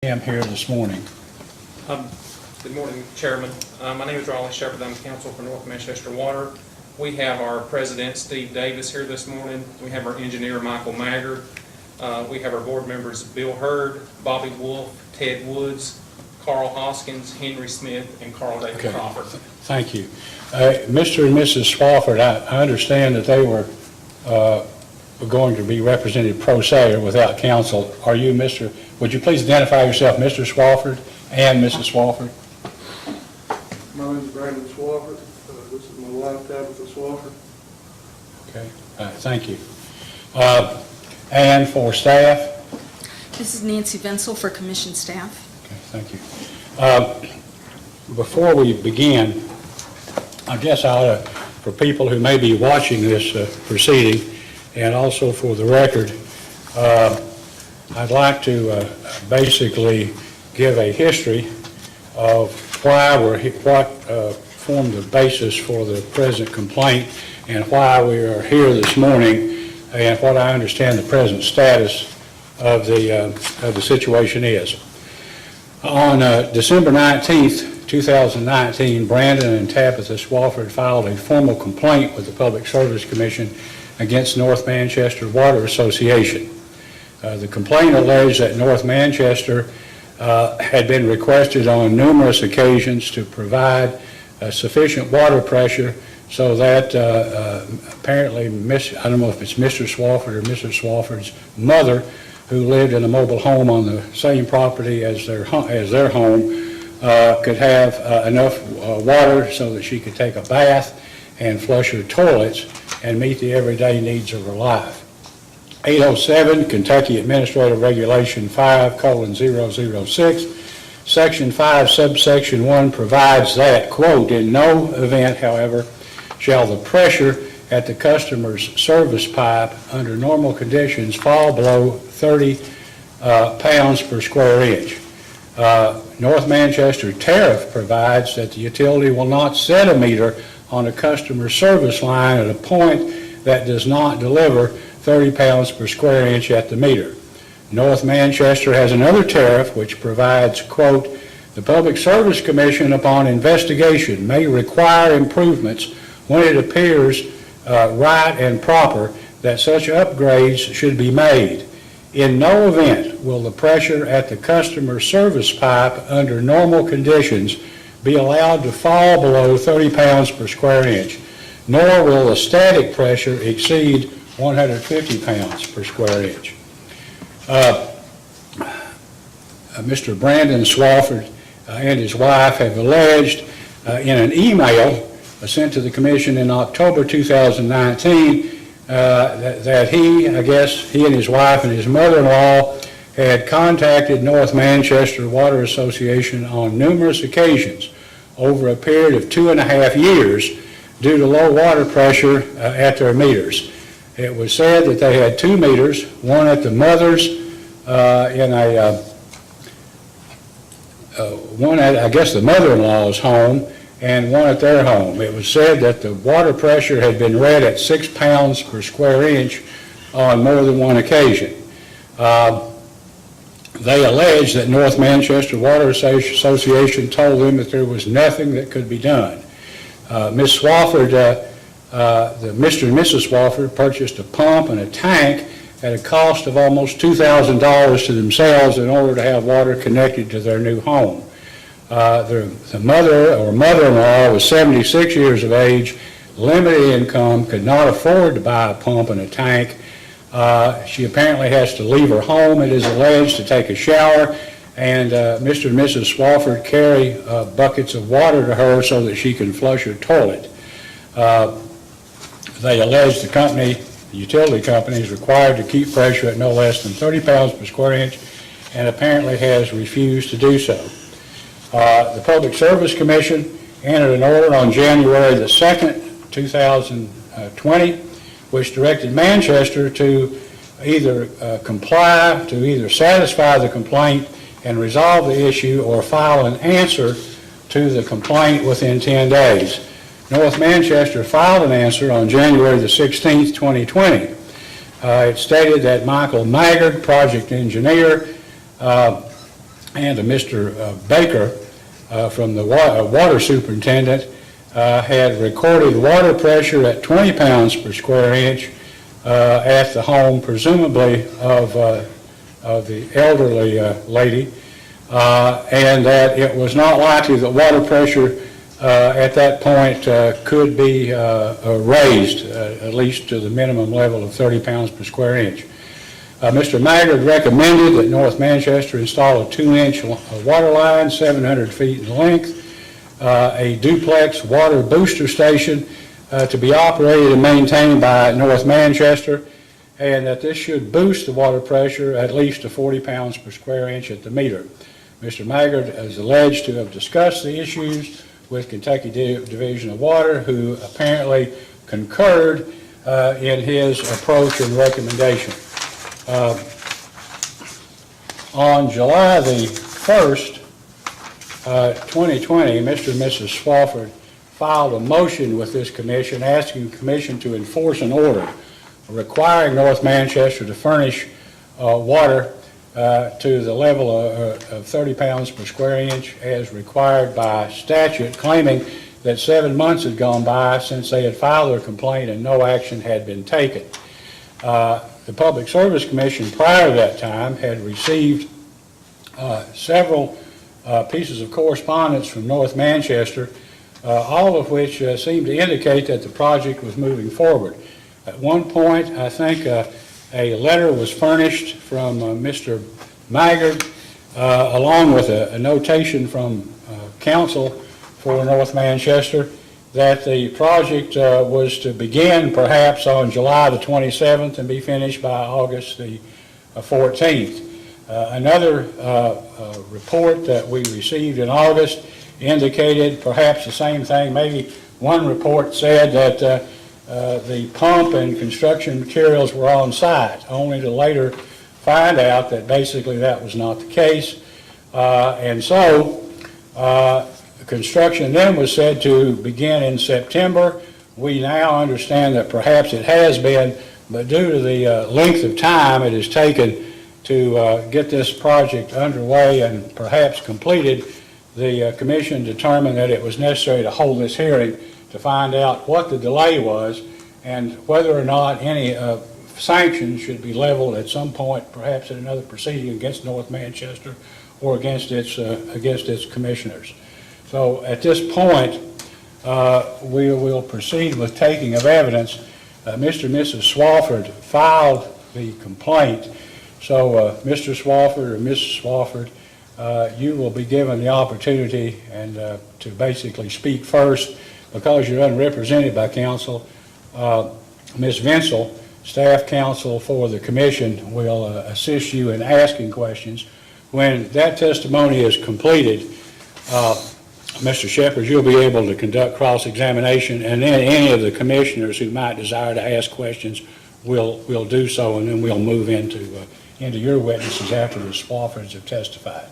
am here this morning. Good morning, Chairman. My name is Raleigh Shepard. I'm counsel for North Manchester Water. We have our president, Steve Davis, here this morning. We have our engineer, Michael Maggard. We have our board members, Bill Hurd, Bobby Wolf, Ted Woods, Carl Hoskins, Henry Smith, and Carl David Crawford. Thank you. Mr. and Mrs. Swafford, I understand that they were going to be represented pro se or without counsel. Are you Mr., would you please identify yourself, Mr. Swafford and Mrs. Swafford? My name is Brandon Swafford. This is my wife, Tabitha Swafford. Okay, thank you. And for staff? This is Nancy Venzel for Commission staff. Okay, thank you. Before we begin, I guess I ought to, for people who may be watching this proceeding, and also for the record, I'd like to basically give a history of what formed the basis for the present complaint and why we are here this morning and what I understand the present status of the situation is. On December 19th, 2019, Brandon and Tabitha Swafford filed a formal complaint with the Public Service Commission against North Manchester Water Association. The complaint alleged that North Manchester had been requested on numerous occasions to provide sufficient water pressure so that apparently, I don't know if it's Mr. Swafford or Mrs. Swafford's mother, who lived in a mobile home on the same property as their home, could have enough water so that she could take a bath and flush her toilets and meet the everyday needs of her life. 807 Kentucky Administrative Regulation 5:006, Section 5, subsection 1 provides that, quote, in no event, however, shall the pressure at the customer's service pipe under normal conditions fall below 30 pounds per square inch. North Manchester tariff provides that the utility will not set a meter on a customer service line at a point that does not deliver 30 pounds per square inch at the meter. North Manchester has another tariff which provides, quote, the Public Service Commission upon investigation may require improvements when it appears right and proper that such upgrades should be made. In no event will the pressure at the customer service pipe under normal conditions be allowed to fall below 30 pounds per square inch, nor will the static pressure exceed 150 pounds per square inch. Mr. Brandon Swafford and his wife have alleged in an email sent to the Commission in October 2019 that he and his wife and his mother-in-law had contacted North Manchester Water Association on numerous occasions over a period of 2.5 years due to low water pressure at their meters. It was said that they had 2 meters, one at the mother's one at, I guess, the mother-in-law's home, and one at their home. It was said that the water pressure had been read at 6 pounds per square inch on more than one occasion. They alleged that North Manchester Water Association told them that there was nothing that could be done. Ms. Swafford, Mr. and Mrs. Swafford purchased a pump and a tank at a cost of almost $2,000 to themselves in order to have water connected to their new home. The mother or mother-in-law was 76 years of age, limited income, could not afford to buy a pump and a tank. She apparently has to leave her home, it is alleged, to take a shower, and Mr. and Mrs. Swafford carry buckets of water to her so that she can flush her toilet. They allege the utility company is required to keep pressure at no less than 30 pounds per square inch and apparently has refused to do so. The Public Service Commission entered an order on January the 2nd, 2020, which directed Manchester to either either satisfy the complaint and resolve the issue or file an answer to the complaint within 10 days. North Manchester filed an answer on January the 16th, 2020. It stated that Michael Maggard, project engineer, and to Mr. Baker from the water superintendent had recorded water pressure at 20 pounds per square inch at the home, presumably of the elderly lady, and that it was not likely that water pressure at that point could be raised, at least to the minimum level of 30 pounds per square inch. Mr. Maggard recommended that North Manchester install a 2-inch water line, 700 feet in length, a duplex water booster station to be operated and maintained by North Manchester, and that this should boost the water pressure at least to 40 pounds per square inch at the meter. Mr. Maggard is alleged to have discussed the issues with Kentucky Division of Water, who apparently concurred in his approach and recommendation. On July the 1st, 2020, Mr. and Mrs. Swofford filed a motion with this commission asking the commission to enforce an order requiring North Manchester to furnish water to the level of 30 pounds per square inch as required by statute, claiming that 7 months had gone by since they had filed their complaint and no action had been taken. The Public Service Commission prior to that time had received several pieces of correspondence from North Manchester, all of which seemed to indicate that the project was moving forward. At one point, I think a letter was furnished from Mr. Maggard, along with a notation from counsel for North Manchester, that the project was to begin perhaps on July the 27th and be finished by August the 14th. Another report that we received in August indicated perhaps the same thing. Maybe one report said that the pump and construction materials were on site, only to later find out that basically that was not the case. And so construction then was said to begin in September. We now understand that perhaps it has been, but due to the length of time it has taken to get this project underway and perhaps completed, the commission determined that it was necessary to hold this hearing to find out what the delay was and whether or not any sanctions should be leveled at some point, perhaps in another proceeding against North Manchester or against its commissioners. So at this point, we will proceed with taking of evidence. Mr. and Mrs. Swofford filed the complaint. So Mr. Swofford or Mrs. Swofford, you will be given the opportunity and to basically speak first because you're unrepresented by counsel. Ms. Vinsel, staff counsel for the commission, will assist you in asking questions. When that testimony is completed, Mr. Shepard, you'll be able to conduct cross-examination, and then any of the commissioners who might desire to ask questions will do so, and then we'll move into your witnesses after the Swoffords have testified.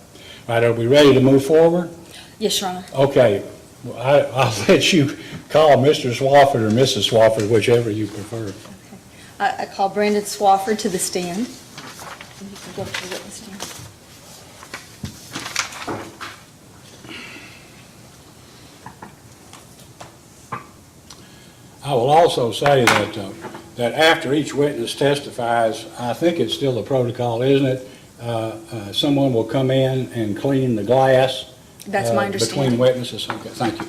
All right, are we ready to move forward? Yes, Your Honor. Okay. Well, I'll let you call Mr. Swofford or Mrs. Swofford, whichever you prefer. I call Brandon Swofford to the stand. You can go to the witness stand. I will also say that after each witness testifies, I think it's still the protocol, isn't it? Someone will come in and clean the glass. That's my understanding. Between witnesses. Okay, thank you.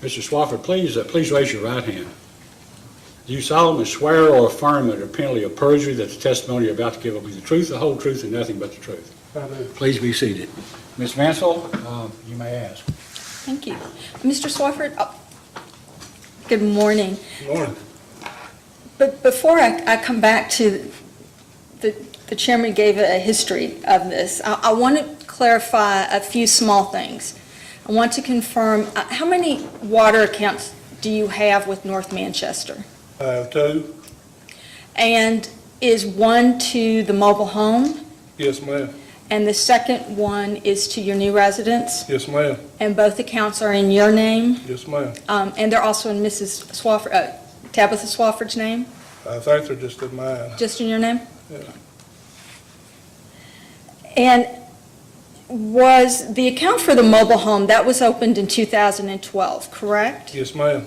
Mr. Swofford, please raise your right hand. Do you solemnly swear or affirm under penalty of perjury that the testimony you're about to give will be the truth, the whole truth, and nothing but the truth? I do. Please be seated. Ms. Vinsel, you may ask. Thank you. Mr. Swofford, good morning. Good morning. But before I come back to the chairman gave a history of this, I want to clarify a few small things. I want to confirm, how many water accounts do you have with North Manchester? I have two. And is one to the mobile home, Yes, ma'am. and the second one is to your new residence? Yes, ma'am. And both accounts are in your name? Yes, ma'am. And they're also in Mrs. Swofford, Tabitha Swofford's name? I think they're just in mine. Just in your name? Yeah. And was the account for the mobile home, that was opened in 2012, correct? Yes, ma'am.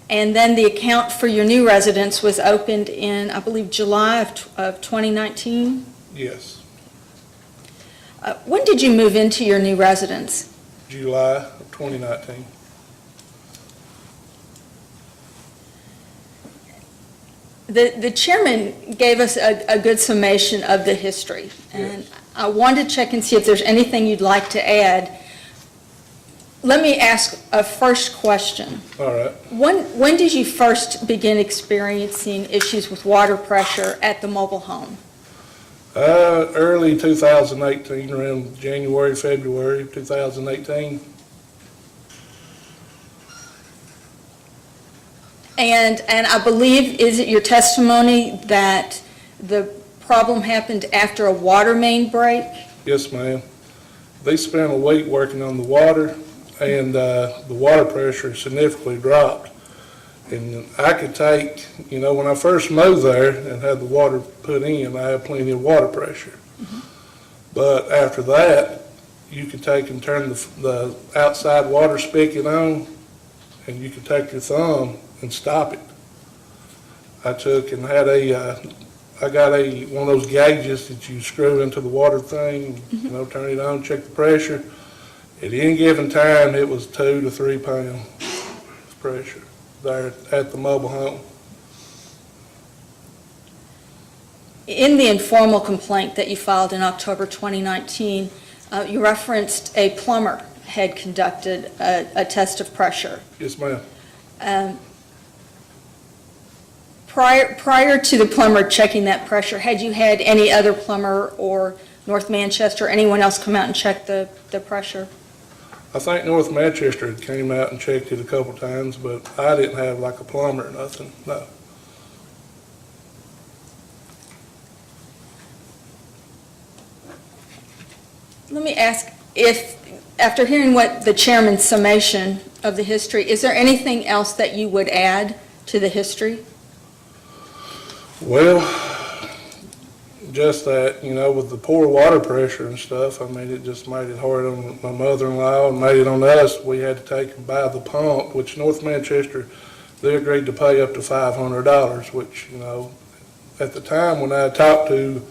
And then the account for your new residence was opened in, I believe, July of 2019? Yes. When did you move into your new residence? July of 2019. The chairman gave us a good summation of the history, and I wanted to check and see if there's anything you'd like to add. Let me ask a first question. All right. When did you first begin experiencing issues with water pressure at the mobile home? Early 2018, around January, February 2018. And I believe, is it your testimony that the problem happened after a water main break? Yes, ma'am. They spent a week working on the water, and the water pressure significantly dropped. And I could take, when I first moved there and had the water put in, I had plenty of water pressure. But after that, you could take and turn the outside water spigot on, and you could take your thumb and stop it. I took and had I got one of those gauges that you screw into the water thing, turn it on, check the pressure. At any given time, it was 2 to 3 pounds of pressure there at the mobile home. In the informal complaint that you filed in October 2019, you referenced a plumber had conducted a test of pressure. Yes, ma'am. Prior to the plumber checking that pressure, had you had any other plumber or North Manchester, anyone else come out and check the pressure? I think North Manchester had came out and checked it a couple times, but I didn't have like a plumber or nothing, no. Let me ask if, after hearing what the chairman's summation of the history, is there anything else that you would add to the history? Well, just that, with the poor water pressure and stuff, it just made it hard on my mother-in-law and made it on us. We had to take and buy the pump, which North Manchester, they agreed to pay up to $500, which, at the time when I talked to,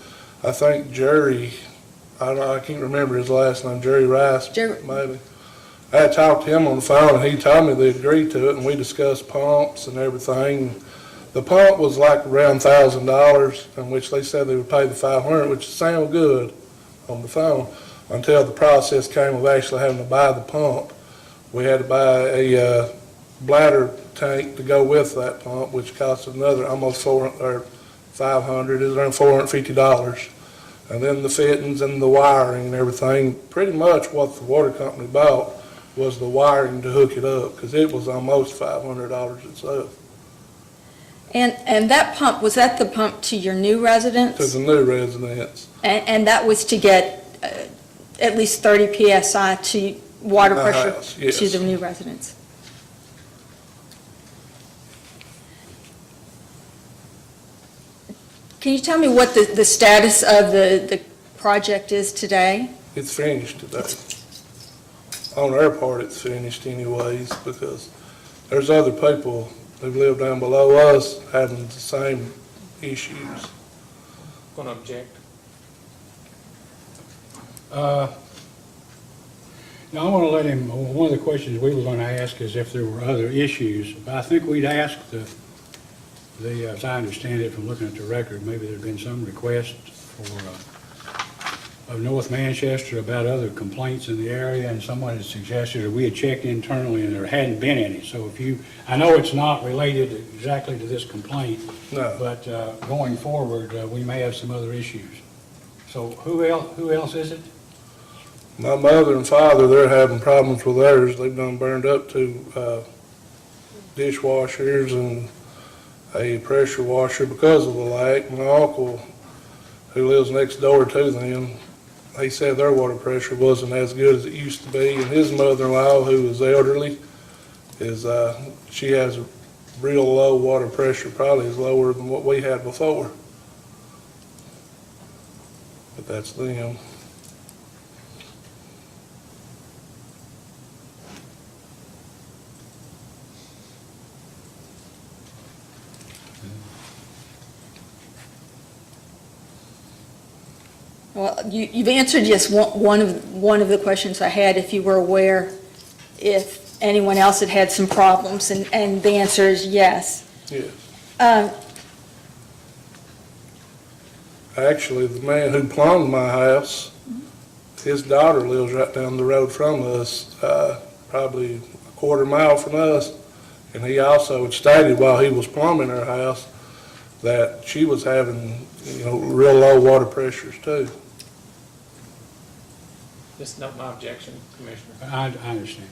I think Jerry, I can't remember his last name, Jerry Rice, maybe. I had talked to him on the phone, and he told me they agreed to it, and we discussed pumps and everything. The pump was like around $1,000, in which they said they would pay the $500, which sounded good on the phone, until the process came of actually having to buy the pump. We had to buy a bladder tank to go with that pump, which cost another almost $500, is around $450. And then the fittings and the wiring and everything, pretty much what the water company bought was the wiring to hook it up, because it was almost $500 itself. And that pump, was that the pump to your new residence? To the new residence. And that was to get at least 30 PSI to water My pressure house, yes. to the new residence? Can you tell me what the status of the project is today? It's finished today. On our part, it's finished anyways, because there's other people who live down below us having the same issues. Going to object. Now, I want to let him, one of the questions we were going to ask is if there were other issues. But I think we'd ask as I understand it from looking at the record, maybe there'd been some request of North Manchester about other complaints in the area, and someone had suggested that we had checked internally and there hadn't been any. So I know it's not related exactly to this complaint, No. but going forward, we may have some other issues. So who else is it? My mother and father, they're having problems with theirs. They've done burned up to dishwashers and a pressure washer because of the lack. My uncle, who lives next door to them, he said their water pressure wasn't as good as it used to be. And his mother-in-law, who is elderly, she has a real low water pressure, probably is lower than what we had before. But that's them. Well, you've answered just one of the questions I had, if you were aware if anyone else had had some problems, and the answer is yes. Yes. Uh, Actually, the man who plumbed my house, his daughter lives right down the road from us, probably a quarter mile from us. And he also had stated while he was plumbing her house that she was having, real low water pressures too. Just note my objection, Commissioner. I understand.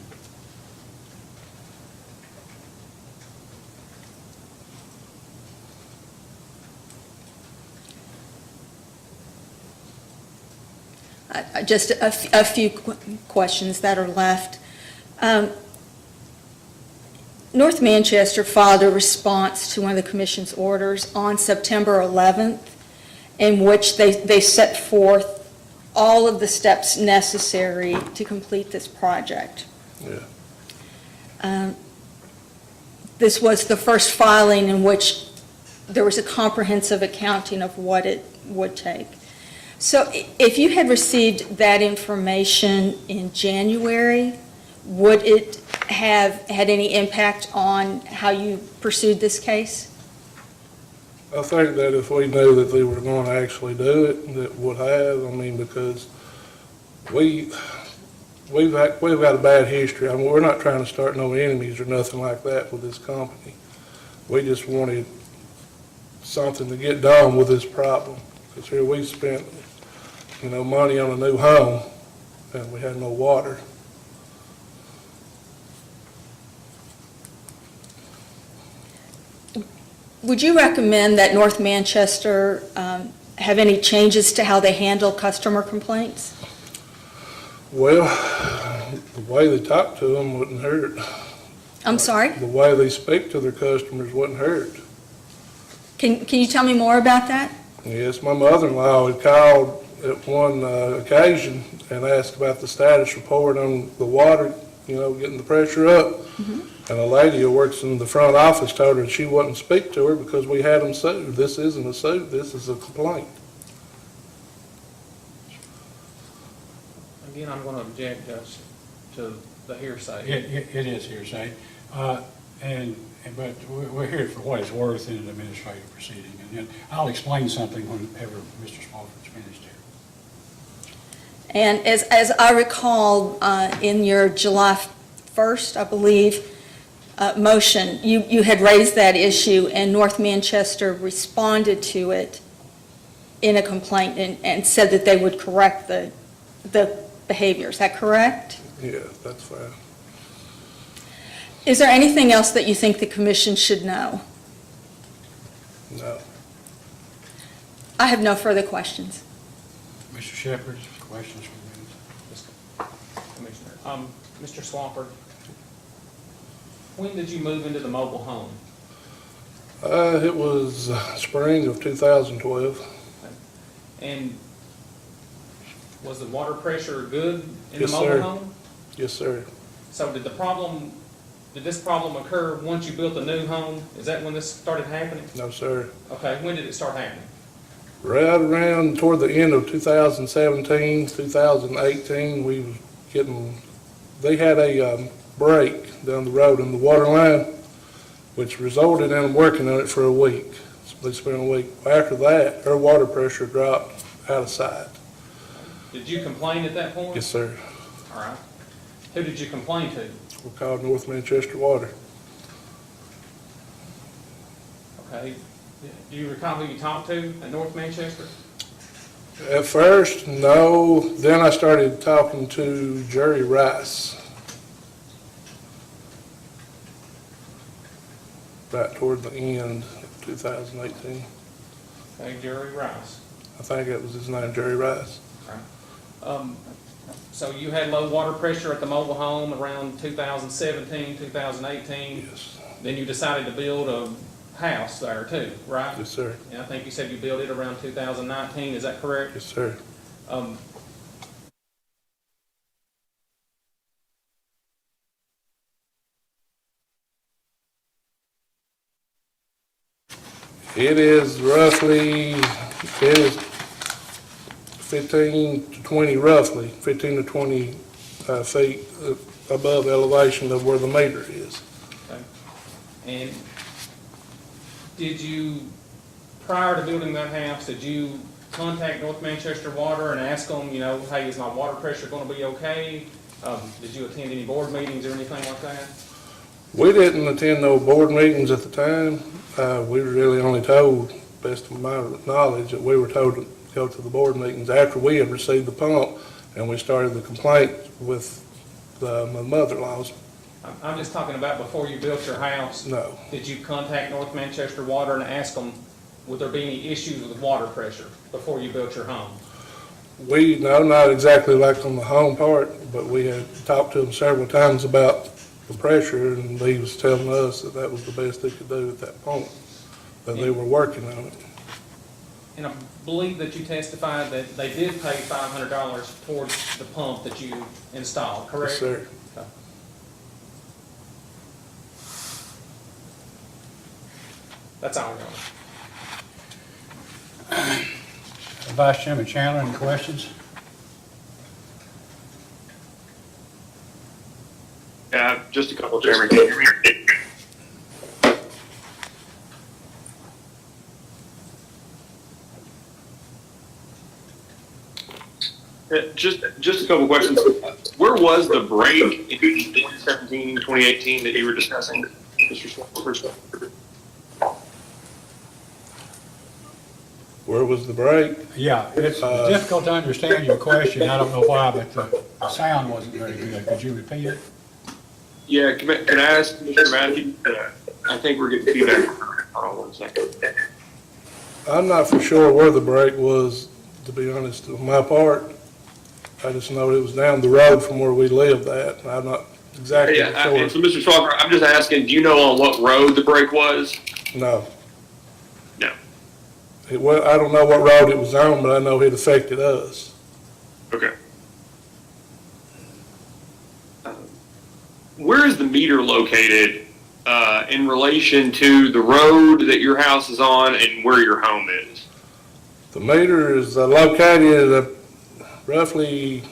Just a few questions that are left. North Manchester filed a response to one of the commission's orders on September 11th, in which they set forth all of the steps necessary to complete this project. Yeah. This was the first filing in which there was a comprehensive accounting of what it would take. So if you had received that information in January, would it have had any impact on how you pursued this case? I think that if we knew that they were going to actually do it, that would have, because we've got a bad history. We're not trying to start no enemies or nothing like that with this company. We just wanted something to get done with this problem. Because here we spent, money on a new home and we had no water. Would you recommend that North Manchester have any changes to how they handle customer complaints? Well, the way they talk to them wouldn't hurt. I'm sorry? The way they speak to their customers wouldn't hurt. Can you tell me more about that? Yes, my mother-in-law had called at one occasion and asked about the status report on the water, getting the pressure up. And a lady who works in the front office told her she wouldn't speak to her because we had them sued. This isn't a suit, this is a complaint. Again, I'm going to object, Judge, to the hearsay. It is hearsay, but we're here for what it's worth in an administrative proceeding. And then I'll explain something whenever Mr. Smallford's finished here. And as I recall, in your July 1st, I believe, motion, you had raised that issue, and North Manchester responded to it in a complaint and said that they would correct the behavior. Is that correct? Yeah, that's fine. Is there anything else that you think the commission should know? No. I have no further questions. Mr. Shepherd, questions from Commissioner. Mr. Swafford, when did you move into the mobile home? It was spring of 2012. And was the water pressure good in Yes, the mobile sir. home? Yes, sir. So did this problem occur once you built a new home? Is that when this started happening? No, sir. Okay, when did it start happening? Right around toward the end of 2017, 2018, we was they had a break down the road in the water line, which resulted in them working on it for a week. They spent a week. After that, our water pressure dropped out of sight. Did you complain at that point? Yes, sir. All right. Who did you complain to? We're called North Manchester Water. Okay. Do you recall who you talked to at North Manchester? At first, no. Then I started talking to Jerry Rice. About toward the end of 2018. Okay, Jerry Rice. I think that was his name, Jerry Rice. So you had low water pressure at the mobile home around 2017, 2018. Yes. Then you decided to build a house there too, right? Yes, sir. And I think you said you built it around 2019, is that correct? Yes, sir. It is 15 to 20 roughly, 15 to 20 feet above elevation of where the meter is. Okay. And did you, prior to building that house, did you contact North Manchester Water and ask them, you know, hey, is my water pressure going to be okay? Did you attend any board meetings or anything like that? We didn't attend no board meetings at the time. We were really only told, best of my knowledge, that we were told to go to the board meetings after we had received the pump and we started the complaint with my mother-in-law's. I'm just talking about before you built your house. No. Did you contact North Manchester Water and ask them, would there be any issues with water pressure before you built your home? No, not exactly like on the home part, but we had talked to him several times about the pressure, and he was telling us that that was the best they could do at that point, that they were working on it. And I believe that you testified that they did pay $500 towards the pump that you installed, correct? Yes, sir. Okay. That's all, Your Honor. Vice Chairman Chandler, any questions? Yeah, just a couple, Chairman. Can you hear me? Just a couple questions. Where was the break in 2017, 2018 that you were discussing, Mr. Schwartz? Where was the break? Yeah, it's difficult to understand your question. I don't know why, but the sound wasn't very good. Could you repeat it? Yeah, can I ask Mr. Matthews? I think we're getting feedback. Hold on 1 second. I'm not for sure where the break was, to be honest, on my part. I just know it was down the road from where we lived at, and I'm not exactly Yeah, sure. so Mr. Swalker, I'm just asking, do you know on what road the break was? No. No. I don't know what road it was on, but I know it affected us. Okay. Where is the meter located in relation to the road that your house is on and where your home is? The meter is located roughly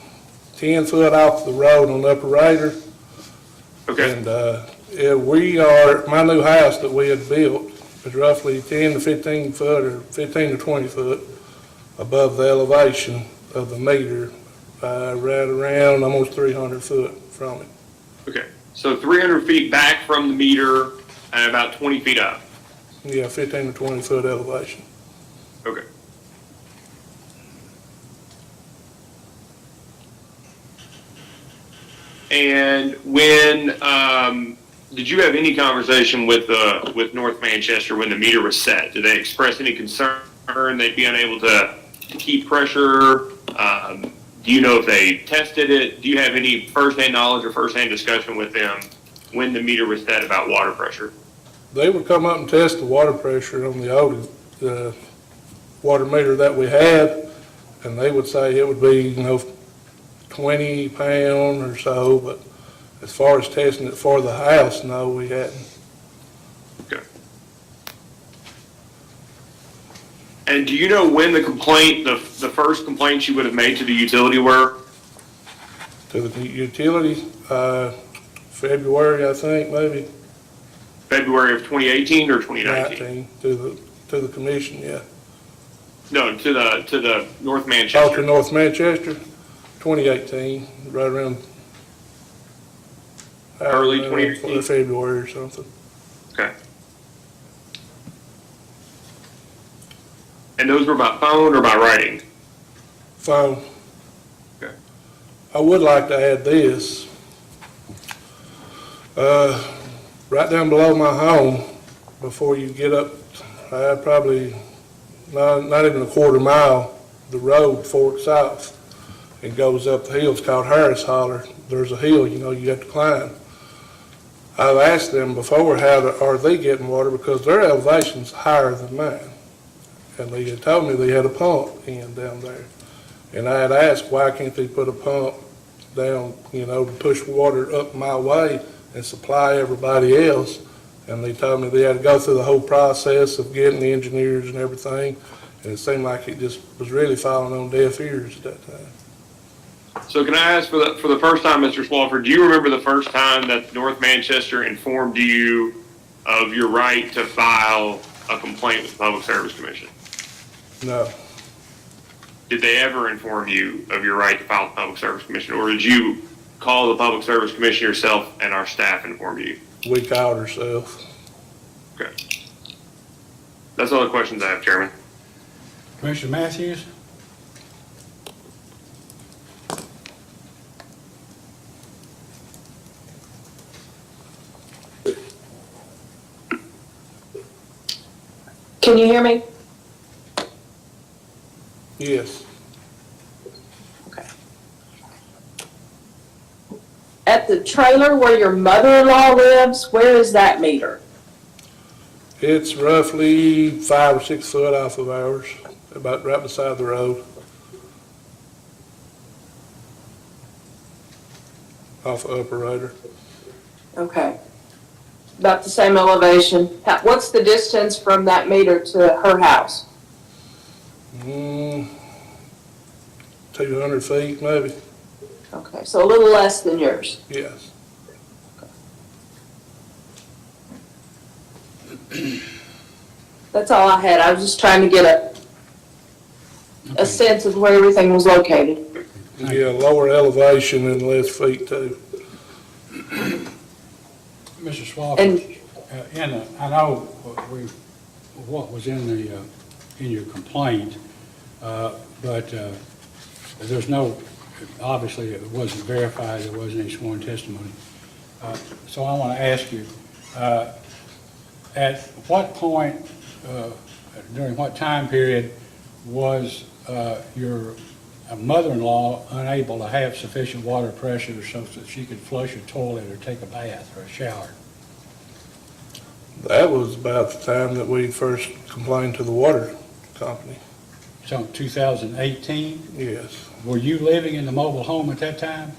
10 foot off the road on Upper Raider. Okay. And my new house that we had built is roughly 10 to 15 foot or 15 to 20 foot above the elevation of the meter, right around almost 300 foot from it. Okay. So 300 feet back from the meter and about 20 feet up. Yeah, 15 to 20 foot elevation. Okay. And when did you have any conversation with North Manchester when the meter was set? Did they express any concern they'd be unable to keep pressure? Do you know if they tested it? Do you have any firsthand knowledge or firsthand discussion with them when the meter was set about water pressure? They would come up and test the water pressure on the old water meter that we had, and they would say it would be, 20 pound or so, but as far as testing it for the house, no, we hadn't. Okay. And do you know when the complaint, the first complaints you would have made to the utility were? To the utility, February, I think, maybe, February of 2018 or 2019? 19, to the commission, yeah. No, to the North Oh, to Manchester. North Manchester, 2018, right around. Early I don't know, 2018? February or something. Okay. And those were by phone or by writing? Phone. Okay. I would like to add this. Right down below my home, before you get up, probably not even a quarter mile, the road forks off and goes up the hill. It's called Harris Holler. There's a hill, you have to climb. I've asked them before, are they getting water, because their elevation's higher than mine. And they had told me they had a pump in down there. And I had asked, why can't they put a pump down, to push water up my way and supply everybody else? And they told me they had to go through the whole process of getting the engineers and everything. And it seemed like it just was really falling on deaf ears at that time. So can I ask for the first time, Mr. Swafford, do you remember the first time that North Manchester informed you of your right to file a complaint with the Public Service Commission? No, Did they ever inform you of your right to file with the Public Service Commission, or did you call the Public Service Commission yourself and our staff inform you? we called ourselves. Okay. That's all the questions I have, Chairman. Commissioner Matthews? Can you hear me? Yes, Okay. At the trailer where your mother-in-law lives, where is that meter? it's roughly 5 or 6 foot off of ours, about right beside the road. Off of Upper Raider. Okay. About the same elevation. What's the distance from that meter to her house? 200 feet maybe, Okay, so a little less than yours. yes. That's all I had. I was just trying to get a sense of where everything was located. Yeah, lower elevation and less feet too. Mr. Swafford, And- I know what was in your complaint, but there's no, obviously it wasn't verified, there wasn't any sworn testimony. So I want to ask you, at what point, during what time period was your mother-in-law unable to have sufficient water pressure so that she could flush a toilet or take a bath or a shower? That was about the time that we first complained to the water company, So 2018, yes. were you living in the mobile home at that time?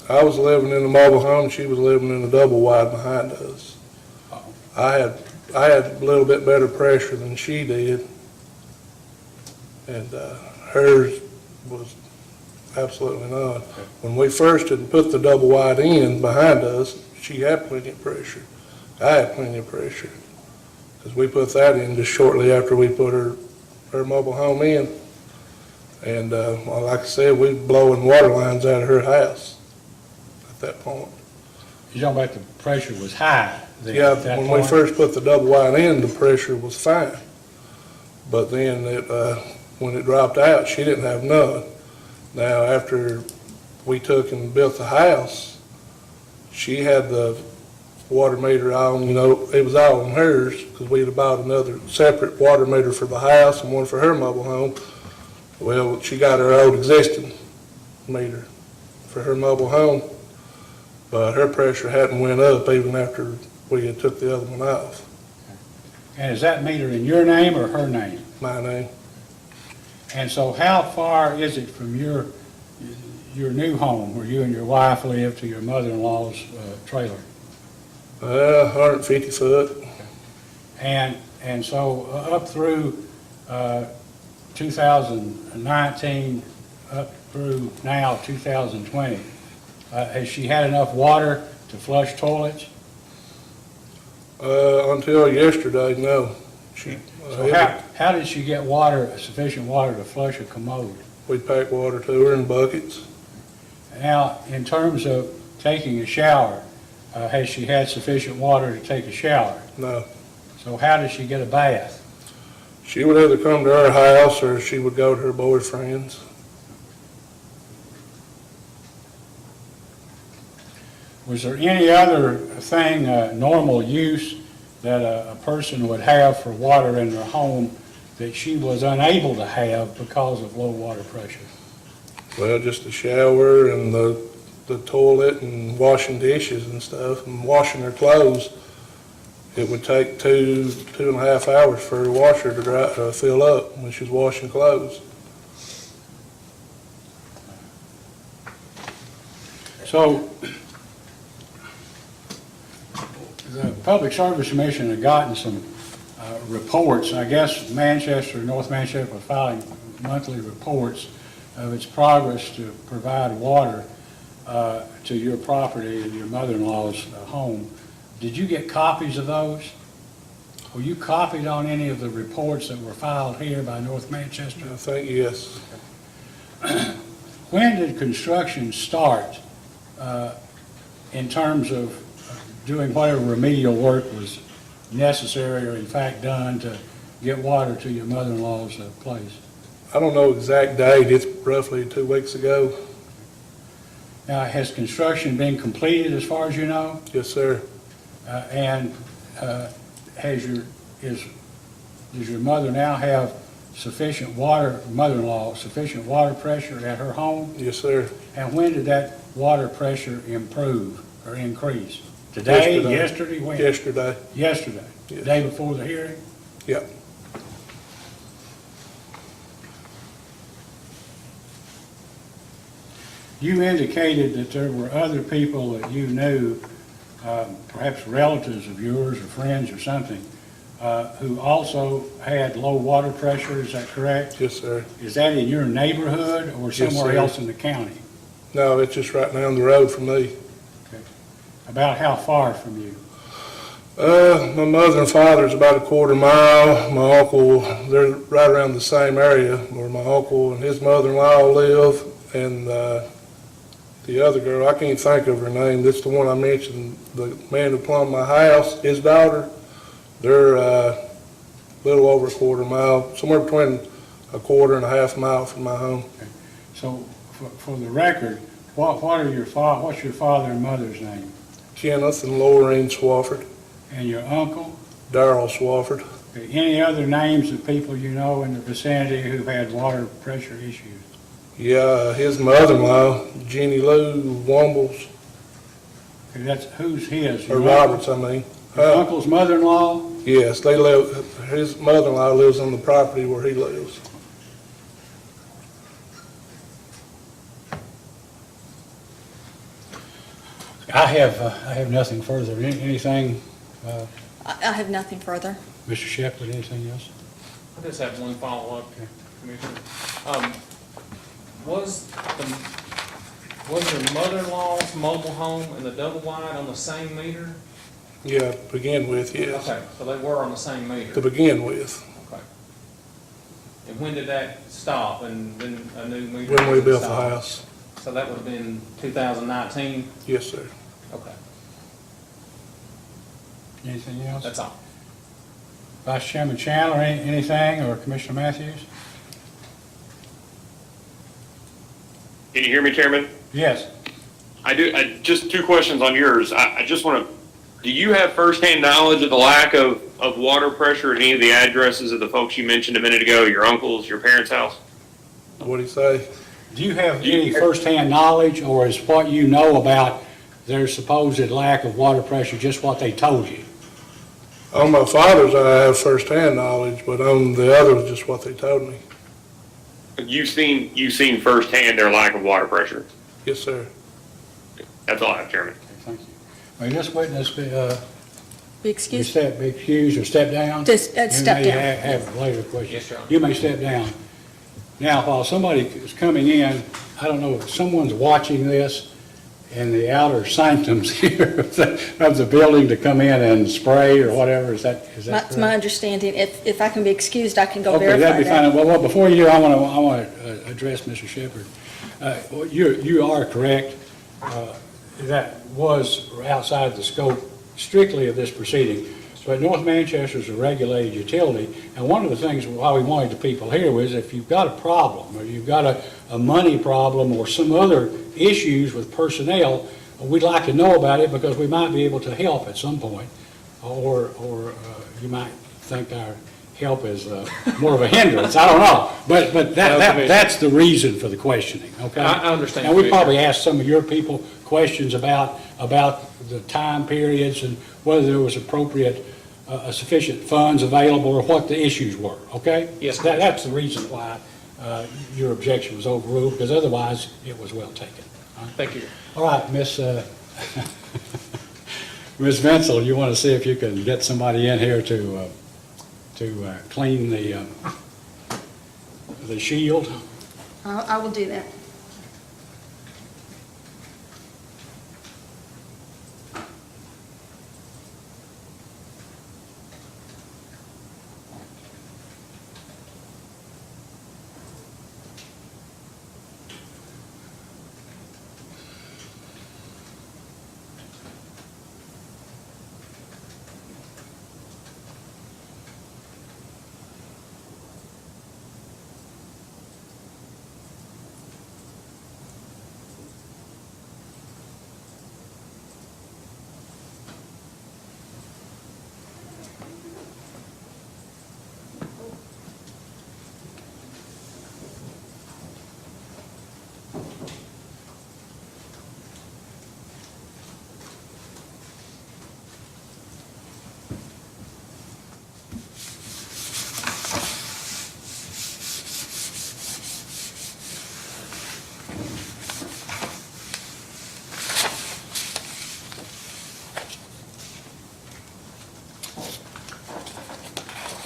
I was living in the mobile home, she was living in the double wide behind us. Oh. I had a little bit better pressure than she did, and hers was absolutely not. When we first had put the double wide in behind us, she had plenty of pressure. I had plenty of pressure, because we put that in just shortly after we put her mobile home in. And well, like I said, we were blowing water lines out of her house at that point. You're talking about the pressure was high then Yeah, at that when we point? first put the double wide in, the pressure was fine. But then when it dropped out, she didn't have none. Now, after we took and built the house, she had the water meter on, it was all on hers, because we'd have bought another separate water meter for the house and one for her mobile home. Well, she got her old existing meter for her mobile home, but her pressure hadn't went up even after we had took the other one off. And is that meter in your name or her name? My name. And so how far is it from your new home where you and your wife live to your mother-in-law's trailer? 150 foot. And so up through 2019, up through now 2020, has she had enough water to flush toilets? Until yesterday, no. So how did she get sufficient water to flush a commode? We packed water to her in buckets. Now, in terms of taking a shower, has she had sufficient water to take a shower? No. So how does she get a bath? She would either come to our house or she would go to her boyfriend's. Was there any other thing, normal use, that a person would have for water in their home that she was unable to have because of low water pressure? Well, just the shower and the toilet and washing dishes and stuff and washing her clothes. It would take 2.5 hours for her washer to fill up when she was washing clothes. So, the Public Service Commission had gotten some reports. I guess Manchester, North Manchester were filing monthly reports of its progress to provide water to your property and your mother-in-law's home. Did you get copies of those? Were you copied on any of the reports that were filed here by North Manchester? I think, yes. When did construction start in terms of doing whatever remedial work was necessary or in fact done to get water to your mother-in-law's place? I don't know exact date, it's roughly 2 weeks ago. Now, has construction been completed as far as you know? Yes, sir. And does your mother now have sufficient water, mother-in-law, sufficient water pressure at her home? Yes, sir. And when did that water pressure improve or increase? Today, yesterday, when? Yesterday. Yesterday, Yes. day before the hearing? Yep. You indicated that there were other people that you knew, perhaps relatives of yours or friends or something, who also had low water pressure, is that correct? Yes, sir. Is that in your neighborhood or Yes, somewhere sir. else in the county? No, it's just right down the road from me. About how far from you? My mother and father's about a quarter mile. My uncle, they're right around the same area where my uncle and his mother-in-law live. And the other girl, I can't think of her name. That's the one I mentioned, the man who plumbed my house, his daughter. They're a little over a quarter mile, somewhere between a quarter and a half mile from my home. So, for the record, what's your father and mother's name? Kenneth and Laureen Swafford, And your uncle? Darrell Swafford. Any other names of people you know in the vicinity who've had water pressure issues? Yeah, his mother-in-law, Jenny Lou Wombles, Who's his? or Your Roberts, I mean. Your uncle's mother-in-law? Yes, they live, his mother-in-law lives on the property where he lives. I have nothing further. Anything, I have nothing further. Mr. Shepherd, anything else? I just have one follow-up, Okay. Commissioner. Was your mother-in-law's mobile home and the double wide on the same meter? Yeah, to begin with, yes. Okay, so they were on the same To meter. begin with, Okay. And when did that stop and then a new meter? when we built the installed? house. So that would have been 2019? Yes, sir. Okay, Anything else? that's all. Vice Chairman Chandler, anything, or Commissioner Matthews? Can you hear me, Chairman? Yes. I do. Just two questions on yours. I just want to, do you have firsthand knowledge of the lack of water pressure at any of the addresses of the folks you mentioned a minute ago, your uncle's, your parents' house? What'd he say? Do you have any firsthand knowledge, or is what you know about their supposed lack of water pressure just what they told you? On my father's, I have firsthand knowledge, but on the others, just what they told me. You've seen firsthand their lack of water pressure. Yes, sir. That's all I have, Chairman. Okay, thank you. May this witness be Be excused. be excused or step down? Just, step You down. may have later questions. Yes, Your Honor. You may step down. Now, while somebody is coming in, I don't know if someone's watching this in the outer sanctums here of the building to come in and spray or whatever, is that That's correct? my understanding. If I can be excused, I can go Okay, verify that'd be that. fine. Well, before you do, I want to address Mr. Shepherd. Well, you are correct. That was outside the scope strictly of this proceeding. But North Manchester is a regulated utility, and one of the things why we wanted the people here was if you've got a problem, or you've got a money problem, or some other issues with personnel, we'd like to know about it because we might be able to help at some point. Or you might think our help is more of a hindrance, I don't know. But that's the reason for the questioning, okay? I understand. And we probably asked some of your people questions about the time periods and whether there was appropriate, sufficient funds available or what the issues were, okay? Yes, That's the reason why your objection was overruled, because otherwise it was well taken. Thank you. All right, Miss Ms. Wenzel, you want to see if you can get somebody in here to to clean the shield. I will do that.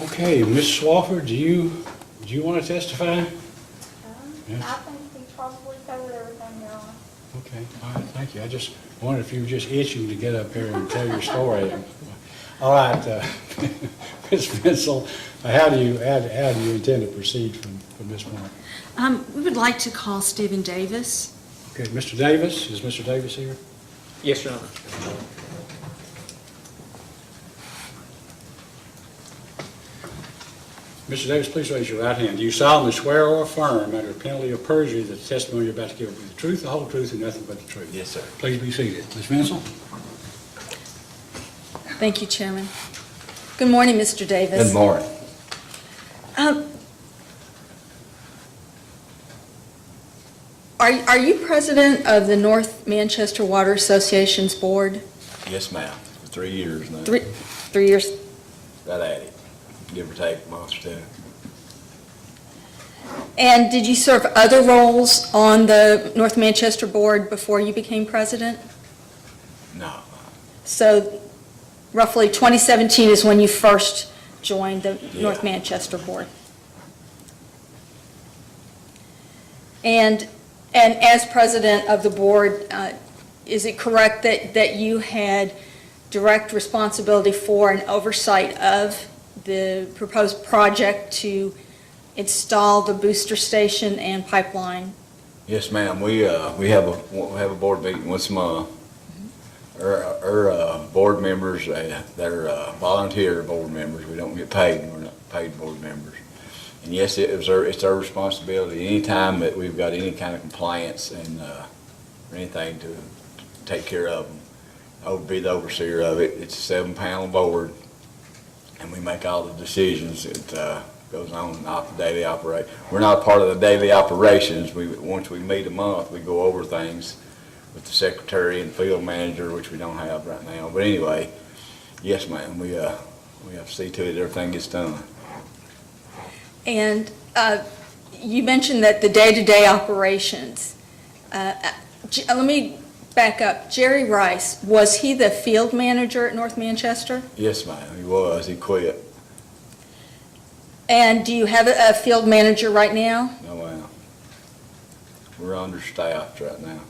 Okay, Ms. Swafford, do you want to testify? I Yes. think we probably covered everything, Your Honor. Okay, all right, thank you. I just wondered if you were just itching to get up here and tell your story. All right, Ms. Bensel, how do you intend to proceed from this point? We would like to call Stephen Davis. Okay, Mr. Davis, is Mr. Davis here? Yes, Your Honor. Mr. Davis, please raise your right hand. Do you solemnly swear or affirm under penalty of perjury that the testimony you're about to give will be the truth, the whole truth, and nothing but the truth? Yes, sir. Please be seated. Ms. Bensel? Thank you, Chairman. Good morning, Mr. Davis. Good morning. Are you president of the North Manchester Water Association's board? Yes, ma'am. For 3 years now. 3 years. Right at it. Give or take a month or two. And did you serve other roles on the North Manchester board before you became president? No. So roughly 2017 is when you first joined the Yeah. North Manchester board. And as president of the board, is it correct that you had direct responsibility for and oversight of the proposed project to install the booster station and pipeline? Yes, ma'am. We have a board meeting once a month. Our board members, they're volunteer board members. We don't get paid. We're not paid board members. And yes, it's our responsibility anytime that we've got any kind of compliance and or anything to take care of them. I would be the overseer of it. It's a 7-panel board, and we make all the decisions. It goes on off the daily operate. We're not part of the daily operations. Once we meet a month, we go over things with the secretary and field manager, which we don't have right now. But anyway, yes, ma'am, we have to see to it everything gets done. And you mentioned that the day-to-day operations, let me back up. Jerry Rice, was he the field manager at North Manchester? Yes, ma'am, he was. He quit. And do you have a field manager right now? No, ma'am. We're understaffed right now.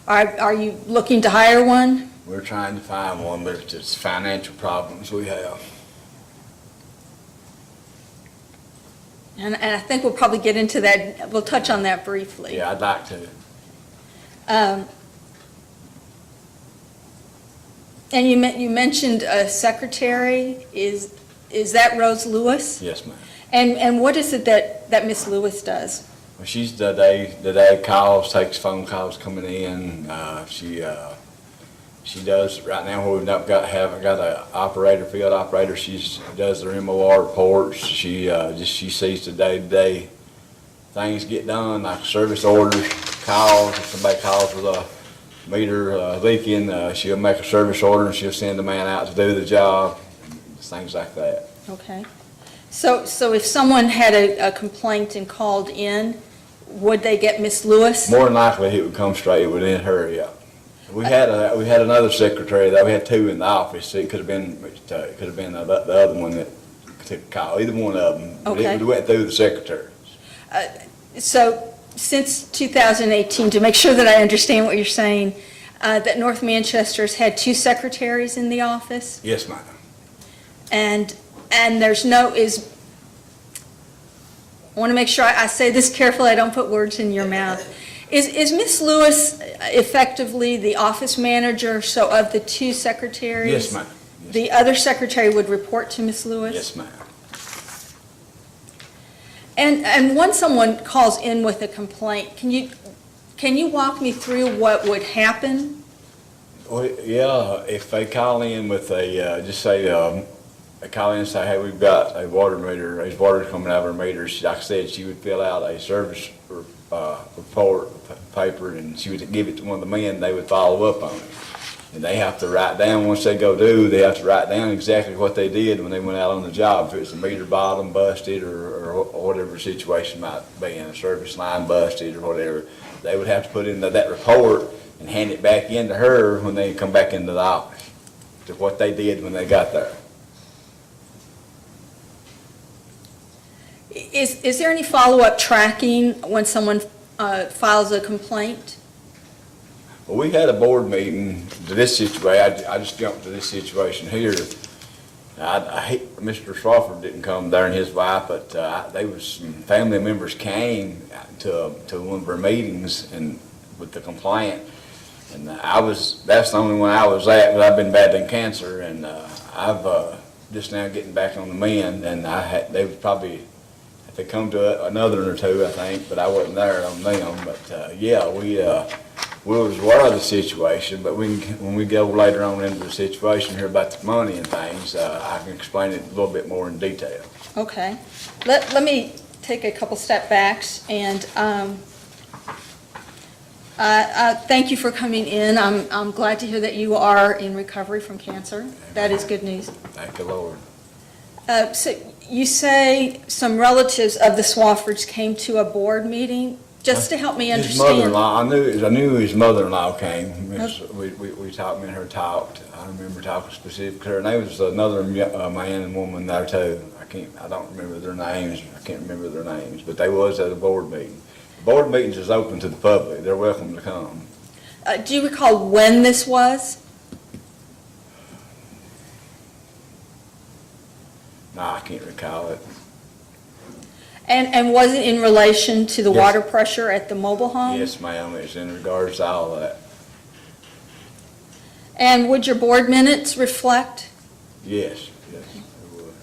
Are you looking to hire one? We're trying to find one, but it's just financial problems we have. And I think we'll probably get into that, we'll touch on that briefly. Yeah, I'd like to. And you mentioned a secretary, is that Rose Lewis? Yes, ma'am. And what is it that Miss Lewis does? Well, she's the day calls, takes phone calls coming in. She does right now. We've not got a field operator. She does their MOR reports. She sees the day-to-day things get done, like service orders, calls. If somebody calls with a meter leaking, she'll make a service order and she'll send a man out to do the job. Things like that. Okay. So if someone had a complaint and called in, would they get Miss Lewis? More than likely, it would come straight within her. Yeah. We had another secretary, though, we had two in the office, it could have been the other one that took a call, either one of them. But Okay. it went through the secretary. So since 2018, to make sure that I understand what you're saying, that North Manchester's had two secretaries in the office? Yes, ma'am. And there's no, I want to make sure I say this carefully, I don't put words in your mouth. Is Ms. Lewis effectively the office manager, so of the two secretaries? Yes, ma'am. Yes, The other secretary would report to Ms. Lewis? Yes, ma'am. And when someone calls in with a complaint, can you walk me through what would happen? Well, yeah, if they call in with just say, they call in and say, hey, we've got a water meter, there's water coming out of our meters, like I said, she would fill out a service report paper, and she would give it to one of the men, they would follow up on it. And they have to write down, once they go do, they have to write down exactly what they did when they went out on the job. If it's a meter bottom busted or whatever the situation might be, and a service line busted or whatever, they would have to put in that report and hand it back in to her when they come back into the office, to what they did when they got there. Is there any follow-up tracking when someone files a complaint? Well, we had a board meeting to this situation. I just jumped to this situation here. I hate Mr. Swofford didn't come there and his wife, but they was some family members came to one of our meetings and with the complaint. And that's the only one I was at, but I've been battling cancer, and I've just now getting back on the mend, and they was probably, if they come to another or two, I think, but I wasn't there on them. But yeah, we was aware of the situation, but when we go later on into the situation here about the money and things, I can explain it a little bit more in detail. Okay. Let me take a couple step backs, and thank you for coming in. I'm glad to hear that you are in recovery from cancer. That is good news. Thank the Lord. So you say some relatives of the Swaffords came to a board meeting, just to help me His understand. mother-in-law, I knew his mother-in-law came. We talked, me and her talked. I remember talking specifically to her, and there was another man and woman there too. I don't remember their names. I can't remember their names, but they was at a board meeting. Board meetings is open to the public. They're welcome to come. Do you recall when this was? No, I can't recall it. And was it in relation to the Yes. water pressure at the mobile home? Yes, ma'am, it's in regards to all that. And would your board minutes reflect? Yes, yes, it would.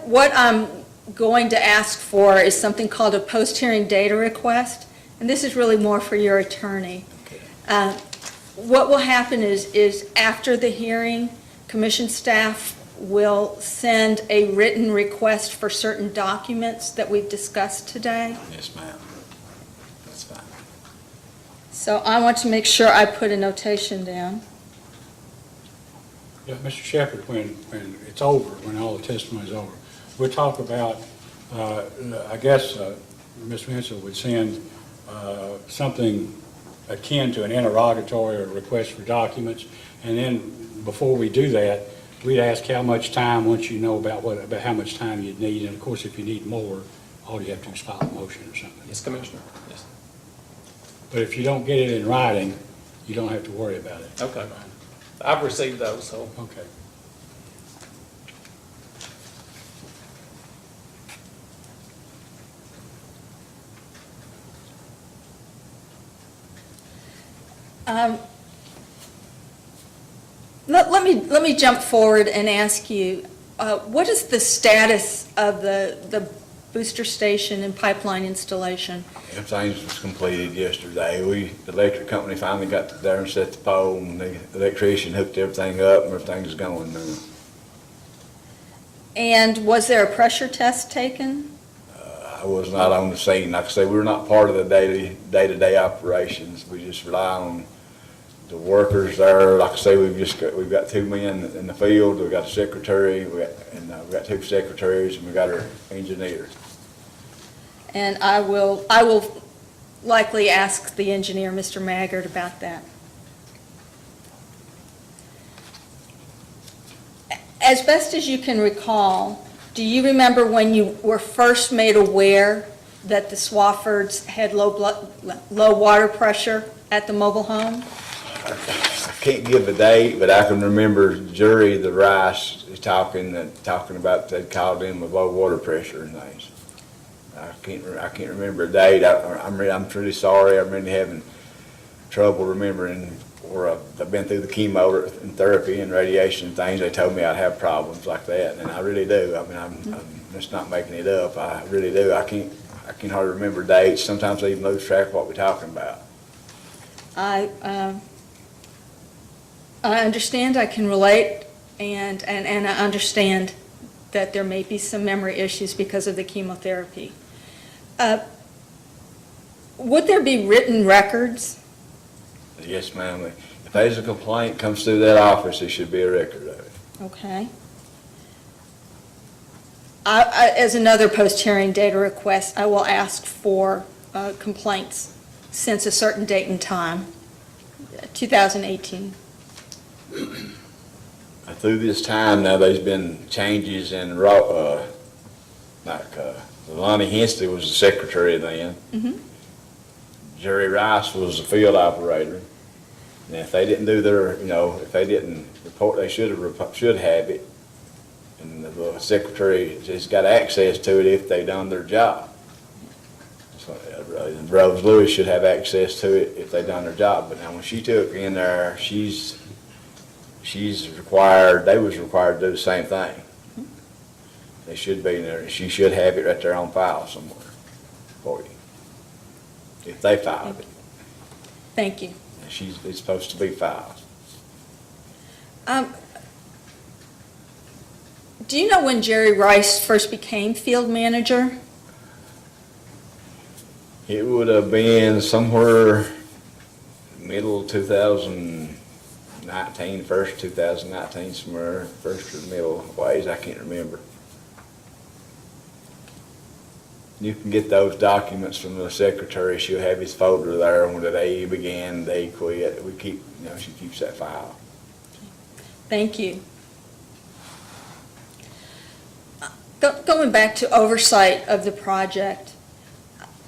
What I'm going to ask for is something called a post-hearing data request, and this is really more for your attorney. Okay. What will happen is after the hearing, commission staff will send a written request for certain documents that we've discussed today. Yes, ma'am. That's fine. So I want to make sure I put a notation down. Yeah, Mr. Shepherd, when it's over, when all the testimony is over, we'll talk about, I guess Ms. Winslow would send something akin to an interrogatory or request for documents, and then before we do that, we'd ask how much time, once you know about how much time you'd need, and of course, if you need more, all you have to do is file a motion or something. Yes, Commissioner. Yes. But if you don't get it in writing, you don't have to worry about it. Okay. I've received those, so. Okay. Let me jump forward and ask you, what is the status of the booster station and pipeline installation? Everything was completed yesterday. The electric company finally got there and set the pole, and the electrician hooked everything up, and everything's going now. And was there a pressure test taken? I was not on the scene. Like I say, we're not part of the day-to-day operations. We just rely on the workers there. Like I say, we've got two men in the field. We've got a secretary, and we got 2 secretaries and we got our engineer. And I will likely ask the engineer, Mr. Maggard, about that. As best as you can recall, do you remember when you were first made aware that the Swaffords had low water pressure at the mobile home? I can't give a date, but I can remember Jerry the Rice talking about they called him with low water pressure and things. I can't remember a date. I'm truly sorry. I'm really having trouble remembering where I've been through the chemo and therapy and radiation and things. They told me I'd have problems like that, and I really do. I mean, I'm just not making it up. I really do. I can't hardly remember dates. Sometimes I even lose track of what we're talking about. I understand, I can relate, and I understand that there may be some memory issues because of the chemotherapy. Would there be written records? Yes, ma'am. If there's a complaint comes through that office, there should be a record of it. Okay. As another post-hearing data request, I will ask for complaints since a certain date and time, 2018. Through this time now, there's been changes in, Lonnie Hensley was the secretary then. Jerry Rice was the field operator. And if they didn't do their, if they didn't report, they should have it. And the secretary just got access to it if they done their job. So Rose Lewis should have access to it if they done their job. But now when she took in there, they was required to do the same thing. They should be in there. She should have it right there on file somewhere for you. If they filed it. Thank you. It's supposed to be filed. Do you know when Jerry Rice first became field manager? It would have been somewhere middle 2019, first 2019, somewhere first or middle ways, I can't remember. You can get those documents from the secretary. She'll have his folder there when the day began, day quit. We keep, she keeps that file. Thank you. Going back to oversight of the project,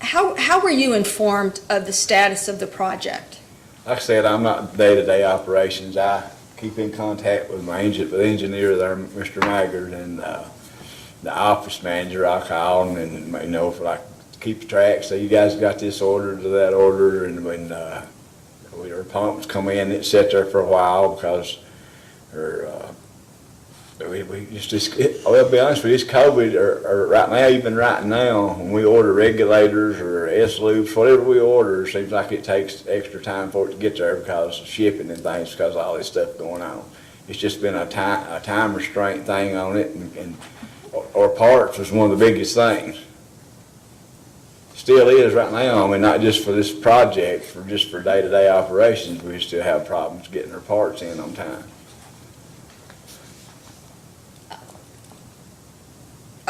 how were you informed of the status of the project? Like I said, I'm not day-to-day operations. I keep in contact with my engineer there, Mr. Maggard, and the office manager. I call and if I keep track, say you guys got this order to that order, and when our pumps come in, it sat there for a while because I'll be honest with you, this COVID, or right now, even right now, when we order regulators or S-loops, whatever we order, it seems like it takes extra time for it to get there because of shipping and things, because of all this stuff going on. It's just been a time restraint thing on it, and our parts was one of the biggest things. Still is right now. I mean, not just for this project, just for day-to-day operations, we still have problems getting our parts in on time.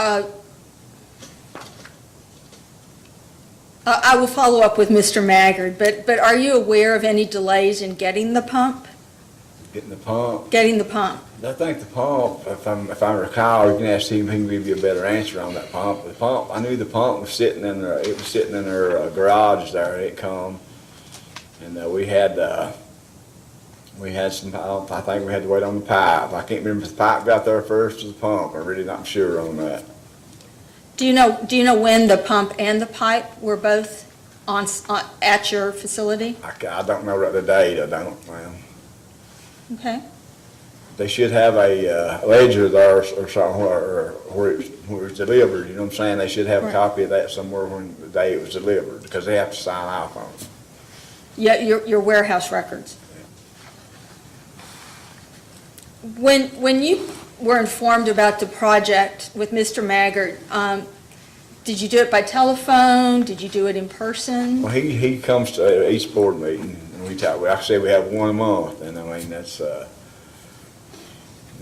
I will follow up with Mr. Maggard, but are you aware of any delays in getting the pump? Getting the pump. Getting the pump? I think the pump, if I recall, you can ask him, he can give you a better answer on that pump. The pump, I knew the pump was sitting in there, it was sitting in their garage there, it come. And we had some, I think we had to wait on the pipe. I can't remember if the pipe got there first or the pump, I'm really not sure on that. Do you know when the pump and the pipe were both at your facility? I don't know the date, I don't, ma'am. Okay. They should have a ledger there or somewhere where it was delivered, you know what I'm saying? They should have a Right. copy of that somewhere when the day it was delivered, because they have to sign off on it. Yeah, your warehouse records. When you were informed about the project with Mr. Maggard, did you do it by telephone? Did you do it in person? Well, he comes to each board meeting, and we talk, like I said, we have one a month, and I mean, that's,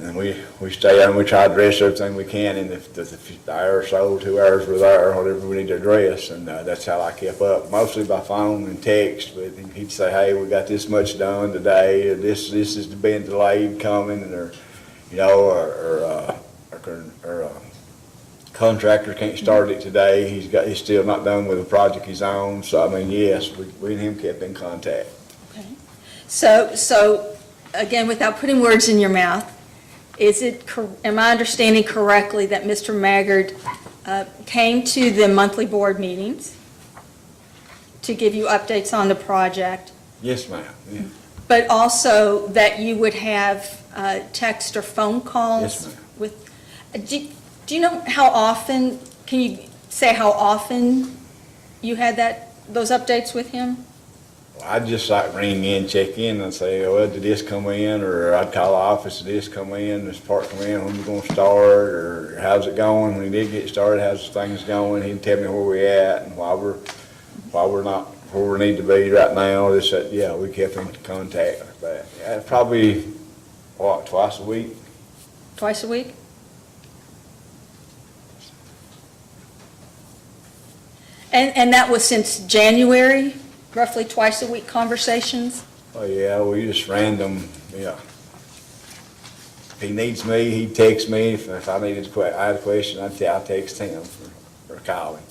And we stay there and we try to address everything we can in the hour or so, 2 hours we're there, whatever we need to address, and that's how I kept up, mostly by phone and text. But he'd say, hey, we got this much done today, or this is being delayed coming, or, you know, or contractor can't start it today, he's still not done with the project he's on. So, I mean, yes, we and him kept in contact. Okay. So, again, without putting words in your mouth, am I understanding correctly that Mr. Maggard came to the monthly board meetings to give you updates on the project, Yes, ma'am, yeah. but also that you would have text or phone calls? Yes, ma'am. With, do you know how often, can you say how often you had those updates with him? I'd just like ring in, check in and say, well, did this come in? Or I'd call the office, did this come in, this part come in, when we gonna start, or how's it going? When he did get started, how's things going? He'd tell me where we at and why we're not where we need to be right now. Yeah, we kept in contact like that. Yeah, probably, twice a week? Twice a week? And that was since January, roughly twice a week conversations? Oh, yeah, we just random, yeah. If he needs me, he'd text me. If I had a question, I'd text him or call him.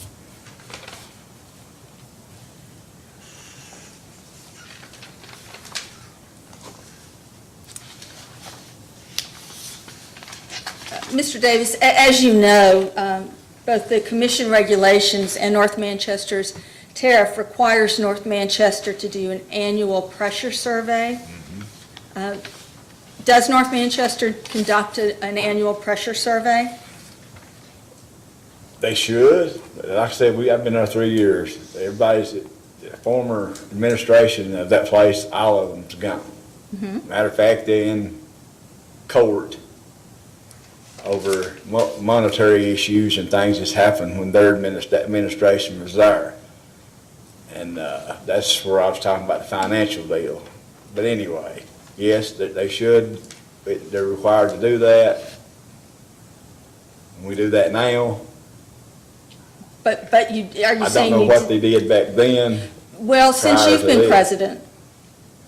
Mr. Davis, as you know, both the commission regulations and North Manchester's tariff requires North Manchester to do an annual pressure survey. Does North Manchester conduct an annual pressure survey? They should. Like I said, I've been there 3 years. Everybody's, the former administration of that place, all of them's gone. Matter of fact, they're in court over monetary issues and things that's happened when their administration was there. And that's where I was talking about the financial deal. But anyway, yes, they should. They're required to do that. And we do that now. But are you I saying? don't know what they did back then. Well, since prior you've to been this. president.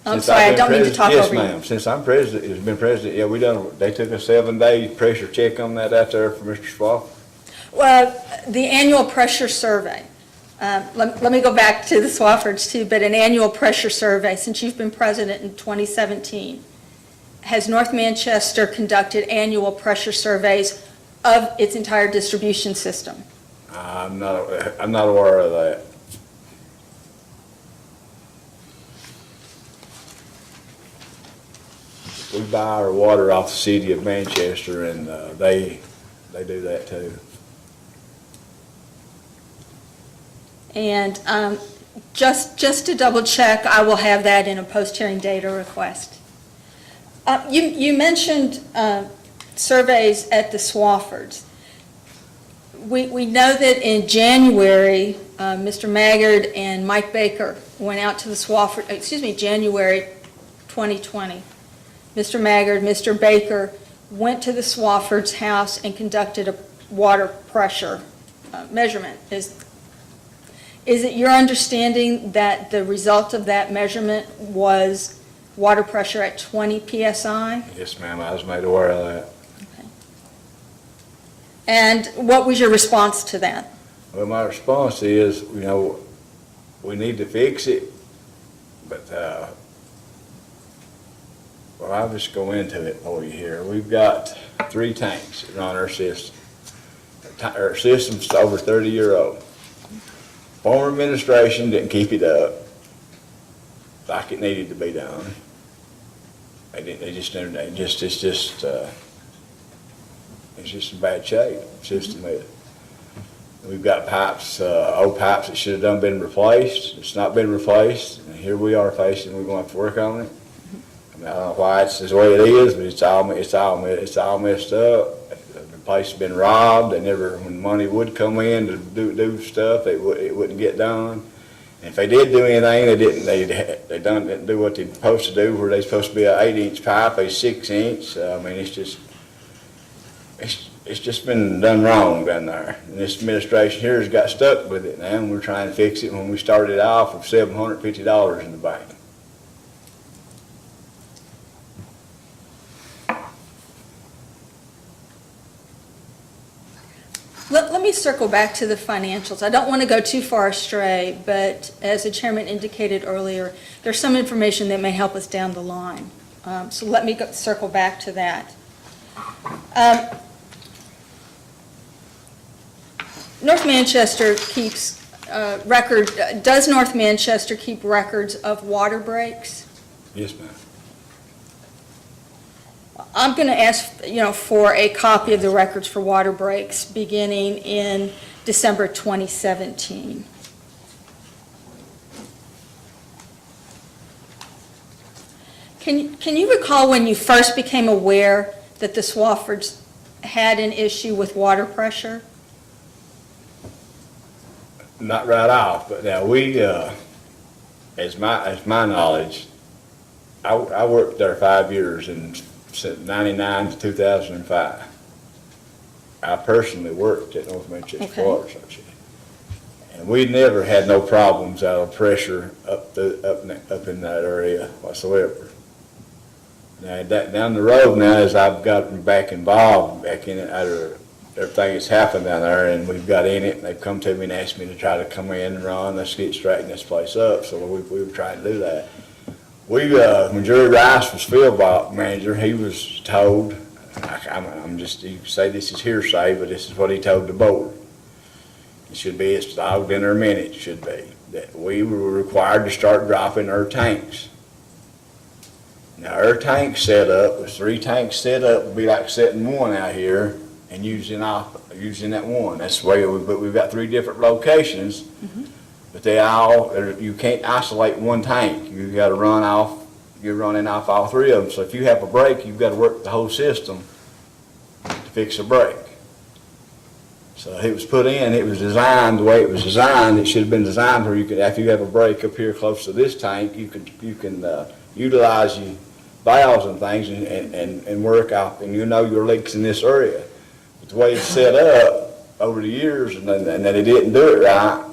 I'm Since sorry, I've I been don't mean to president- talk over you. Yes, ma'am. Since I'm president, has been president, yeah, they took a 7-day pressure check on that out there for Mr. Swofford. Well, the annual pressure survey, let me go back to the Swaffords too, but an annual pressure survey, since you've been president in 2017, has North Manchester conducted annual pressure surveys of its entire distribution system? I'm not aware of that. We buy our water off the city of Manchester, and they do that too. And just to double check, I will have that in a post-hearing data request. You mentioned surveys at the Swaffords. We know that in January, Mr. Maggard and Mike Baker went out to the January 2020. Mr. Maggard, Mr. Baker went to the Swaffords' house and conducted a water pressure measurement. Is it your understanding that the result of that measurement was water pressure at 20 PSI? Yes, ma'am, I was made aware of that. Okay. And what was your response to that? Well, my response is, we need to fix it, but, well, I'll just go into it for you here. We've got 3 tanks that run our system. Our system's over 30-year-old. Former administration didn't keep it up like it needed to be done. It's just in bad shape, system is. We've got pipes, old pipes that should have been replaced. It's not been replaced, and here we are facing, we're going to have to work on it. I don't know why it's the way it is, but it's all messed up. The place has been robbed. They never, when money would come in to do stuff, it wouldn't get done. And if they did do anything, they didn't do what they're supposed to do, where they're supposed to be an 8-inch pipe, a 6-inch. I mean, it's just it's just been done wrong down there. And this administration here has got stuck with it now, and we're trying to fix it when we started off with $750 in the bank. Let me circle back to the financials. I don't want to go too far astray, but as the chairman indicated earlier, there's some information that may help us down the line. So let me circle back to that. North Manchester keeps does North Manchester keep records of water breaks? Yes, ma'am. I'm going to ask, for a copy of the records for water breaks beginning in December 2017. Can you recall when you first became aware that the Swaffords had an issue with water pressure? Not right off, but now we, as my knowledge, I worked there 5 years and since 99 to 2005. I personally worked at North Manchester Okay. Water Association. And we never had no problems out of pressure up in that area whatsoever. Now, down the road now, as I've gotten back involved, back in it, out of everything that's happened down there, and we've got in it, and they've come to me and asked me to try to come in and run, let's get straighten this place up, so we were trying to do that. When Jerry Rice was field manager, he was told, you say this is hearsay, but this is what he told the board. It should be, it's logged in our minutes, should be, that we were required to start dropping our tanks. Now, our tank setup was 3 tanks set up, would be like setting one out here and using that one. That's the way, but we've got 3 different locations. But you can't isolate one tank. You've got to you're running off all 3 of them. So if you have a break, you've got to work the whole system to fix a break. So it was put in, it was designed the way it was designed. It should have been designed where you could, if you have a break up here close to this tank, you can utilize your valves and things and work out, and your leaks in this area. But the way it's set up over the years, and that they didn't do it right,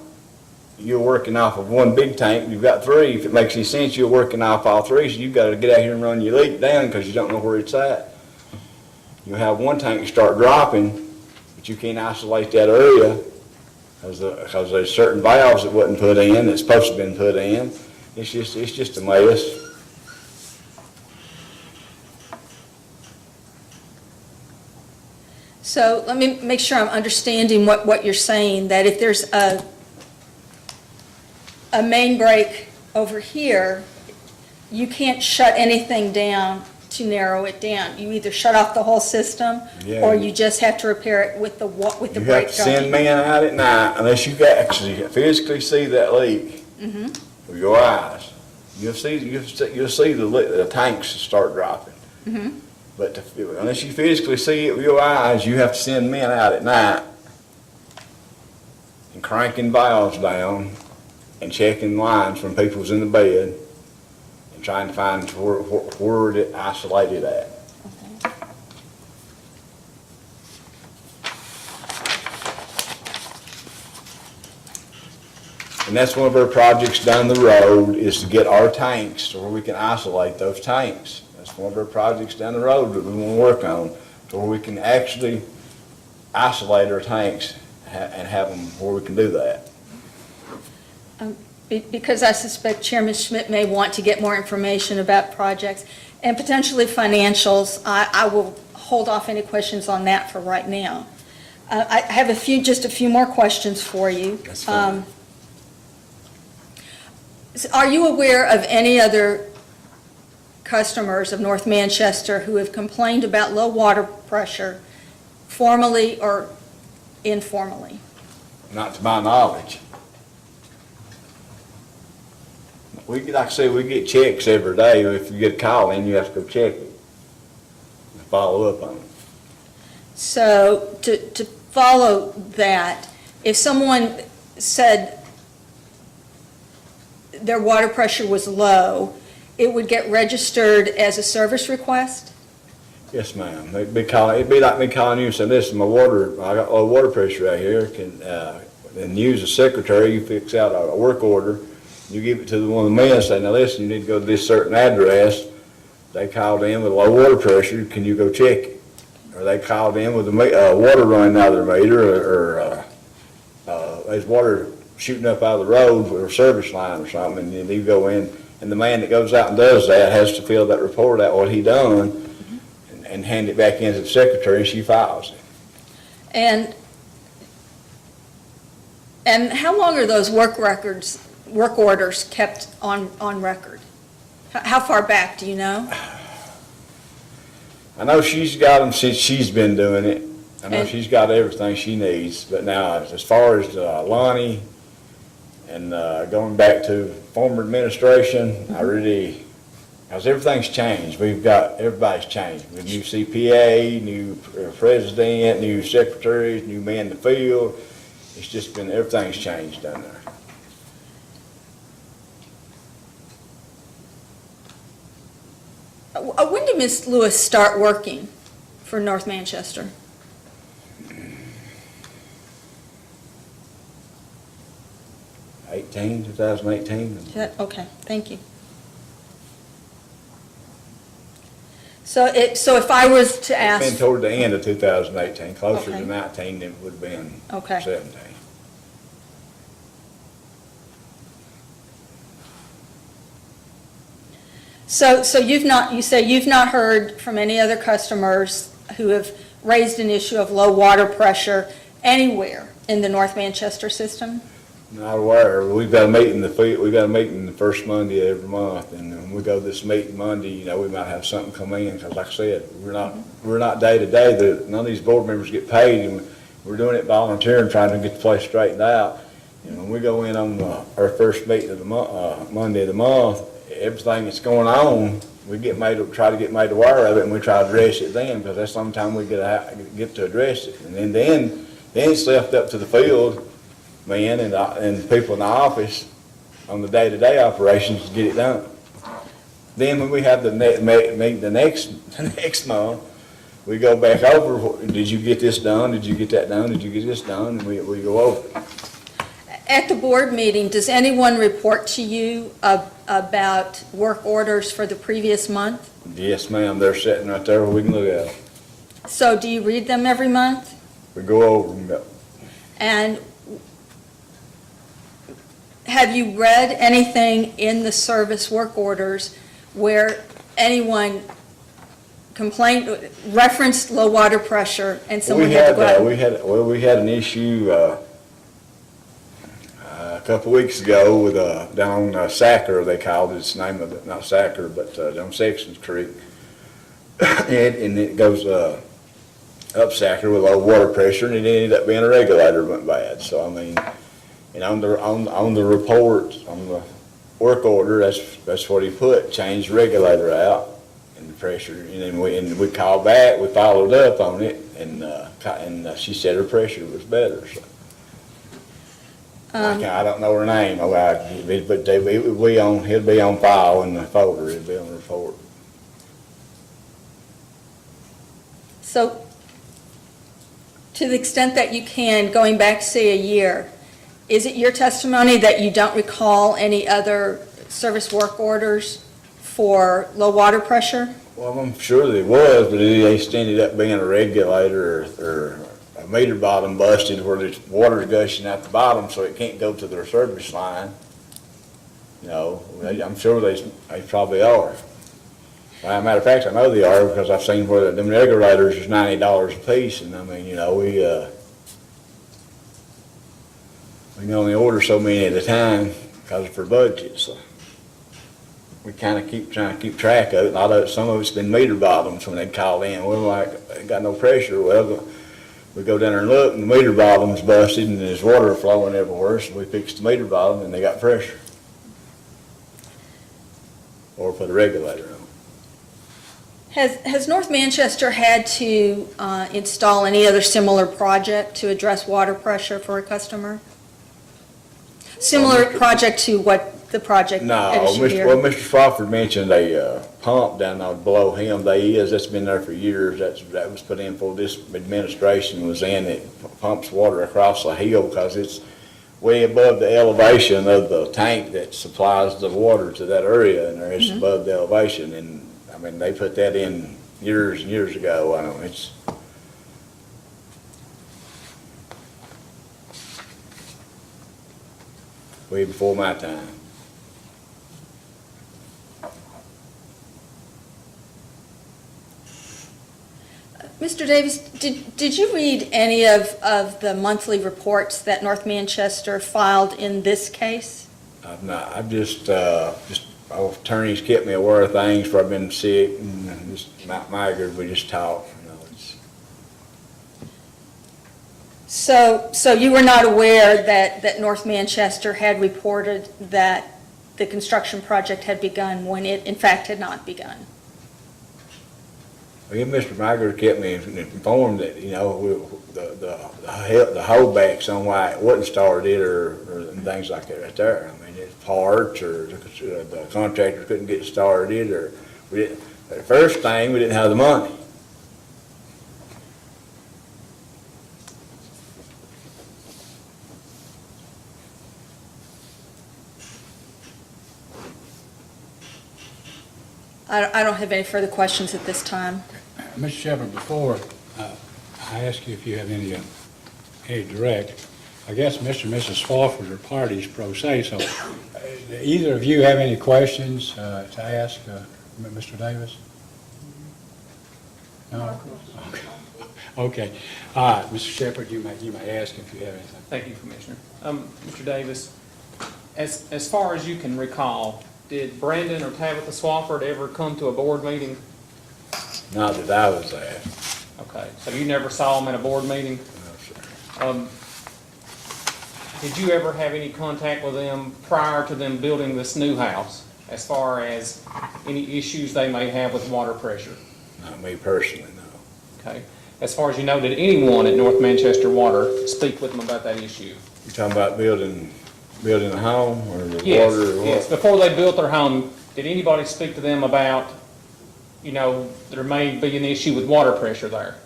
you're working off of one big tank, you've got 3. If it makes any sense, you're working off all 3, so you've got to get out here and run your leak down because you don't know where it's at. You have one tank start dropping, but you can't isolate that area because there's certain valves that wasn't put in, that's supposed to have been put in. It's just a mess. So let me make sure I'm understanding what you're saying, that if there's a main break over here, you can't shut anything down to narrow it down. You either shut off the whole system, or you just have to repair it with the break You have to send going. men out at night unless you can actually physically see that leak with your eyes. You'll see the tanks start dropping. But unless you physically see it with your eyes, you have to send men out at night and cranking valves down and checking lines from people's in the bed and trying to find where it isolated at. And that's one of our projects down the road, is to get our tanks to where we can isolate those tanks. That's one of our projects down the road that we want to work on, to where we can actually isolate our tanks and have them where we can do that. Because I suspect Chairman Schmidt may want to get more information about projects and potentially financials, I will hold off any questions on that for right now. I have just a few more questions for you. That's fine. Are you aware of any other customers of North Manchester who have complained about low water pressure, formally or informally? Not to my knowledge. Like I say, we get checks every day. If you get a call in, you have to go check it and follow up on it. So to follow that, if someone said their water pressure was low, it would get registered as a service request? Yes, ma'am. It'd be like me calling you and saying, listen, I got low water pressure out here, and use the secretary, you fix out a work order, you give it to one of the men, say, now listen, you need to go to this certain address. They called in with low water pressure, can you go check it? Or they called in with water running out of their meter, or there's water shooting up out of the road or service line or something, and then you go in, and the man that goes out and does that has to fill that report out, what he done, and hand it back into the secretary, and she files it. And how long are those work orders kept on record? How far back, do you know? I know she's got them since she's been doing it. I know And- she's got everything she needs, but now, as far as Lonnie and going back to former administration, because everything's changed. Everybody's changed. With new CPA, new president, new secretaries, new man in the field. It's just been, everything's changed down there. When did Ms. Lewis start working for North Manchester? 2018. Okay, thank you. So if I was to Been ask, toward the end of 2018, closer Okay. to 19 than it would have been Okay. 17. so you say you've not heard from any other customers who have raised an issue of low water pressure anywhere in the North Manchester system? Not aware. We've got a meeting the first Monday of every month, and when we go to this meeting Monday, we might have something come in, because like I said, we're not day to day. None of these board members get paid, and we're doing it volunteering, trying to get the place straightened out. And when we go in on our first meeting of the Monday of the month, everything that's going on, we try to get made aware of it, and we try to address it then, because that's sometime we get to address it. And then it's left up to the field men and people in the office on the day-to-day operations to get it done. Then when we have the meeting the next month, we go back over, did you get this done? Did you get that done? Did you get this done? And we go over it. At the board meeting, does anyone report to you about work orders for the previous month? Yes, ma'am, they're sitting right there where we can look at them. So do you read them every month? We go over them. Go. And have you read anything in the service work orders where anyone referenced low water pressure and someone had to go out? We had an issue a couple of weeks ago with down on Sacker, they called it. It's the name of it, not Sacker, but down Sexton's Creek, and it goes up Sacker with low water pressure, and it ended up being a regulator went bad. So I mean, and on the report, on the work order, that's what he put, change the regulator out and the pressure, and then we called back, we followed up on it, and she said her pressure was better. So. I don't know her name, but he'll be on file in the folder, it'll be on the report. So to the extent that you can, going back, say, a year, is it your testimony that you don't recall any other service work orders for low water pressure? Well, I'm sure there was, but it just ended up being a regulator or a meter bottom busted where there's water gushing out the bottom so it can't go to their service line. I'm sure they probably are. As a matter of fact, I know they are because I've seen where them regulators is $90 a piece, and I mean, we can only order so many at a time because of our budget, so we kind of trying to keep track of it. Some of it's been meter bottoms when they call in. Ain't got no pressure. Well, we go down there and look, and the meter bottom's busted, and there's water flowing everywhere, so we fixed the meter bottom, and they got pressure. Or put a regulator on. Has North Manchester had to install any other similar project to address water pressure for a customer? Similar project to what the project No, at issue Mr. here? Well, Mr. Crawford mentioned a pump down there below him. That's been there for years. That was put in before this administration was in. It pumps water across the hill because it's way above the elevation of the tank that supplies the water to that area, and it's above the elevation. And, I mean, they put that in years and years ago. I don't know, it's, way before my time. Mr. Davis, did you read any of the monthly reports that North Manchester filed in this case? I've not, I've just our attorneys kept me aware of things where I've been sick and just migrated, we just talk, you know, it's. So you were not aware that North Manchester had reported that the construction project had begun when it in fact had not begun? Well, Mr. Miger kept me informed that, you know, the holdbacks on why it wasn't started or things like that right there. I mean, it's parts or the contractor couldn't get started or we didn't, the first thing, we didn't have the money. I don't have any further questions at this time. Mr. Shepherd, before I ask you if you have any direct, I guess Mr. and Mrs. Spofford are parties pro se, so either of you have any questions to ask Mr. Davis? No? Okay. All right, Mr. Shepherd, you may ask if you have anything. Thank you, Commissioner. Mr. Davis, as far as you can recall, did Brandon or Tabitha Swafford ever come to a board meeting? Not that I was there. Okay, so you never saw them at a board meeting? No, sir. Did you ever have any contact with them prior to them building this new house, as far as any issues they may have with water pressure? Not me personally, no. Okay. As far as you know, did anyone at North Manchester Water speak with them about that issue? You talking about building a home or the Yes, water or what? yes. Before they built their home, did anybody speak to them about, you know, there may be an issue with water pressure there?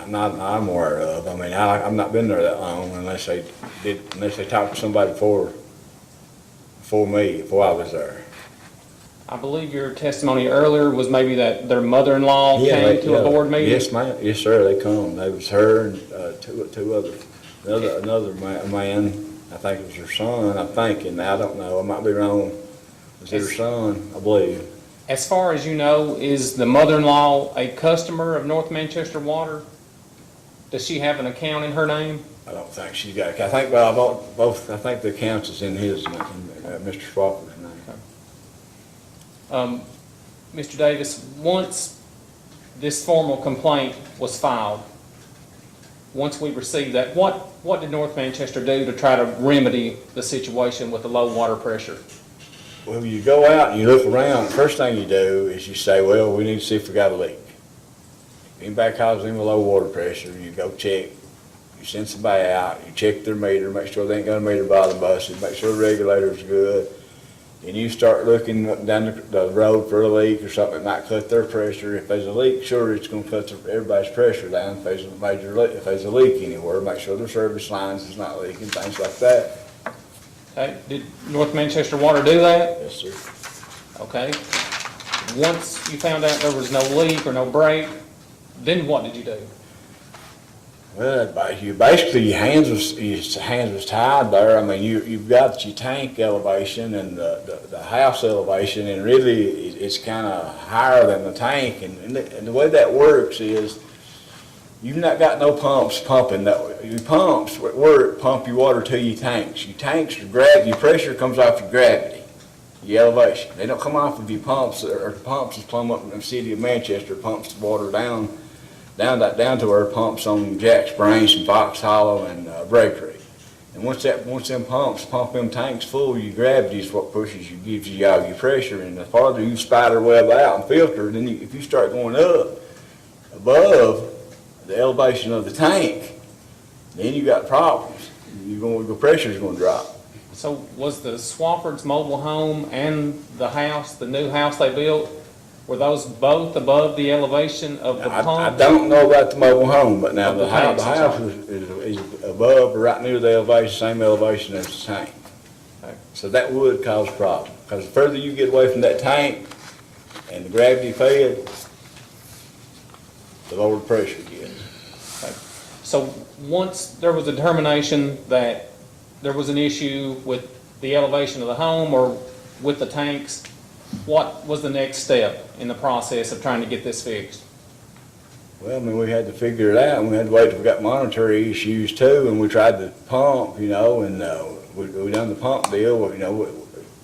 Not that I'm aware of. I mean, I've not been there that long unless they talked to somebody before I was there. I believe your testimony earlier was maybe that their mother-in-law came to a board meeting? Yes, ma'am. Yes, sir, they come. They was her and two others. Another man, I think it was her son, I'm thinking. I don't know. I might be wrong. Was it her son, I believe? As far as you know, is the mother-in-law a customer of North Manchester Water? Does she have an account in her name? I don't think she's got, I think, well, I bought both, I think the accounts is in his, Mr. Spofford's name. Mr. Davis, once this formal complaint was filed, once we received that, what did North Manchester do to try to remedy the situation with the low water pressure? Well, you go out and you look around, the first thing you do is you say, well, we need to see if we got a leak. If anybody calls in with low water pressure, you go check. You send somebody out, you check their meter, make sure they ain't got a meter bottom busted, make sure the regulator's good. And you start looking up down the road for a leak or something that might cut their pressure. If there's a leak, sure, it's gonna cut everybody's pressure down. If there's a leak anywhere, make sure the service lines is not leaking, things like that. Okay, did North Manchester Water do that? Yes, sir. Okay. Once you found out there was no leak or no break, then what did you do? Well, you basically, your hands was tied there. I mean, you've got your tank elevation and the house elevation, and really it's kind of higher than the tank. And the way that works is you've not got no pumps pumping that way. Your pumps pump your water to your tanks. Your tanks are gravity. Your pressure comes off your gravity, your elevation. They don't come off of your pumps. Or pumps is plumb up in the city of Manchester pumps the water down to our pumps on Jack Springs and Fox Hollow and Bray Creek. And once them pumps pump them tanks full, your gravity is what gives you all your pressure. And the farther you spider web out and filter, then if you start going up above the elevation of the tank, then you got problems. Your pressure's going to drop. So was the Swafford's mobile home and the house, the new house they built, were those both above the elevation of the I pump? don't know about the mobile home, but now Of the the house, tanks, I'm is above, or right near the elevation, same elevation as the tank. Okay. So that would cause a problem, because the further you get away from that tank and the gravity fed, the lower the pressure gets. So once there was a determination that there was an issue with the elevation of the home or with the tanks, what was the next step in the process of trying to get this fixed? Well, I mean, we had to figure it out, and we had to wait till we got monetary issues too, and we tried to pump, and we done the pump deal,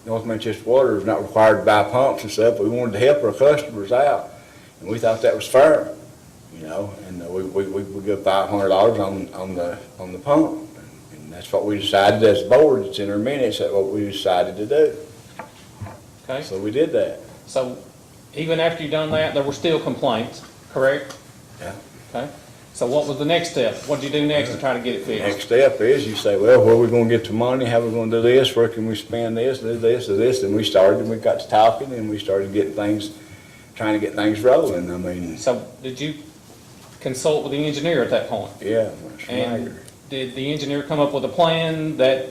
North Manchester Water is not required to buy pumps and stuff, we wanted to help our customers out, and we thought that was fair, and we give $500 on the pump, and that's what we decided as a board, it's in our minutes, that's what we decided to do, Okay, so we did that. so even after you done that, there were still complaints, correct? Yeah. Okay, so what was the next step? What did you do next to try to get it Next fixed? step is you say, well, where are we gonna get the money? How are we gonna do this? Where can we spend this, do this, do this? And we started, and we got to talking, and we started getting things, trying to get things rolling. I mean, So did you consult with the engineer at that point? yeah, Mr. And Mager. did the engineer come up with a plan that,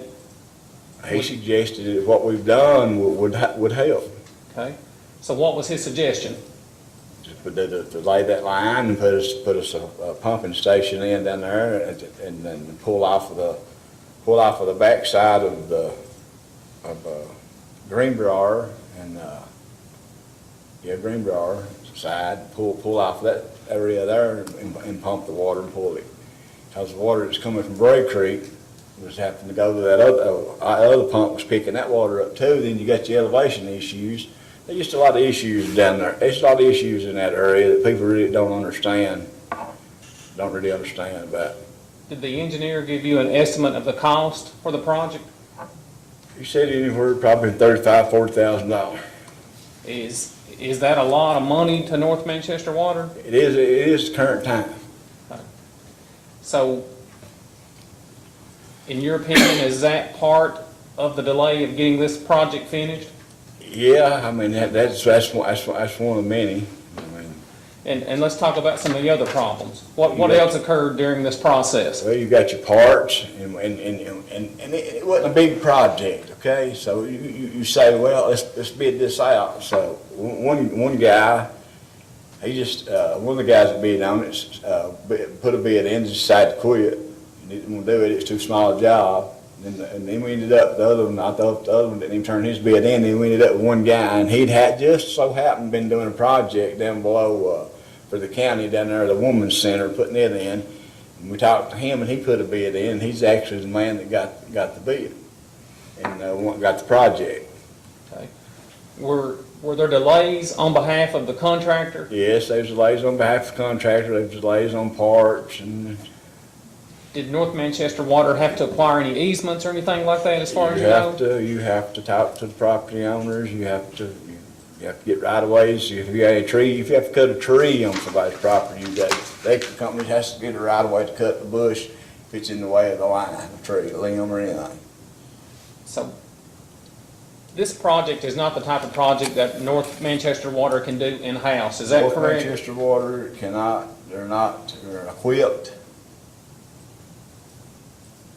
He suggested that what we've done would help. okay, so what was his suggestion? Just to lay that line and put us a pumping station in down there and then pull off of the backside of Greenbrier and, Greenbrier side, pull off that area there and pump the water and pull it. Because the water that's coming from Bray Creek was having to go to that other pump was picking that water up too. Then you got the elevation issues. There's just a lot of issues down there. There's a lot of issues in that area that people really don't really understand about. Did the engineer give you an estimate of the cost for the project? He said anywhere probably $35,000-$40,000. Is that a lot of money to North Manchester Water? It is the current time. So, in your opinion, is that part of the delay of getting this project finished? Yeah, I mean, that's one of many. I mean, And let's talk about some of the other problems. What else occurred during this process? well, you got your parts, and it wasn't a big project, okay? So you say, well, let's bid this out. So one guy, one of the guys that bid on it, put a bid in, decided to quit. He didn't want to do it, it's too small a job. And then we ended up, the other one didn't even turn his bid in, then we ended up with one guy, and he'd just so happened been doing a project down below, for the county down there, the Women's Center, putting it in. And we talked to him, and he put a bid in, and he's actually the man that got the bid, and, got the project. Okay. Were there delays on behalf of the contractor? Yes, there was delays on behalf of the contractor, there was delays on parts, and Did North Manchester Water have to acquire any easements or anything like that as far as you know? you have to talk to the property owners, you have to get right of ways, if you have to cut a tree on somebody's property, the electric company has to get a right of way to cut the bush if it's in the way of the line, the tree, the limb or anything. So, this project is not the type of project that North Manchester Water can do in-house, is that North correct? Manchester Water they're equipped,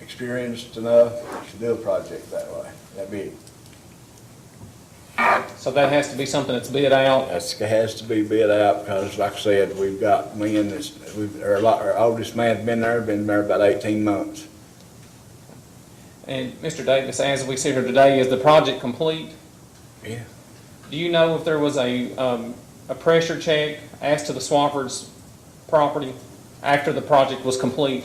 experienced enough to do a project that way, that big. So that has to be something that's bid out? It has to be bid out, because like I said, we've got men our oldest man's been there about 18 months. And Mr. Davis, as we sit here today, is the project complete? Yeah. Do you know if there was a pressure check as to the Swafford's property after the project was complete?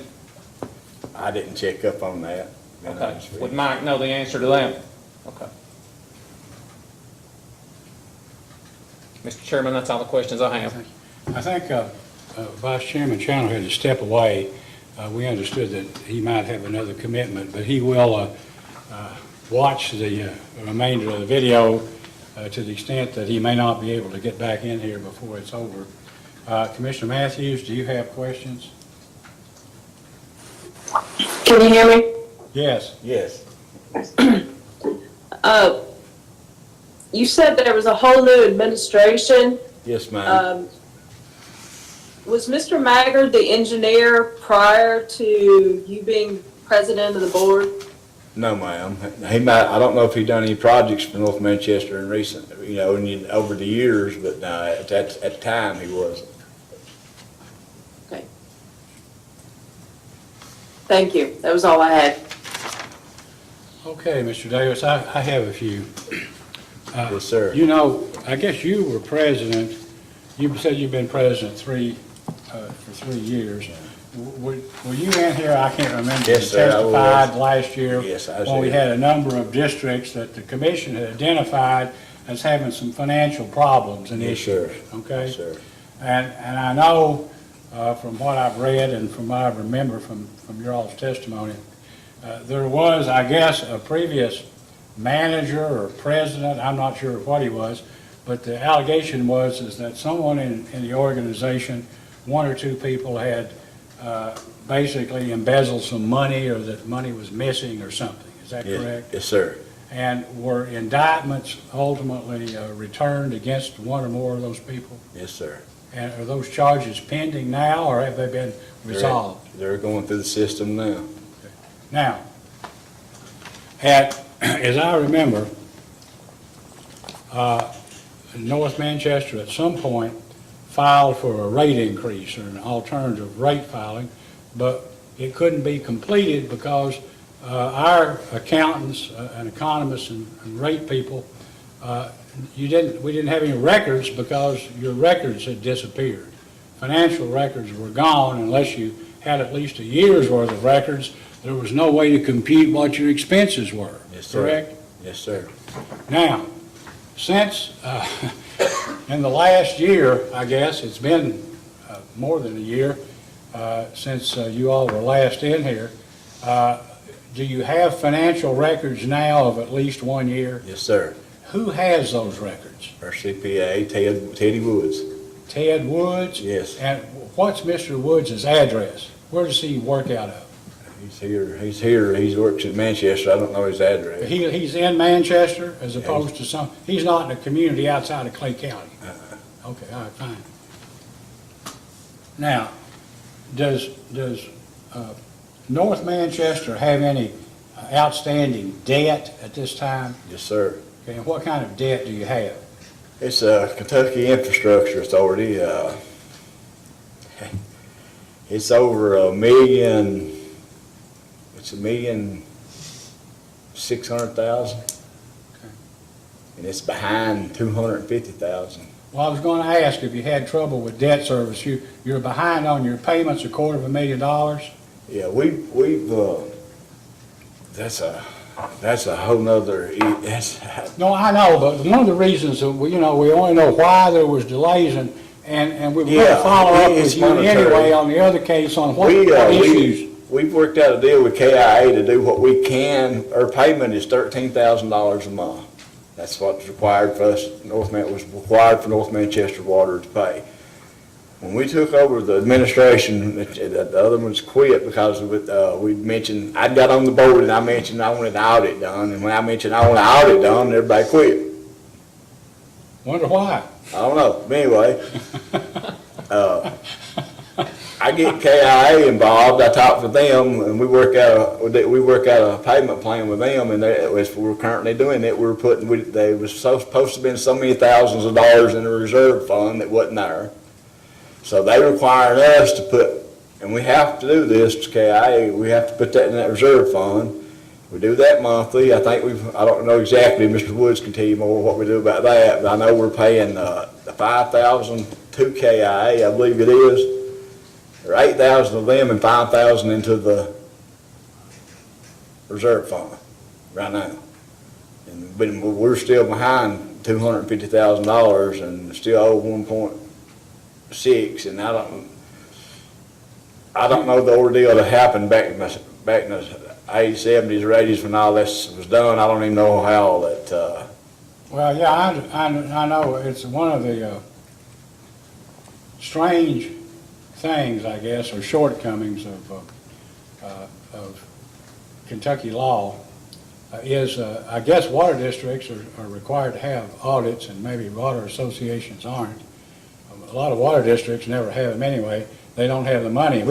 I didn't check up on that. to be Okay, honest with would you. Mike know the answer to that? Okay. Mr. Chairman, that's all the questions I have. I think Vice Chairman Channel had to step away. We understood that he might have another commitment, but he will watch the remainder of the video to the extent that he may not be able to get back in here before it's over. Commissioner Matthews, do you have questions? Can you hear me? Yes. Yes. You said there was a whole new administration. Yes, ma'am. Was Mr. Maggard the engineer prior to you being president of the board? No, ma'am. He might, I don't know if he done any projects for North Manchester in recent, over the years, but at the time he wasn't. Okay. Thank you. That was all I had. Okay, Mr. Davis, I have a few. Yes, sir. You know, I guess you were president, you said you've been president for 3 years. Were you in here, I can't remember. Yes, sir, I was. Testified last year. Yes, I was when we here. had a number of districts that the commission had identified as having some financial problems and Yes, sir. issues, okay? Yes, sir. And I know, from what I've read and from what I remember from your all's testimony, there was, I guess, a previous manager or president, I'm not sure what he was, but the allegation is that someone in the organization, one or two people had basically embezzled some money, or that money was missing or something. Is that Yes, correct? yes, sir. And were indictments ultimately returned against one or more of those people? Yes, sir. And are those charges pending now, or have they been resolved? They're going through the system now. Now, as I remember, North Manchester at some point filed for a rate increase or an alternative rate filing, but it couldn't be completed because our accountants and economists and rate people, we didn't have any records because your records had disappeared. Financial records were gone unless you had at least a year's worth of records. There was no way to compute what your expenses were, Yes, sir. correct? Yes, sir. Now, since, in the last year, I guess, it's been more than a year since you all were last in here, do you have financial records now of at least 1 year? Yes, sir. Who has those records? Our CPA, Teddy Woods. Ted Woods? Yes. And what's Mr. Woods' address? Where does he work out of? He's here, he works in Manchester, I don't know his address. He's in Manchester as opposed to he's not in a community outside of Clay County? Okay, all right, fine. Now, does North Manchester have any outstanding debt at this time? Yes, sir. Okay, and what kind of debt do you have? It's Kentucky Infrastructure Authority. It's over it's $1,600,000. And it's behind $250,000. Well, I was going to ask if you had trouble with debt service. You're behind on your payments, $250,000? Yeah, we've that's a whole nother, No, I know, but one of the reasons that we only know why there was delays, and we were going to Yeah, follow up it's with you monetary. anyway on the other case on what issues. We've worked out a deal with KIA to do what we can. Our payment is $13,000 a month. That's what's required for us, was required for North Manchester Water to pay. When we took over the administration, the other ones quit because of it. We mentioned, I got on the board and I mentioned I wanted an audit done, and when I mentioned I want an audit done, everybody quit. Wonder why? I don't know, but anyway, I get KIA involved, I talk to them, and we work out a payment plan with them, and we're currently doing it. They was supposed to be so many thousands of dollars in a reserve fund that wasn't there. So they required us to put, and we have to do this to KIA, we have to put that in that reserve fund. We do that monthly. I don't know exactly, Mr. Woods can tell you more what we do about that, but I know we're paying the $5,000 to KIA, I believe it is, or $8,000 of them and $5,000 into the reserve fund right now. But we're still behind $250,000 and still owe 1.6, and I don't know the ordeal that happened back in the 80s, 70s, or 80s when all this was done. I don't even know how that. Well, yeah, I know it's one of the strange things, I guess, or shortcomings of Kentucky law. I guess water districts are required to have audits, and maybe water associations aren't. A lot of water districts never have them anyway. They don't have the money.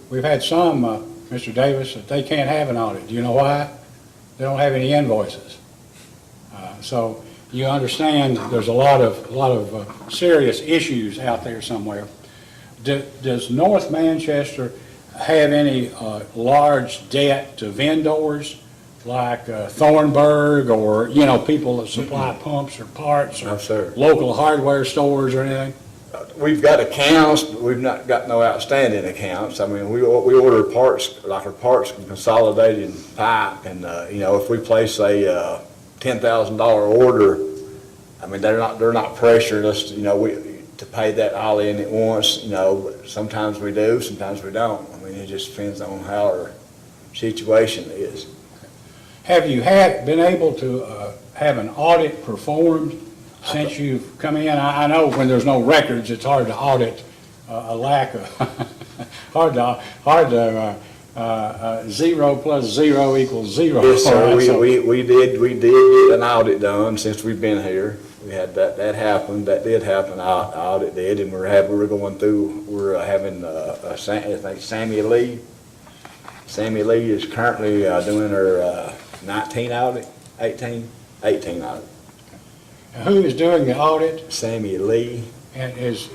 We've had some, Mr. Davis, that they can't have an audit. Do you know why? They don't have any invoices. So you understand there's a lot of serious issues out there somewhere. Does North Manchester have any large debt to vendors like Thornburg, or, people that supply pumps or parts, No, or sir. local hardware stores or anything? We've got accounts, but we've not got no outstanding accounts. I mean, we order parts, like our parts consolidated in pipe, and, if we place a $10,000 order, I mean, they're not pressuring us, to pay that all in at once, but sometimes we do, sometimes we don't. I mean, it just depends on how our situation is. Have you been able to have an audit performed since you've come in? I know when there's no records, it's hard to audit a lack of, hard to 0 plus 0 equals 0. Yes, sir, So- we did get an audit done since we've been here. We had that happened, that did happen, audit did, and we're having, I think Sammy Lee. Sammy Lee is currently doing her 19 audit, 18 audit. Who is doing the audit, Sammy Lee, and is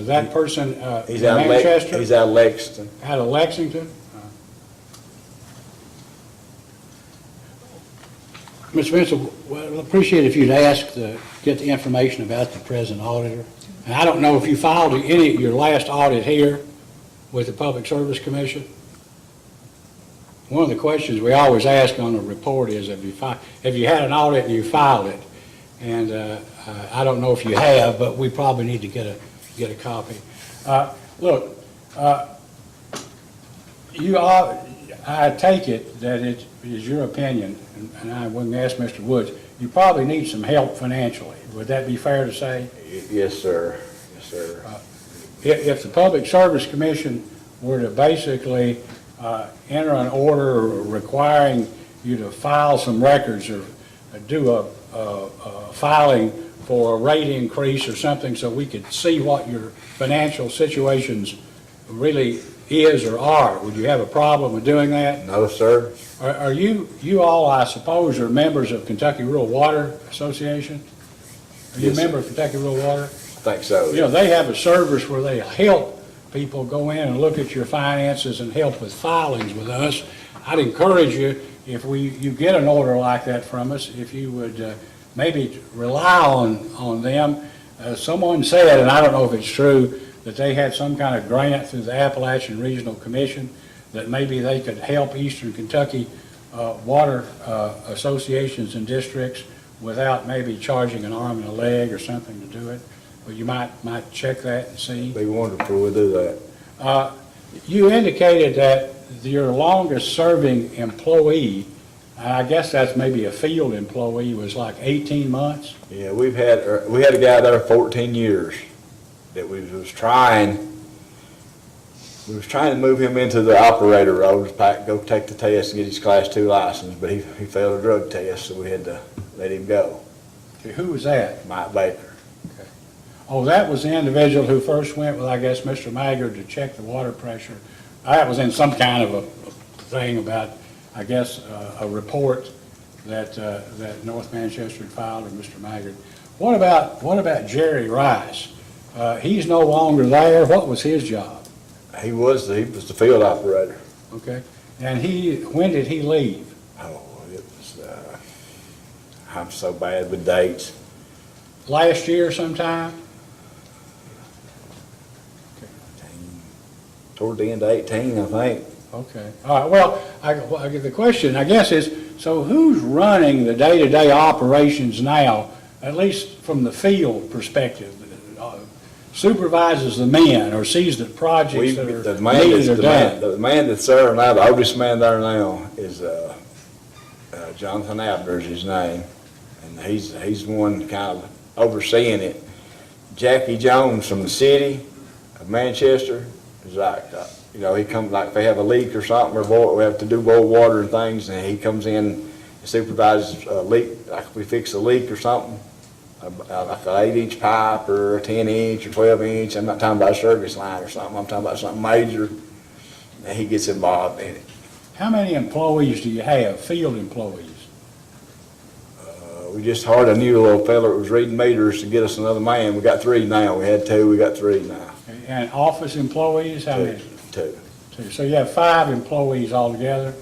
that person in he's out Manchester? he's out of Lexington. Out of Lexington? Mr. Vincent, well, appreciate if you'd ask to get the information about the present auditor. And I don't know if you filed your last audit here with the Public Service Commission. One of the questions we always ask on a report is, have you had an audit and you filed it? And I don't know if you have, but we probably need to get a copy. Look, I take it that it is your opinion, and I wouldn't ask Mr. Woods, you probably need some help financially. Would that be fair to say? Yes, sir. Yes, sir. If the Public Service Commission were to basically enter an order requiring you to file some records or do a filing for a rate increase or something so we could see what your financial situations really is or are, would you have a problem with doing that? No, sir. Are you all, I suppose, are members of Kentucky Rural Water Association? Are you a Yes, sir. member of Kentucky Rural Water? I think so. They have a service where they help people go in and look at your finances and help with filings with us. I'd encourage you, if you get an order like that from us, if you would maybe rely on them. Someone said, and I don't know if it's true, that they had some kind of grant through the Appalachian Regional Commission that maybe they could help Eastern Kentucky water associations and districts without maybe charging an arm and a leg or something to do it. But you might check that and see. Be wonderful, we'll do that. You indicated that your longest-serving employee, and I guess that's maybe a field employee, was like 18 months? Yeah, we had a guy there 14 years that we was trying to move him into the operator role, go take the test and get his Class 2 license, but he failed a drug test, so we had to let him go. Okay, who was that? Mike Baker. Oh, that was the individual who first went with, I guess, Mr. Maggard to check the water pressure. That was in some kind of a thing about, I guess, a report that North Manchester had filed with Mr. Maggard. What about Jerry Rice? He's no longer there. What was his job? He was the field operator. Okay. And when did he leave? Oh, it was, I'm so bad with dates. Last year sometime? Toward the end of 18, I think. Okay. All right. Well, the question, I guess, is, so who's running the day-to-day operations now, at least from the field perspective? Supervises the men or sees that projects that are needed are done? The man that's there now, the oldest man there now, is Jonathan Abner is his name, and he's the one kind of overseeing it. Jackie Jones from the city of Manchester is like, he comes, like if they have a leak or something, or we have to do boil water and things, and he comes in supervises a leak, like if we fix a leak or something, like an 8-inch pipe or a 10-inch or 12-inch, I'm not talking about a service line or something, I'm talking about something major, and he gets involved in it. How many employees do you have, field employees? We just hired a new little fella that was reading meters to get us another man. We got 3 now. We had 2, we got 3 now. And office employees, how many? 2. So you have 5 employees altogether?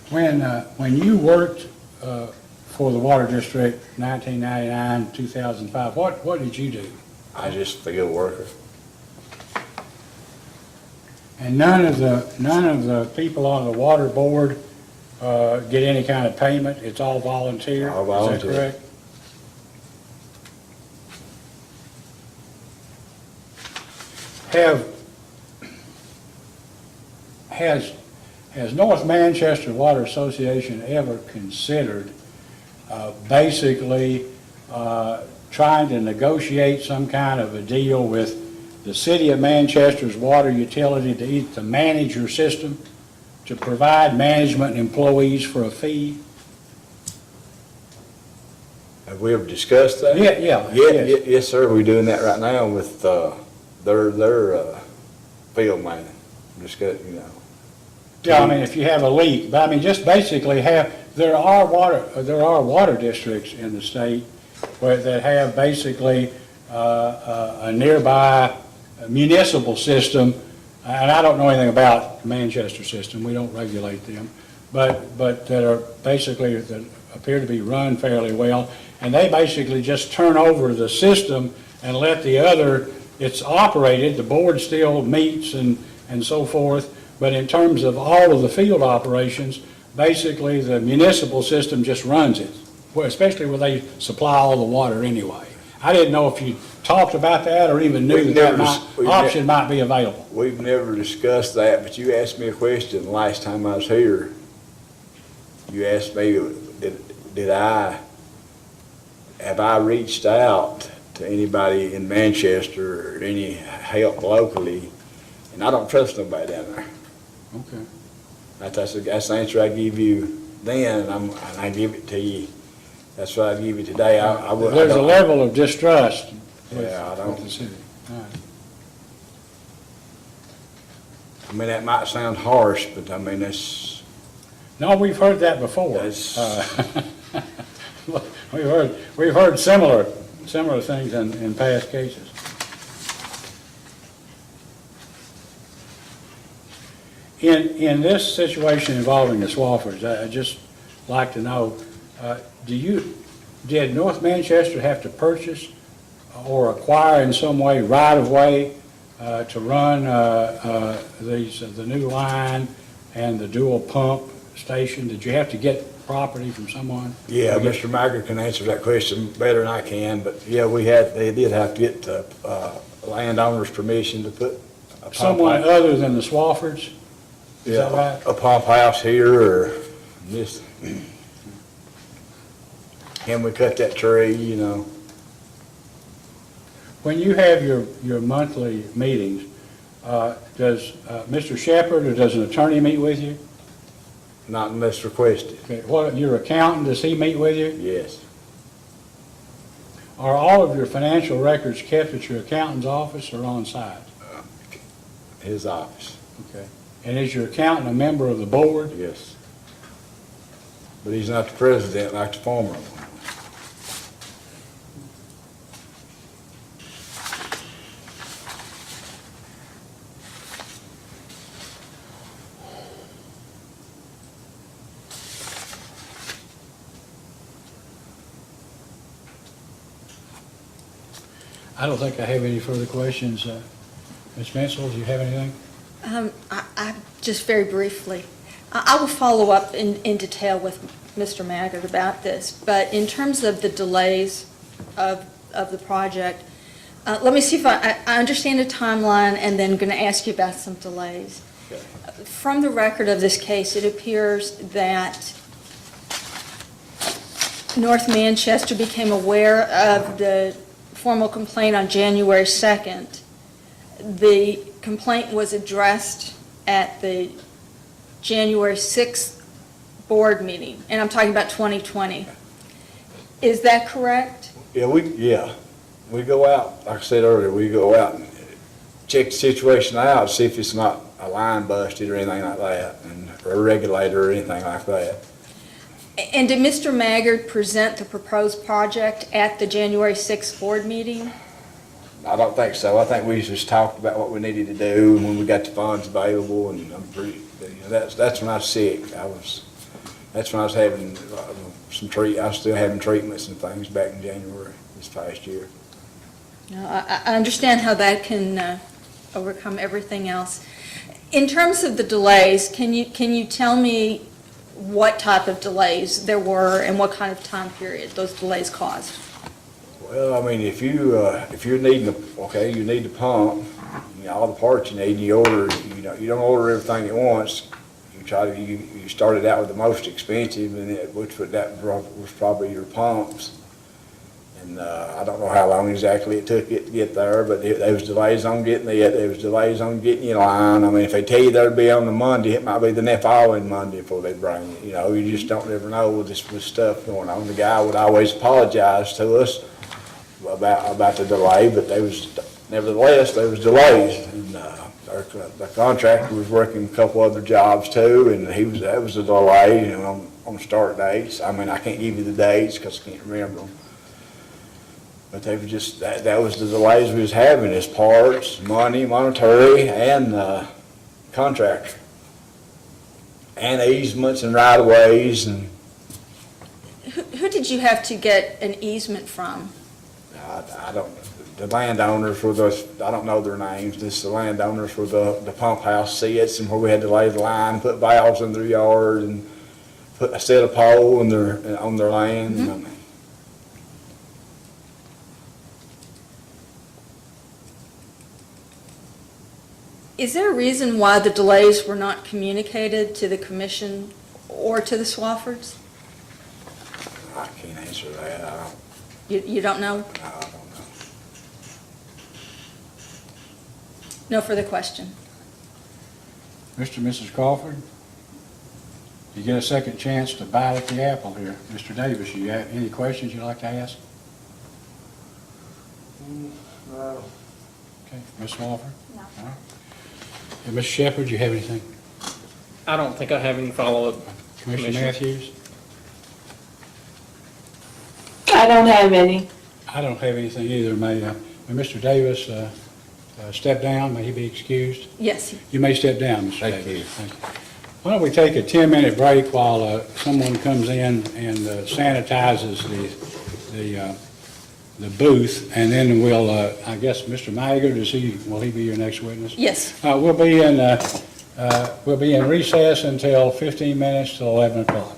When you worked for the Water District, 1999, 2005, what did you do? I was just a field worker. And none of the people on the water board get any kind of payment? It's all volunteer? All volunteer. Is that correct? Has North Manchester Water Association ever considered basically trying to negotiate some kind of a deal with the city of Manchester's water utility to manage your system, to provide management employees for a fee? Have we ever discussed that? Yeah, yes. Yes, sir. We're doing that right now with their field man. Yeah, I mean, if you have a leak, but I mean, just basically there are water districts in the state that have basically a nearby municipal system, and I don't know anything about the Manchester system, we don't regulate them, but that are basically, that appear to be run fairly well, and they basically just turn over the system and let the other, it's operated, the board still meets and so forth, but in terms of all of the field operations, basically the municipal system just runs it, especially where they supply all the water anyway. I didn't know if you talked about that or even knew that option might be available. We've never discussed that, but you asked me a question the last time I was here. You asked me, have I reached out to anybody in Manchester or any help locally? And I don't trust nobody down there. Okay. That's the answer I give you then, and I give it to you. That's what I give you today. There's a level of distrust with Yeah, I don't. with the city. All right. I mean, that might sound harsh, but I mean, that's, No, we've heard that before. That's- We've heard similar things in past cases. In this situation involving the Swaffords, I'd just like to know, did North Manchester have to purchase or acquire in some way right-of-way to run the new line and the dual pump station? Did you have to get property from someone? yeah, Mr. Maggard can answer that question better than I can, but yeah, they did have to get landowner's permission to put a pump Someone out. other than the Swaffords? Is that Yeah, right? a pump house here, or just, can we cut that tree, you know? When you have your monthly meetings, does Mr. Shepherd or does an attorney meet with you? Not unless requested, Okay, what, your accountant, does he meet with you? yes. Are all of your financial records kept at your accountant's office or on site? His office, Okay. And is your accountant a member of the board? yes. But he's not the president like the former one. I don't think I have any further questions. Ms. Mansell, do you have anything? I just very briefly, I will follow up in detail with Mr. Maggard about this, but in terms of the delays of the project, let me see if I understand the timeline and then going to ask you about some delays. Okay. From the record of this case, it appears that North Manchester became aware of the formal complaint on January 2nd. The complaint was addressed at the January 6th board meeting, and I'm talking about 2020. Is that correct? Yeah, we go out, like I said earlier, we go out and check the situation out, see if it's not a line busted or anything like that, or a regulator or anything like that. And did Mr. Maggard present the proposed project at the January 6th board meeting? I don't think so. I think we just talked about what we needed to do and when we got the funds available, and I'm pretty, that's when I was sick. That's when I was having I was still having treatments and things back in January this past year. No, I understand how that can overcome everything else. In terms of the delays, can you tell me what type of delays there were and what kind of time period those delays caused? Well, I mean, if you're needing you need the pump, all the parts you need, you order, you don't order everything at once. You started out with the most expensive, and that was probably your pumps. And I don't know how long exactly it took it to get there, but there was delays on getting it. There was delays on getting you in line. I mean, if they tell you they'll be on the Monday, it might be the next following Monday before they bring it. You just don't ever know with stuff going on. The guy would always apologize to us about the delay, but nevertheless there was delays. And the contractor was working a couple other jobs too, and that was a delay on start dates. I mean, I can't give you the dates because I can't remember them. But they were just, that was the delays we was having, is parts, money, monetary, and contractor. And easements and right-of-ways. And Who did you have to get an easement from? I don't, the landowners were I don't know their names, the landowners were the pump house sits, and where we had to lay the line, put valves in their yard, and put a set of pole on their land. Mm-hmm. Is there a reason why the delays were not communicated to the commission or to the Swaffords? I can't answer that. You don't know? I don't know. No further question. Mr. and Mrs. Crawford, you get a second chance to bite at the apple here. Mr. Davis, you have any questions you'd like to ask? No. Okay, Ms. Swafford? No. All right. And Ms. Shepherd, you have anything? I don't think I have any follow-up. Commissioner Commissioner. Matthews? I don't have any. I don't have anything either. May Mr. Davis step down? May he be excused? Yes. You may step down, Mr. Thank Davis. you. Thank you. Why don't we take a 10-minute break while someone comes in and sanitizes the booth, and then we'll, I guess, Mr. Maggard, will he be your next witness? Yes. We'll be in recess until 15 minutes till 11 o'clock.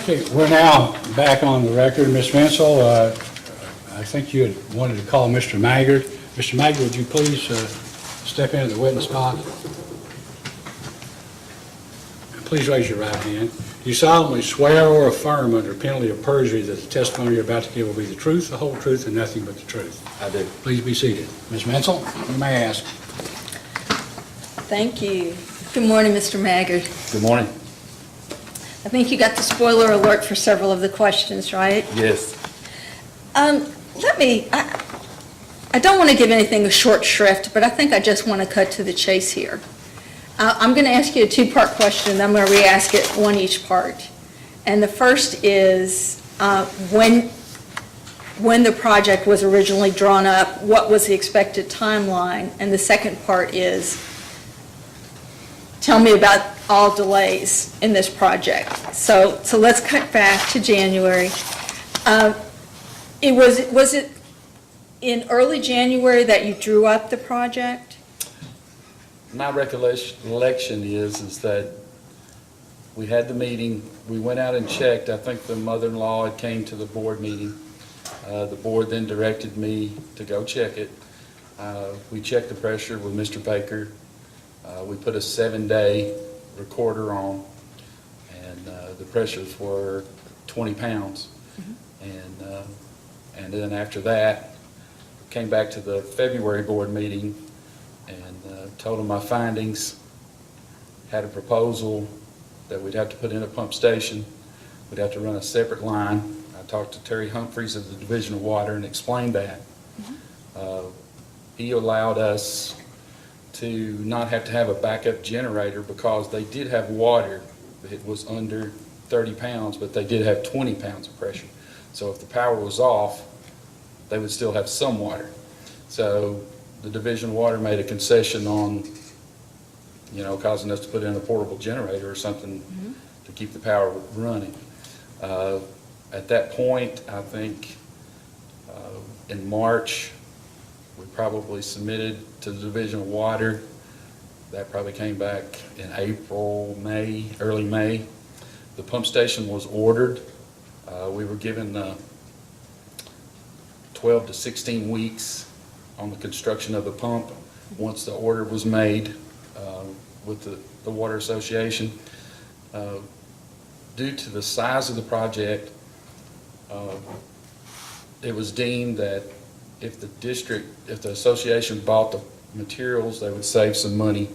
Okay, we're now back on the record. Ms. Mansell, I think you had wanted to call Mr. Maggard. Mr. Maggard, would you please step into the witness box? Please raise your right hand. Do you solemnly swear or affirm under penalty of perjury that the testimony you're about to give will be the truth, the whole truth, and nothing but the truth? I do. Please be seated. Ms. Mansell, you may ask. Thank you. Good morning, Mr. Maggard. Good morning. I think you got the spoiler alert for several of the questions, right? Yes. I don't want to give anything a short shrift, but I think I just want to cut to the chase here. I'm going to ask you a two-part question, and I'm going to re-ask it one each part. And the first is, when the project was originally drawn up, what was the expected timeline? And the second part is, tell me about all delays in this project. So let's cut back to January. Was it in early January that you drew up the project? My recollection is that we had the meeting, we went out and checked. I think the mother-in-law had came to the board meeting. The board then directed me to go check it. We checked the pressure with Mr. Baker. We put a 7-day recorder on, and the pressures were 20 pounds. And then after that, came back to the February board meeting and told them my findings, had a proposal that we'd have to put in a pump station, we'd have to run a separate line. I talked to Terry Humphreys of the Division of Water and explained that. He allowed us to not have to have a backup generator because they did have water. It was under 30 pounds, but they did have 20 pounds of pressure. So if the power was off, they would still have some water. So the Division of Water made a concession on, causing us to put in a portable generator or something to keep the power running. At that point, I think in March, we probably submitted to the Division of Water. That probably came back in April, May, early May. The pump station was ordered. We were given 12 to 16 weeks on the construction of the pump once the order was made with the Water Association. Due to the size of the project, it was deemed that if the association bought the materials, they would save some money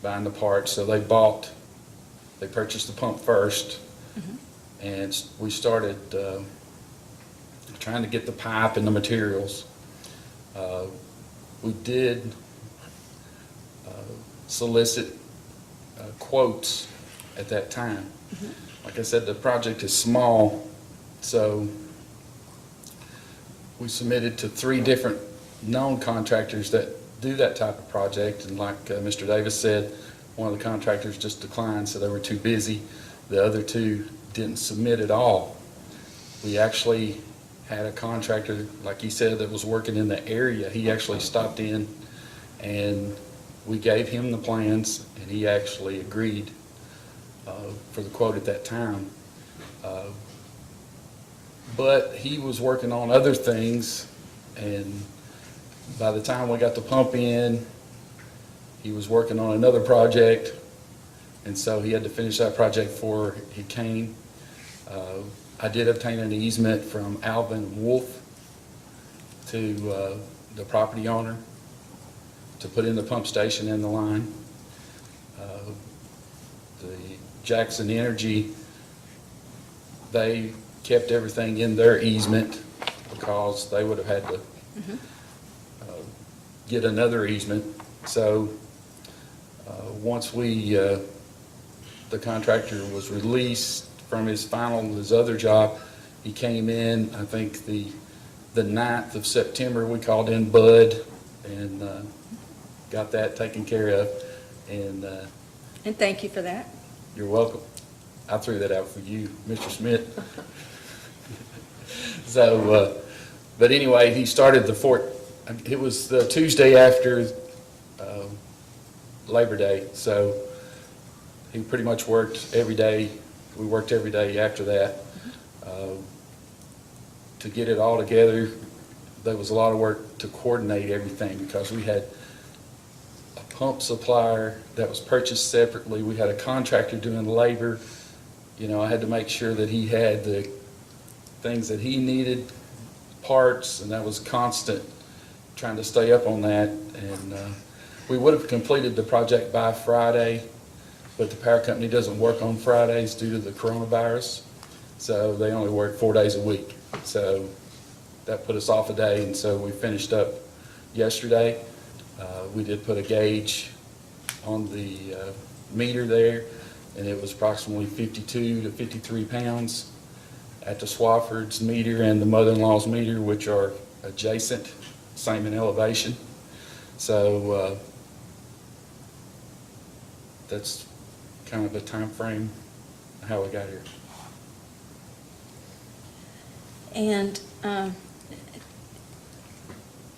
buying the parts. So they purchased the pump first, and we started trying to get the pipe and the materials. We did solicit quotes at that time. Like I said, the project is small, so we submitted to 3 different known contractors that do that type of project, and like Mr. Davis said, one of the contractors just declined, so they were too busy. The other 2 didn't submit at all. We actually had a contractor, like he said, that was working in the area. He actually stopped in and we gave him the plans, and he actually agreed for the quote at that time. But he was working on other things, and by the time we got the pump in, he was working on another project, and so he had to finish that project before he came. I did obtain an easement from Alvin Wolf to the property owner to put in the pump station and the line. The Jackson Energy, they kept everything in their easement because they would have had to get another easement. So once the contractor was released from his other job, he came in, I think the 9th of September, we called in Bud and got that taken care of. And thank you for that. You're welcome. I threw that out for you, Mr. Smith. So, but anyway, he started it was the Tuesday after Labor Day, so he pretty much worked every day. We worked every day after that. To get it all together, there was a lot of work to coordinate everything because we had a pump supplier that was purchased separately. We had a contractor doing labor. You know, I had to make sure that he had the things that he needed, parts, and that was constant, trying to stay up on that. And we would have completed the project by Friday, but the power company doesn't work on Fridays due to the coronavirus. So they only work 4 days a week. So that put us off a day, and so we finished up yesterday. We did put a gauge on the meter there, and it was approximately 52 to 53 pounds at the Swafford's meter and the mother-in-law's meter, which are adjacent, same in elevation. So that's kind of a time frame how we got here. And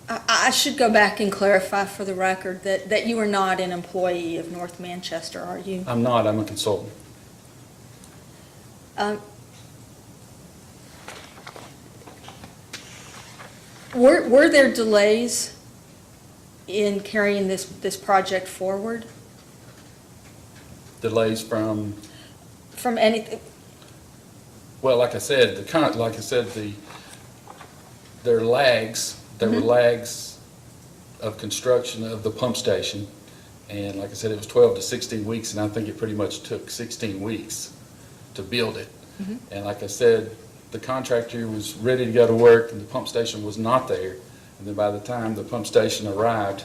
I should go back and clarify for the record that you are not an employee of North Manchester, are you? I'm not, I'm a consultant. Were there delays in carrying this project forward Delays from, from anything? well, like I said, there are lags. There were lags of construction of the pump station. And like I said, it was 12 to 16 weeks, and I think it pretty much took 16 weeks to build it. And like I said, the contractor was ready to go to work, and the pump station was not there. And then by the time the pump station arrived,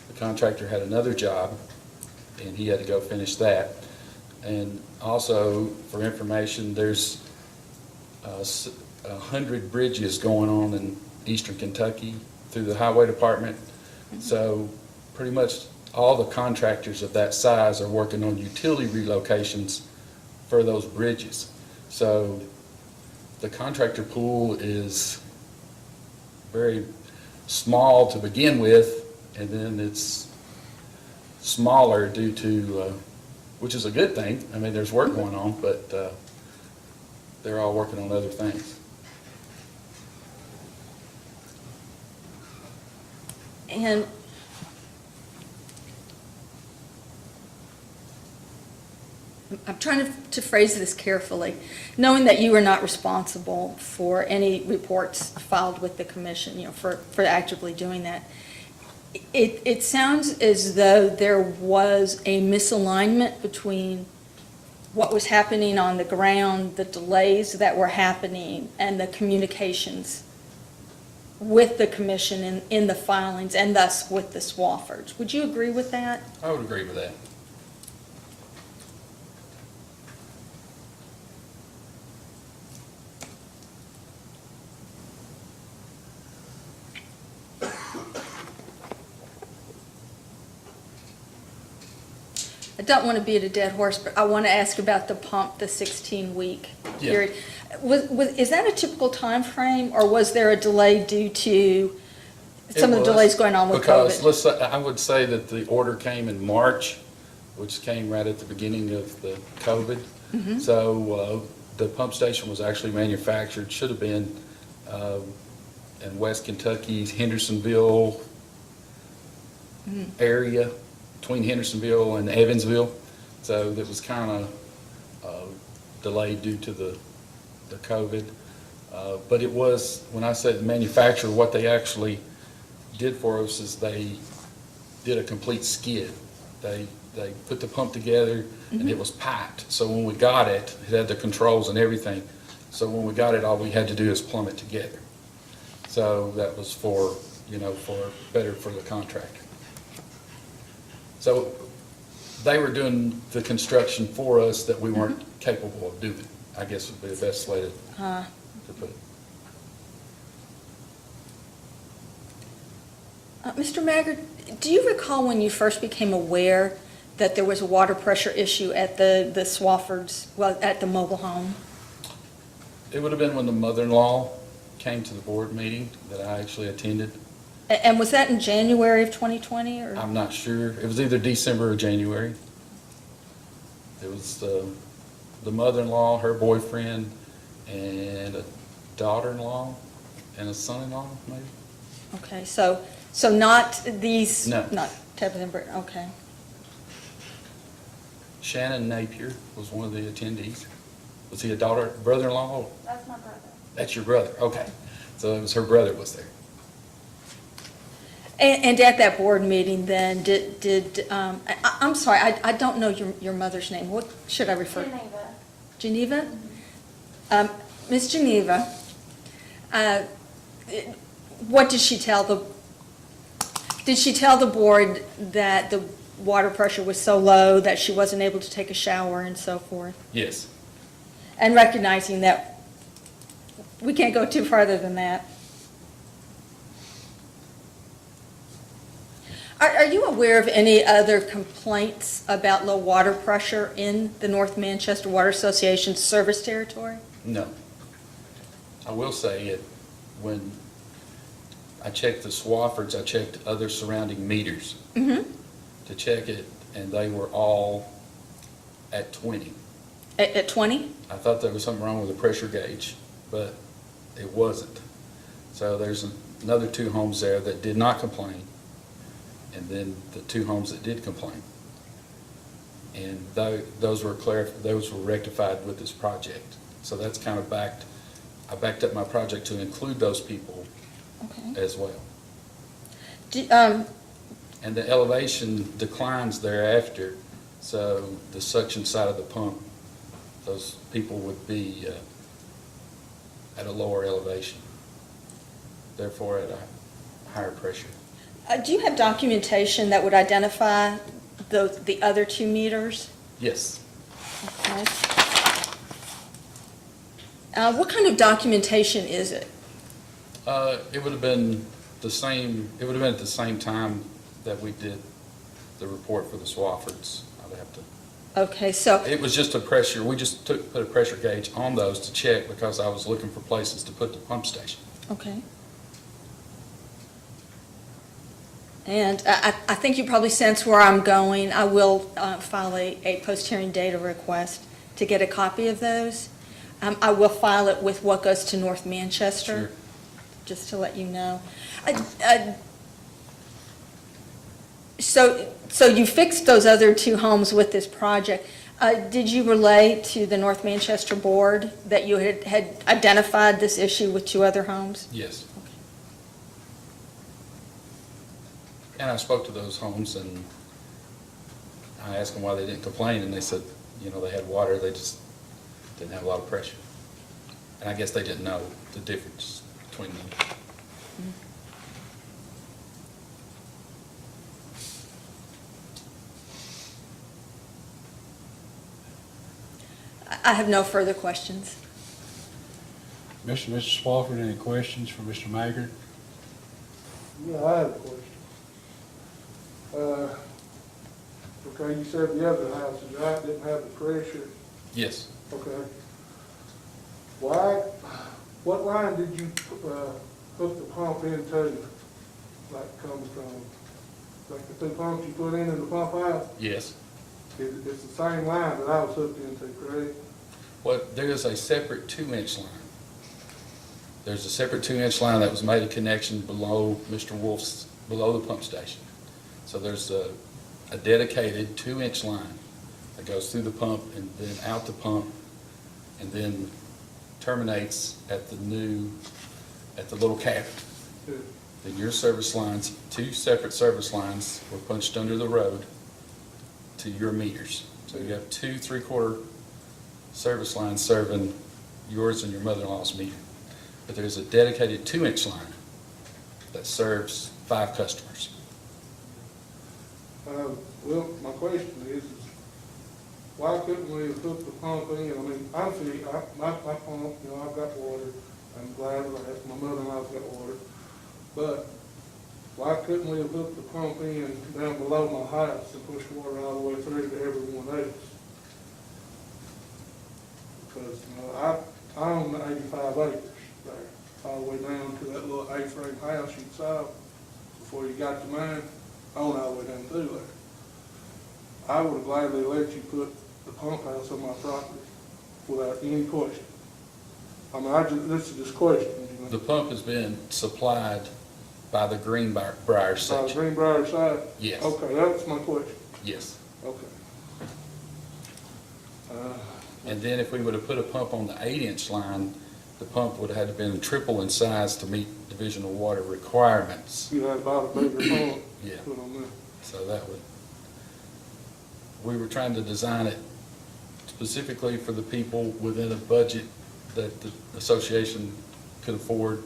the contractor had another job, and he had to go finish that. And also, for information, there's 100 bridges going on in eastern Kentucky through the highway department. So pretty much all the contractors of that size are working on utility relocations for those bridges. So the contractor pool is very small to begin with, and then it's smaller due to, which is a good thing. I mean, there's work going on, but they're all working on other things. And I'm trying to phrase this carefully, knowing that you are not responsible for any reports filed with the commission, you know, for actively doing that. It sounds as though there was a misalignment between what was happening on the ground, the delays that were happening, and the communications with the commission in the filings, and thus with the Swaffords. Would you agree with that? I would agree with that. I don't want to beat a dead horse, but I want to ask about the pump, the 16-week Yeah. period. Is that a typical time frame, or was there a delay due to some of the delays going on with Because, COVID? I would say that the order came in March, which came right at the beginning of the COVID. So the pump station was actually manufactured, should have been in West Kentucky, Hendersonville area, between Hendersonville and Evansville. So that was kind of delayed due to the COVID. But it was, when I said manufacturer, what they actually did for us is they did a complete skid. They put the pump together and it was piped. So when we got it, it had the controls and everything. So when we got it, all we had to do is plumb it together. So that was for better for the contractor. So they were doing the construction for us that we weren't capable of doing, I guess would be the best way to put it. Mr. Maggard, do you recall when you first became aware that there was a water pressure issue at the Swaffords, well, at the mobile home? It would have been when the mother-in-law came to the board meeting that I actually attended. And was that in January of 2020, or? I'm not sure. It was either December or January. It was the mother-in-law, her boyfriend, and a daughter-in-law and a son-in-law, maybe? Okay, so not these? No. Not Tabitha and Britt, okay. Shannon Napier was one of the attendees. Was he a brother-in-law? That's my brother. That's your brother, okay. So it was her brother was there. And at that board meeting then, I'm sorry, I don't know your mother's name. What should I refer? Geneva. Geneva? Ms. Geneva, what did she tell the board that the water pressure was so low that she wasn't able to take a shower and so forth? Yes. And recognizing that we can't go too farther than that. Are you aware of any other complaints about low water pressure in the North Manchester Water Association's service territory? No. I will say it, when I checked the Swaffords, I checked other surrounding meters to check it, and they were all at 20. At 20? I thought there was something wrong with the pressure gauge, but it wasn't. So there's another 2 homes there that did not complain, and then the 2 homes that did complain. And those were rectified with this project. So that's kind of I backed up my project to include those people Okay. as well. Um, And the elevation declines thereafter, so the suction side of the pump, those people would be at a lower elevation, therefore at a higher pressure. Do you have documentation that would identify the other 2 meters? Yes. Okay. What kind of documentation is it? It would have been the same, it would have been at the same time that we did the report for the Swaffords. I'd have to, Okay, so, it was just a pressure, we just put a pressure gauge on those to check because I was looking for places to put the pump station. okay. And I think you probably sense where I'm going. I will file a post-hearing data request to get a copy of those. I will file it with what goes to North Manchester. Sure. Just to let you know. So you fixed those other 2 homes with this project. Did you relay to the North Manchester Board that you had identified this issue with 2 other homes? Yes. And I spoke to those homes and I asked them why they didn't complain, and they said, they had water, they just didn't have a lot of pressure. And I guess they didn't know the difference between them. I have no further questions. Mr. and Mrs. Swafford, any questions for Mr. Maggard? Yeah, I have a question. Okay, you said the other houses, right, didn't have the pressure, Yes. okay. What line did you, hook the pump into, like comes from, like the 2 pumps you put in the pump house? Yes. It's the same line that I was hooked into, correct? Well, there is a separate 2-inch line. There's a separate 2-inch line that was made a connection below Mr. Wolf's, below the pump station. So there's a dedicated 2-inch line that goes through the pump and then out the pump and then terminates at the little cabin. Yeah. Then your service lines, 2 separate service lines were punched under the road to your meters. So you have 2 3/4 service lines serving yours and your mother-in-law's meter. But there's a dedicated 2-inch line that serves 5 customers. Well, my question is why couldn't we have hooked the pump in? I mean, obviously, my pump, I've got water. I'm glad that my mother-in-law's got water. But why couldn't we have hooked the pump in down below my house and pushed water all the way through to everyone else? Because, I own 85 acres there, all the way down to that little A-frame house you saw before you got to mine. I own all the way down through there. I would have gladly let you put the pump house on my property without any question. I mean, this is just questions, you know. The pump has been supplied by the Greenbrier By the section. Greenbrier side? Yes, Okay, that's my question. yes. Okay. And then if we would have put a pump on the 8-inch line, the pump would have had to been triple in size to meet divisional water requirements. You had about a bigger pump Yeah, put on there. so that would, we were trying to design it specifically for the people within a budget that the association could afford.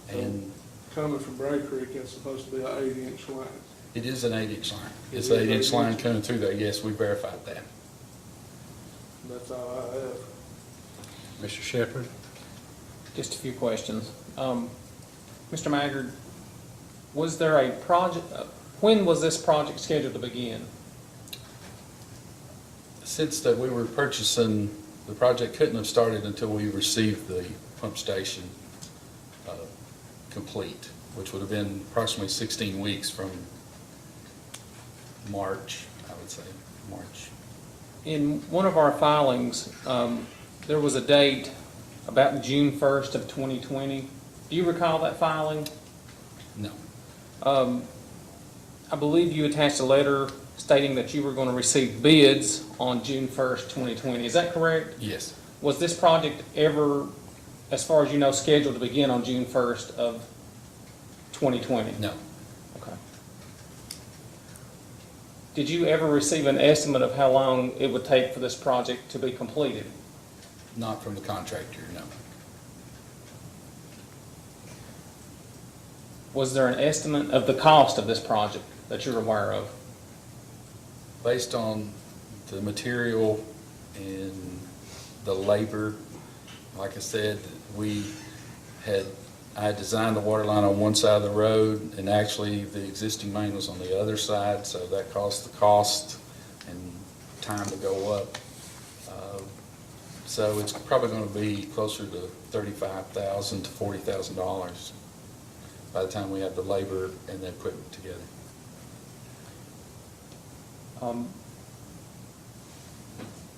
And Coming from Bray Creek, it's supposed to be an 8-inch line. it is an 8-inch line. It It's is an 8-inch 8 line inch. coming through there, yes, we verified that. That's all I have. Mr. Shepherd? Just a few questions. Mr. Maggard, was there a project, when was this project scheduled to begin? Since that we were purchasing, the project couldn't have started until we received the pump station complete, which would have been approximately 16 weeks from March, I would say, March. In one of our filings, there was a date about June 1st of 2020. Do you recall that filing? No, I believe you attached a letter stating that you were going to receive bids on June 1st, 2020. Is that correct? yes, Was this project ever, as far as you know, scheduled to begin on June 1st of 2020? no, Okay. Did you ever receive an estimate of how long it would take for this project to be completed? not from the contractor, no. Was there an estimate of the cost of this project that you're aware of? Based on the material and the labor, like I said, I had designed the water line on one side of the road, and actually the existing main was on the other side, so that caused the cost and time to go up. So it's probably going to be closer to $35,000 to $40,000 by the time we have the labor and the equipment together.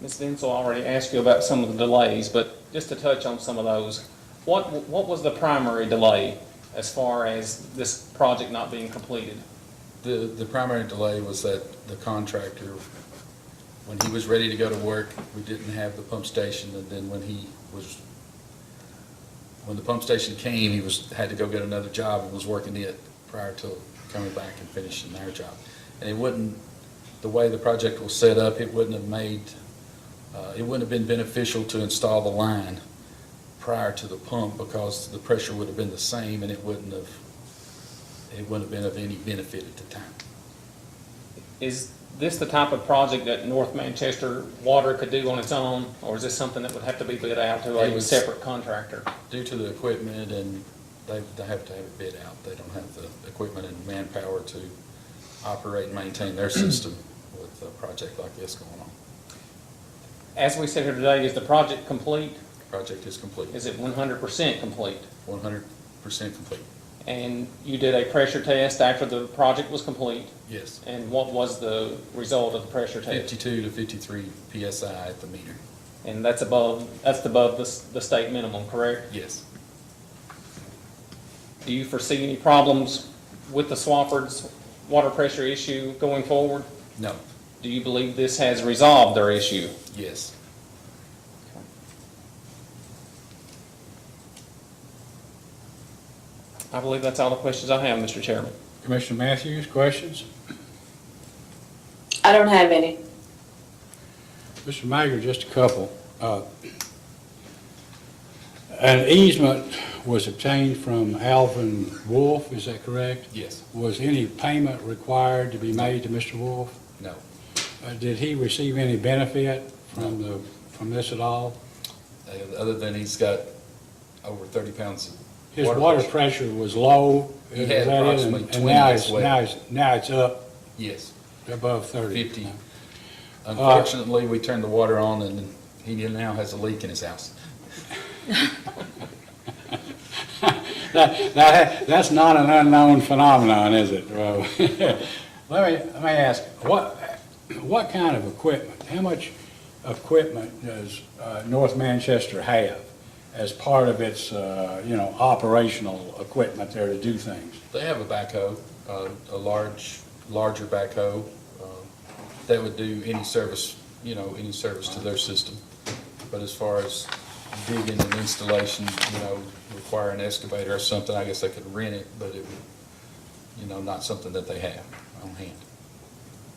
Ms. Densel already asked you about some of the delays, but just to touch on some of those, what was the primary delay as far as this project not being completed? The primary delay was that the contractor, when he was ready to go to work, we didn't have the pump station, and then when the pump station came, he had to go get another job and was working it prior to coming back and finishing their job. And the way the project was set up, it wouldn't have been beneficial to install the line prior to the pump, because the pressure would have been the same and it wouldn't have been of any benefit at the time. Is this the type of project that North Manchester Water could do on its own, or is this something that would have to be bid out to It a was- separate contractor? Due to the equipment, and they have to have it bid out. They don't have the equipment and manpower to operate and maintain their system with a project like this going on. As we sit here today, is the project complete? The project is complete, Is it 100% complete? 100% complete. And you did a pressure test after the project was complete, Yes, and what was the result of the pressure test? 52 to 53 PSI at the meter. And that's above the state minimum, correct? Yes, Do you foresee any problems with the Swafford's water pressure issue going forward? no, Do you believe this has resolved their issue? yes. I believe that's all the questions I have, Mr. Chairman. Commissioner Matthews, questions? I don't have any. Mr. Maggard, just a couple. An easement was obtained from Alvin Wolf, is that correct? Yes, Was any payment required to be made to Mr. Wolf? no. Did he receive any benefit from this at all? Other than he's got over 30 pounds of His water pressure was low? He is had that it? approximately And 20 now as it's, well. now it's up Yes, above 30? 50. Unfortunately, we turned the water on and he now has a leak in his house. That's not an unknown phenomenon, is it? Let me ask, what kind of equipment, how much equipment does North Manchester have as part of its, operational equipment there to do things. They have a backhoe, larger backhoe, that would do any service, any service to their system. But as far as digging and installation, require an excavator or something, I guess they could rent it, but it would, not something that they have on hand.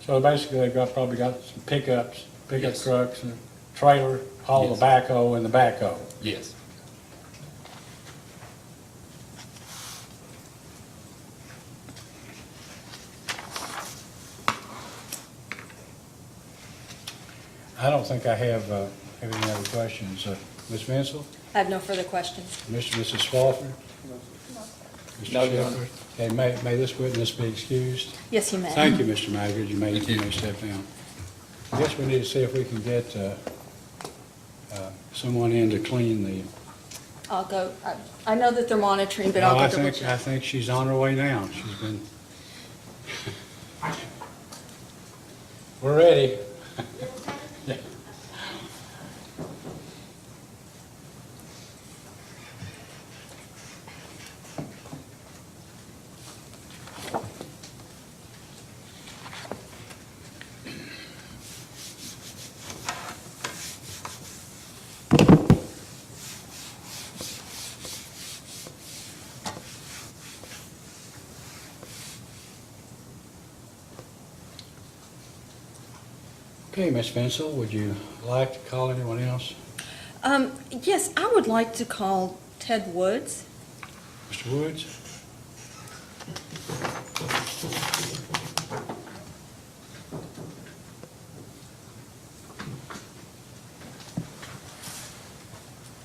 So basically, they've probably got some pickup Yes. trucks, and a trailer, all Yes. the backhoe and the backhoe. Yes. I don't think I have any other questions. Ms. Mansell? I have no further questions. Mrs. Swafford? Mr. No, Your Honor. Shepherd? Okay, may this witness be excused? Yes, you may. Thank you, Mr. Maggard. You may Thank you. step down. I guess we need to see if we can get someone in to clean the... I'll go, I know that they're monitoring, but I'll No, go I double think check. she's on her way down. She's been... We're ready. Yeah. Okay, Ms. Mansell, would you like to call anyone else? Yes, I would like to call Ted Woods. Mr. Woods?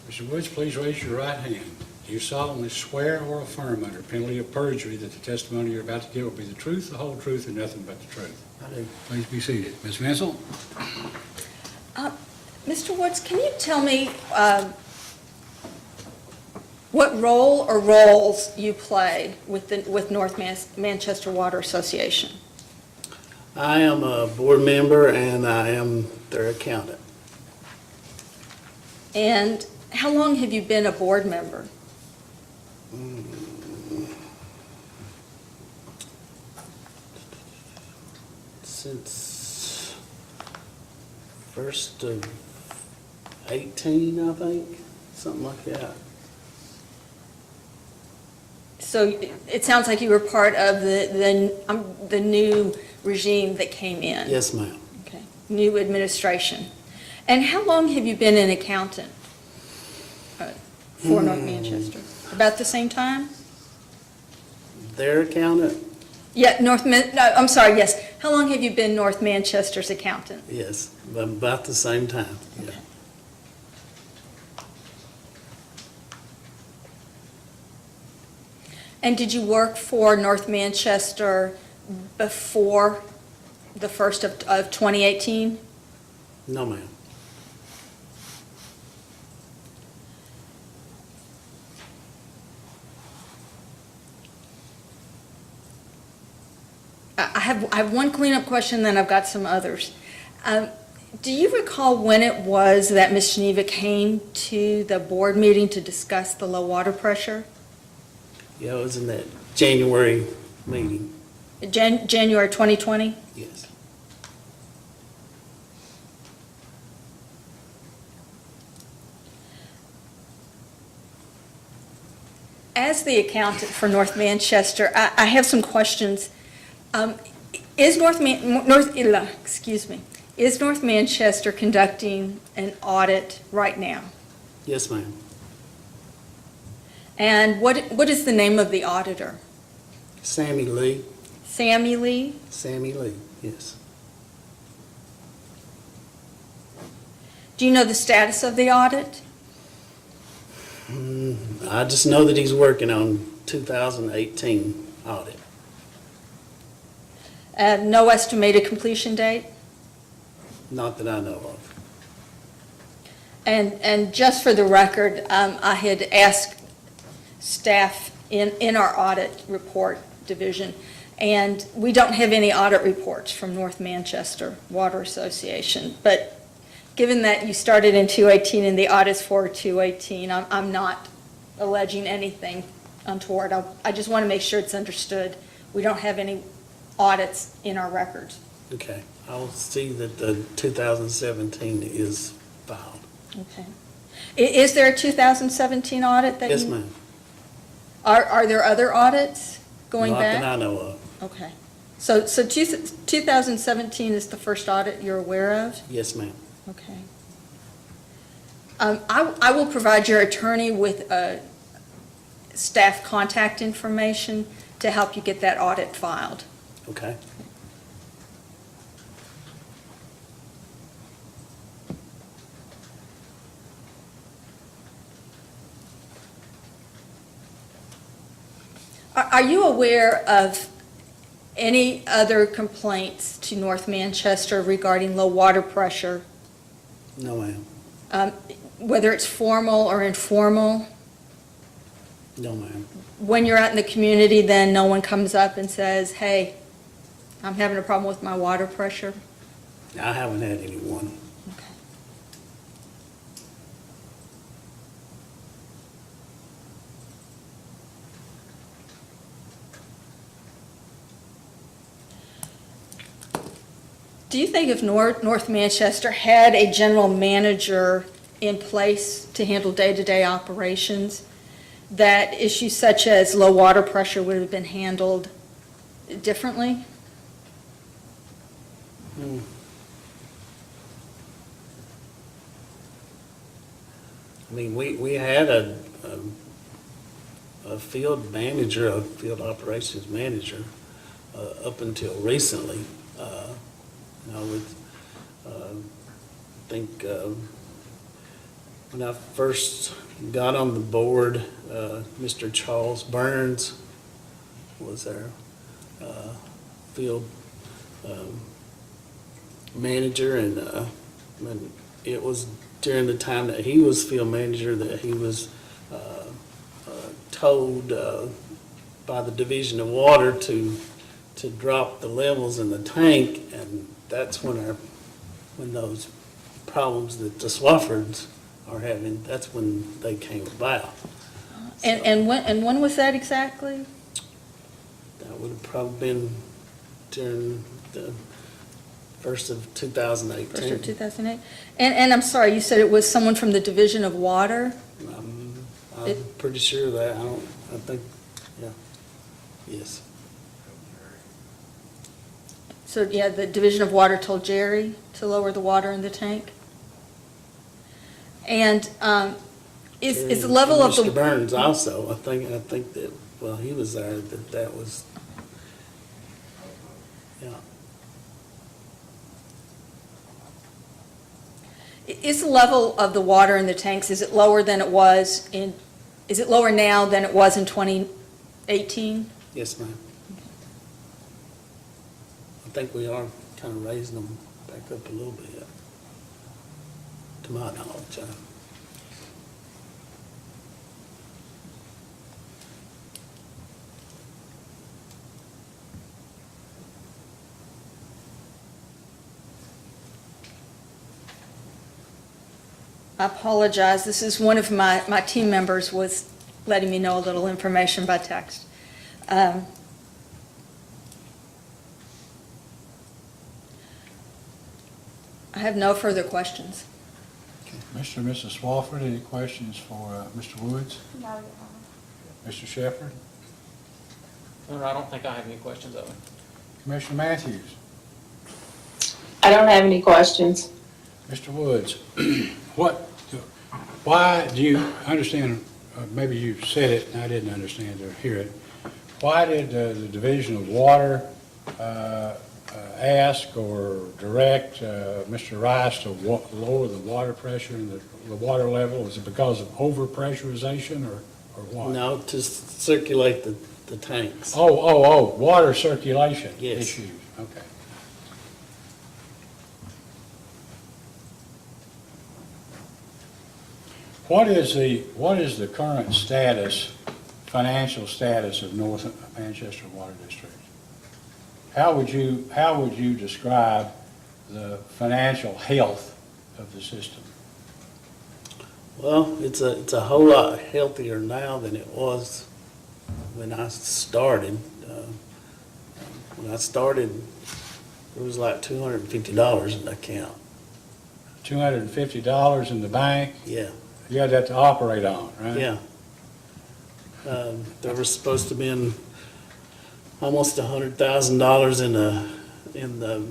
Mr. Woods, please raise your right hand. Do you solemnly swear or affirm under penalty of perjury that the testimony you're about to give will be the truth, the whole truth, and nothing but the truth? I do. Please be seated. Ms. Mansell? Mr. Woods, can you tell me what role or roles you play with North Manchester Water Association? I am a board member and I am their accountant. And how long have you been a board member? Since first of 18, I think, something like that. So it sounds like you were part of the new regime that came in. Yes, ma'am. Okay, new administration. And how long have you been an accountant for North Manchester? About the same time? Their accountant? Yeah, I'm sorry, yes. How long have you been North Manchester's accountant? Yes, about the same time, yeah. And did you work for North Manchester before the first of 2018? No, ma'am. I have one cleanup question, then I've got some others. Do you recall when it was that Ms. Geneva came to the board meeting to discuss the low water pressure? Yeah, it was in that January meeting, January 2020? yes. As the accountant for North Manchester, I have some questions. Is North Manchester conducting an audit right now? Yes, ma'am. And what is the name of the auditor? Sammy Lee, Sammy Lee? Sammy Lee, yes. Do you know the status of the audit? I just know that he's working on 2018 audit. No estimated completion date? Not that I know of. And just for the record, I had asked staff in our audit report division, and we don't have any audit reports from North Manchester Water Association. But given that you started in 2018 and the audit's for 2018, I'm not alleging anything untoward. I just want to make sure it's understood. We don't have any audits in our records. Okay, I'll see that the 2017 is filed. Okay. Is there a 2017 audit that you? Yes, ma'am. Are there other audits going Not that back? I know of. Okay. So 2017 is the first audit you're aware of? Yes, ma'am. Okay. I will provide your attorney with staff contact information to help you get that audit filed. Okay. Are you aware of any other complaints to North Manchester regarding low water pressure, No, ma'am. whether it's formal or informal? No, ma'am. When you're out in the community, then no one comes up and says, hey, I'm having a problem with my water pressure? I haven't had anyone. Okay. Do you think if North Manchester had a general manager in place to handle day-to-day operations, that issues such as low water pressure would have been handled differently? I mean, we had a field manager, a field operations manager, up until recently. You know, with, I think, when I first got on the board, Mr. Charles Burns was our field manager, and it was during the time that he was field manager that he was told by the Division of Water to drop the levels in the tank, and that's when those problems that the Swaffords are having, that's when they came about. And when was that exactly? That would have probably been during the first of 2018. First of 2008? And I'm sorry, you said it was someone from the Division of Water? I'm pretty sure of that. I think, yeah, yes. So, yeah, the Division of Water told Jerry to lower the water in the tank? And is the level of the... Mr. Burns also, I think that, well, he was there, that was, yeah. Is the level of the water in the tanks, is it lower now than it was in 2018? Yes, ma'am. I think we are kind of raising them back up a little bit, to my knowledge. I apologize, this is one of my team members was letting me know a little information by text. I have no further questions. Mr. and Mrs. Swafford, any questions for Mr. Woods? No, Your Honor. Mr. Shepherd? I don't think I have any questions of it. Commissioner Matthews? I don't have any questions. Mr. Woods, why do you understand, maybe you said it and I didn't understand or hear it, why did the Division of Water ask or direct Mr. Rice to lower the water pressure and the water level? Was it because of overpressurization or what? No, to circulate the tanks. Oh, water circulation Yes. issues, okay. What is the current status, financial status of North Manchester Water District? How would you describe the financial health of the system? Well, it's a whole lot healthier now than it was when I started. When I started, it was like $250 in the account. $250 in the bank, Yeah, you had that to operate on, right? yeah. There was supposed to be almost $100,000 in the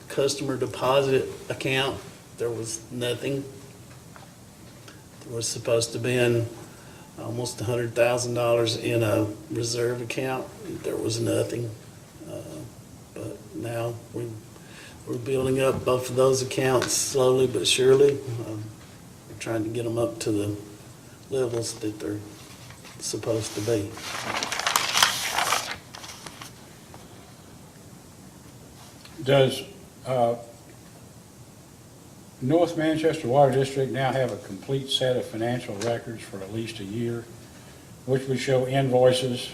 customer deposit account. There was nothing. There was supposed to be almost $100,000 in a reserve account. There was nothing. But now we're building up both of those accounts slowly but surely. We're trying to get them up to the levels that they're supposed to be. Does North Manchester Water District now have a complete set of financial records for at least a year, which would show invoices,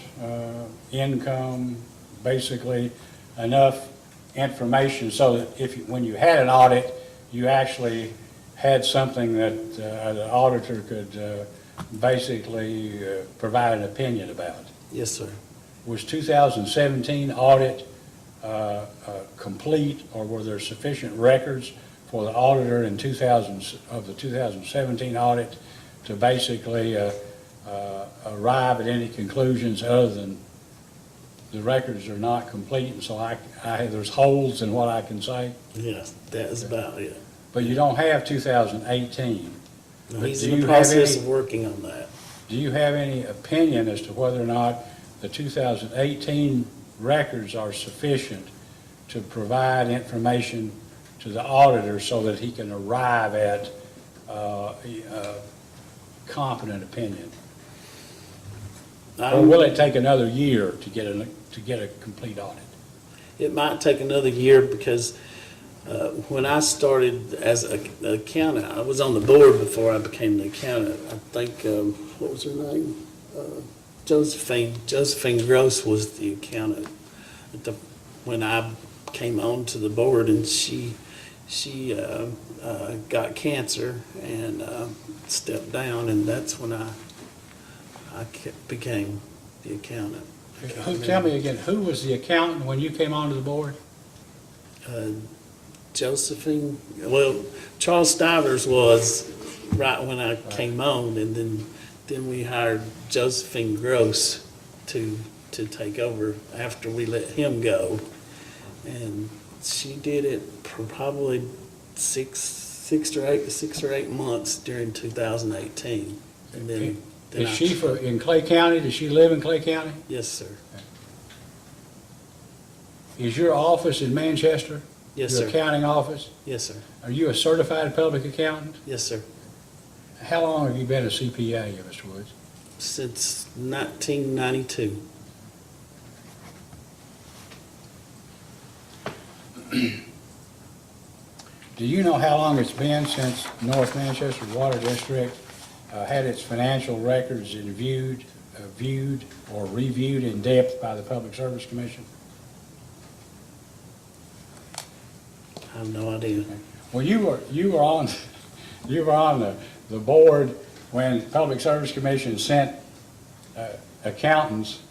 income, basically enough information so that when you had an audit, you actually had something that the auditor could basically provide an opinion about? Yes, sir. Was 2017 audit complete, or were there sufficient records for the auditor in the 2017 audit to basically arrive at any conclusions other than the records are not complete, and so there's holes in what I can say? Yes, that is about it. But you don't have 2018. Now, But he's do in you the have process any- of working on that. Do you have any opinion as to whether or not the 2018 records are sufficient to provide information to the auditor so that he can arrive at a competent opinion? Or will it take another year to get a complete audit? It might take another year because when I started as an accountant, I was on the board before I became the accountant. I think, what was her name? Josephine Gross was the accountant when I came on to the board, and she got cancer and stepped down, and that's when I became the accountant. Tell me again, who was the accountant when you came onto the board? Josephine, well, Charles Stivers was right when I came on, and then we hired Josephine Gross to take over after we let him go. And she did it for probably six or eight months during 2018. And then Is she in Clay County? Does she live in Clay County? Yes, sir. Is your office in Manchester? Yes, Your sir. accounting office? Yes, sir. Are you a certified public accountant? Yes, sir. How long have you been a CPA, Mr. Woods? Since 1992. Do you know how long it's been since North Manchester Water District had its financial records viewed or reviewed in depth by the Public Service Commission? I have no idea. Well, you were on the board when Public Service Commission sent accountants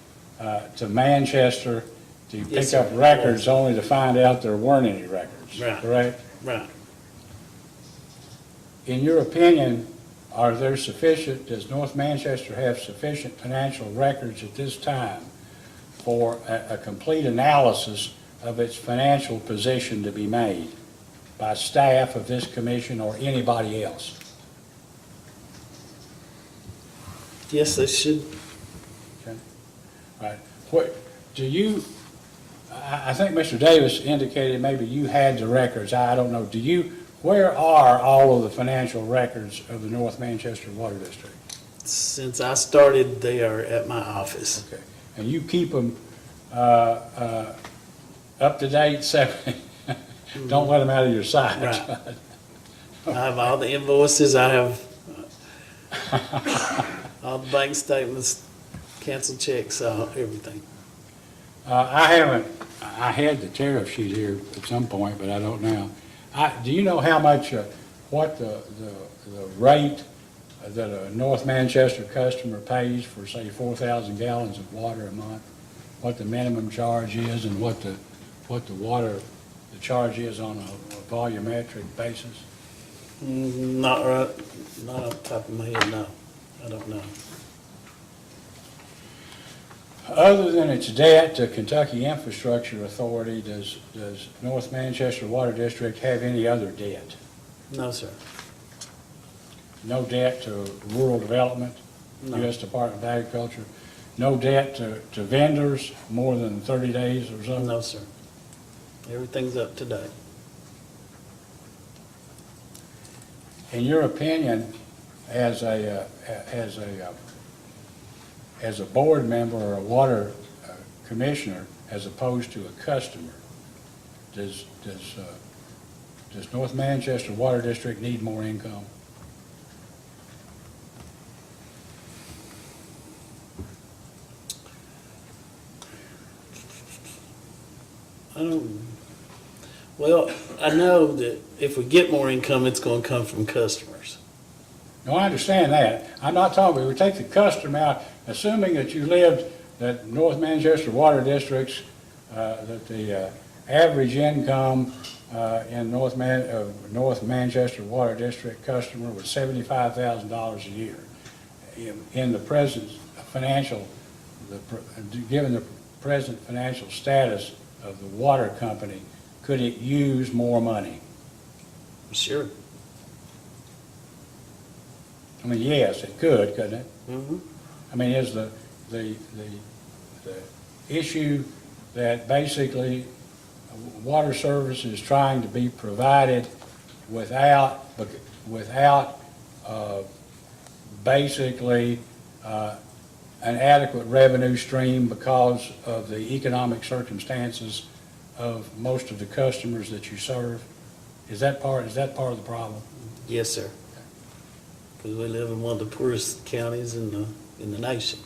to Manchester to Yes, pick sir. up records only to find out there weren't any records, Right. correct? Right. In your opinion, does North Manchester have sufficient financial records at this time for a complete analysis of its financial position to be made by staff of this commission or anybody else? Yes, they should. Right. What, I think Mr. Davis indicated maybe you had the records, I don't know. Where are all of the financial records of the North Manchester Water District? Since I started, they are at my office. Okay. And you keep them up to date, don't let them out of your sight. Right. I have all the invoices, I have all the bank statements, canceled checks, everything. I had the tariff sheet here at some point, but I don't now. Do you know how much, what the rate that a North Manchester customer pays for, say, 4,000 gallons of water a month? What the minimum charge is and what the water, the charge is on a volumetric basis? Not right, not off the top of my head, no. I don't know. Other than its debt to Kentucky Infrastructure Authority, does North Manchester Water District have any other debt? No, sir. No debt to rural development, No. U.S. Department of Agriculture? No debt to vendors more than 30 days or so? No, sir. Everything's up to date. In your opinion, as a board member or a water commissioner, as opposed to a customer, does North Manchester Water District need more income? Well, I know that if we get more income, it's gonna come from customers. No, I understand that. I'm not talking, we take the customer out, assuming that you lived, that North Manchester Water Districts, that the average income in North Manchester Water District customer was $75,000 a year. In the present financial, given the present financial status of the water company, could it use more money? Sure. I mean, yes, it could, couldn't it? Mm-hmm. I mean, is the issue that basically water service is trying to be provided without basically an adequate revenue stream because of the economic circumstances of most of the customers that you serve? Is that part of the problem? Yes, sir. Because we live in one of the poorest counties in the nation.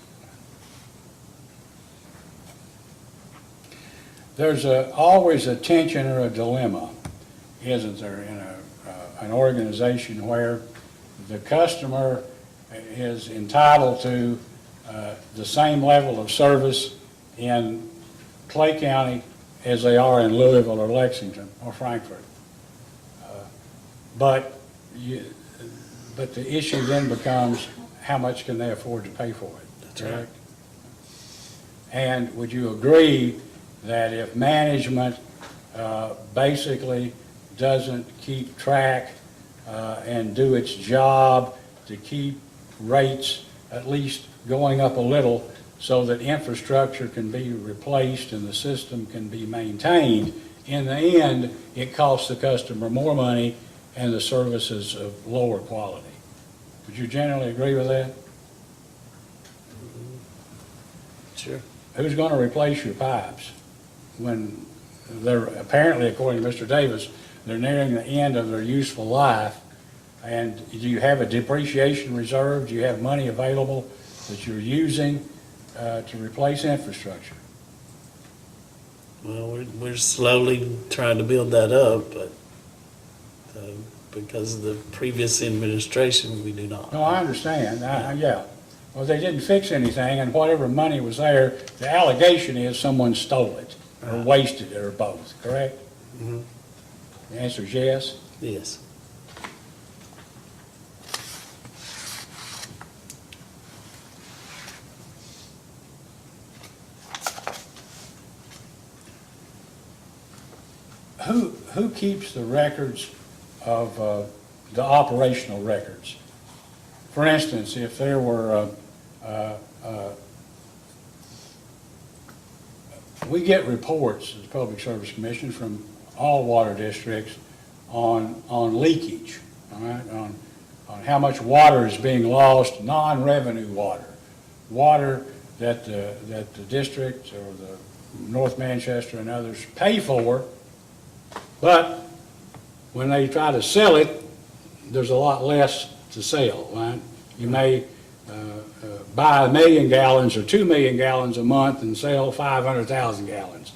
There's always a tension or a dilemma, isn't there, in an organization where the customer is entitled to the same level of service in Clay County as they are in Louisville or Lexington or Frankfort. But the issue then becomes, how much can they afford to pay for it? That's right. And would you agree that if management basically doesn't keep track and do its job to keep rates at least going up a little so that infrastructure can be replaced and the system can be maintained, in the end, it costs the customer more money and the service is of lower quality? Would you generally agree with that? Sure. Who's going to replace your pipes when they're, apparently, according to Mr. Davis, they're nearing the end of their useful life? And do you have a depreciation reserve? Do you have money available that you're using to replace infrastructure? Well, we're slowly trying to build that up, but because of the previous administration, we do not. No, I understand. Yeah. Well, they didn't fix anything, and whatever money was there, the allegation is someone stole it or wasted it or both, correct? Mhm. The answer is yes? Yes. Who keeps the records of the operational records? For instance, if there were, we get reports as Public Service Commission from all water districts on leakage, all right, on how much water is being lost, non-revenue water that the district or the North Manchester and others pay for, but when they try to sell it, there's a lot less to sell, right? You may buy 1 million gallons or 2 million gallons a month and sell 500,000 gallons.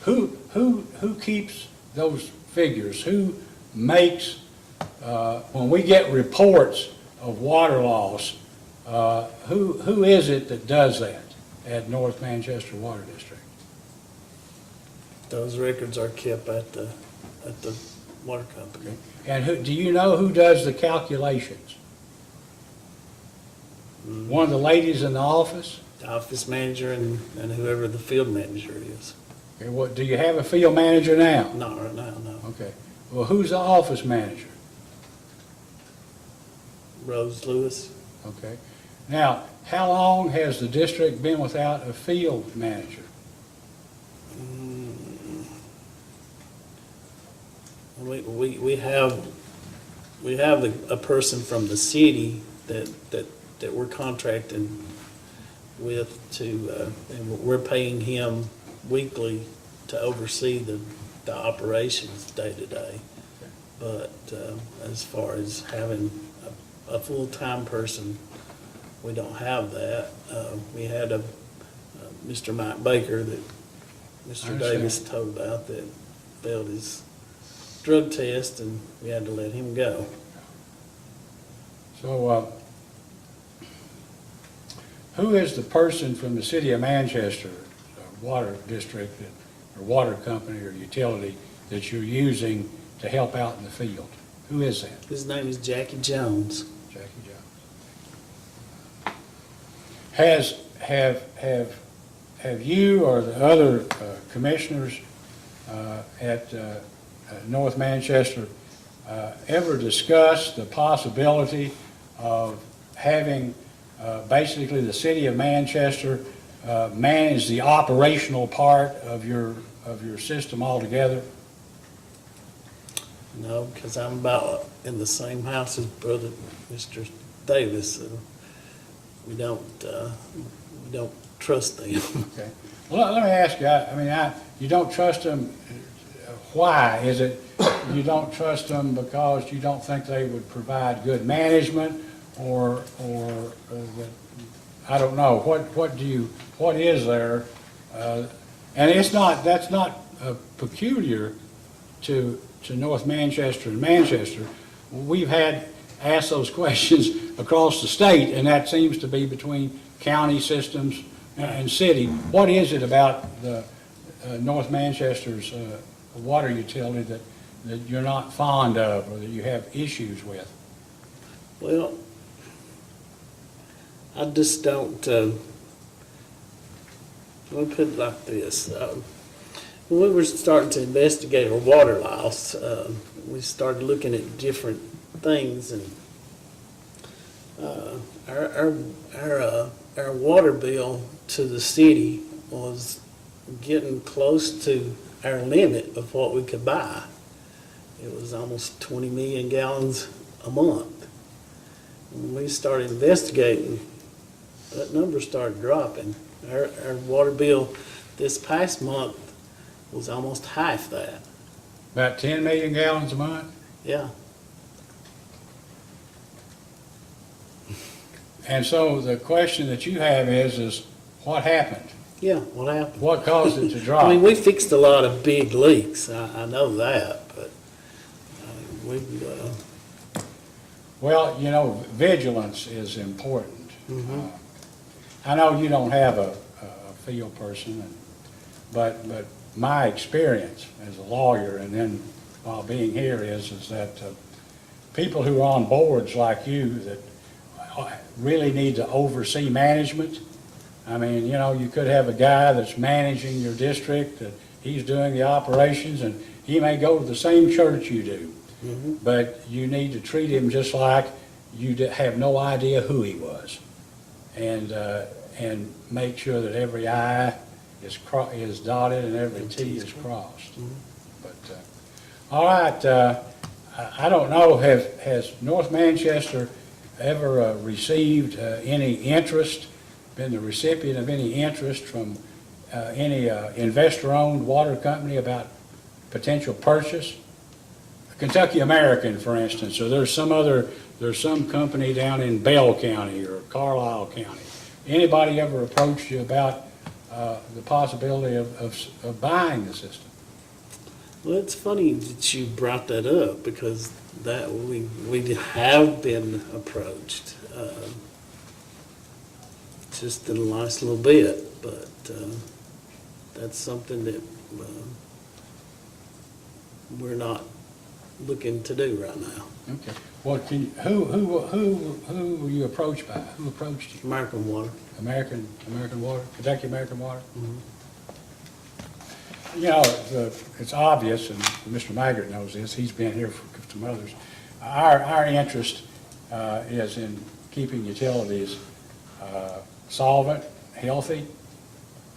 Who keeps those figures? Who makes, when we get reports of water loss, who is it that does that at North Manchester Water District? Those records are kept at the water company. And do you know who does the calculations? One of the ladies in the office? The office manager and whoever the field manager is. Okay, do you have a field manager now? Not right now, no. Okay. Well, who's the office manager? Rose Lewis, Okay. Now, how long has the district been without a field manager? we have a person from the city that we're contracting with and we're paying him weekly to oversee the operations day to day. But as far as having a full-time person, we don't have that. We had Mr. Mike Baker that Mr. understand. Davis told about that failed his drug test, and we had to let him go. So, who is the person from the city of Manchester, water district, or water company or utility that you're using to help out in the field? Who is that? His name is Jackie Jones. Jackie Jones. Have you or the other commissioners at North Manchester ever discussed the possibility of having basically the city of Manchester manage the operational part of your system altogether? No, because I'm about in the same house as brother, Mr. Davis, so we don't trust them. Okay. Well, let me ask you, you don't trust them, why? Is it you don't trust them because you don't think they would provide good management, or that, I don't know, what is there? And that's not peculiar to North Manchester and Manchester. We've asked those questions across the state, and that seems to be between county systems and city. What is it about the North Manchester's water utility that you're not fond of or that you have issues with? Well, I just don't, let me put it like this. When we were starting to investigate our water loss, we started looking at different things, and our water bill to the city was getting close to our limit of what we could buy. It was almost 20 million gallons a month. When we started investigating, that number started dropping. Our water bill this past month was almost half that. About 10 million gallons a month? Yeah. And so the question that you have is what happened? Yeah, what happened? What caused it to drop? I mean, we fixed a lot of big leaks, I know that, but Well, vigilance is important. I know you don't have a field person, but my experience as a lawyer and then while being here is that people who are on boards like you that really need to oversee management. I mean, you could have a guy that's managing your district, that he's doing the operations, and he may go to the same church you do. But you need to treat him just like you have no idea who he was, and make sure that every I is dotted and every T is crossed. But all right, I don't know. Has North Manchester ever received any interest? Been the recipient of any interest from any investor-owned water company about potential purchase? Kentucky American, for instance, or there's some company down in Bell County or Carlisle County. Anybody ever approached you about the possibility of buying the system? Well, it's funny that you brought that up because that we have been approached, just in the last little bit, but that's something that we're not looking to do right now. Okay. Well, who were you approached by? Who approached you? American Water. American Water, Kentucky American Water? Mhm. You know, it's obvious, and Mr. Maggart knows this, he's been here for some others. Our interest is in keeping utilities solvent, healthy,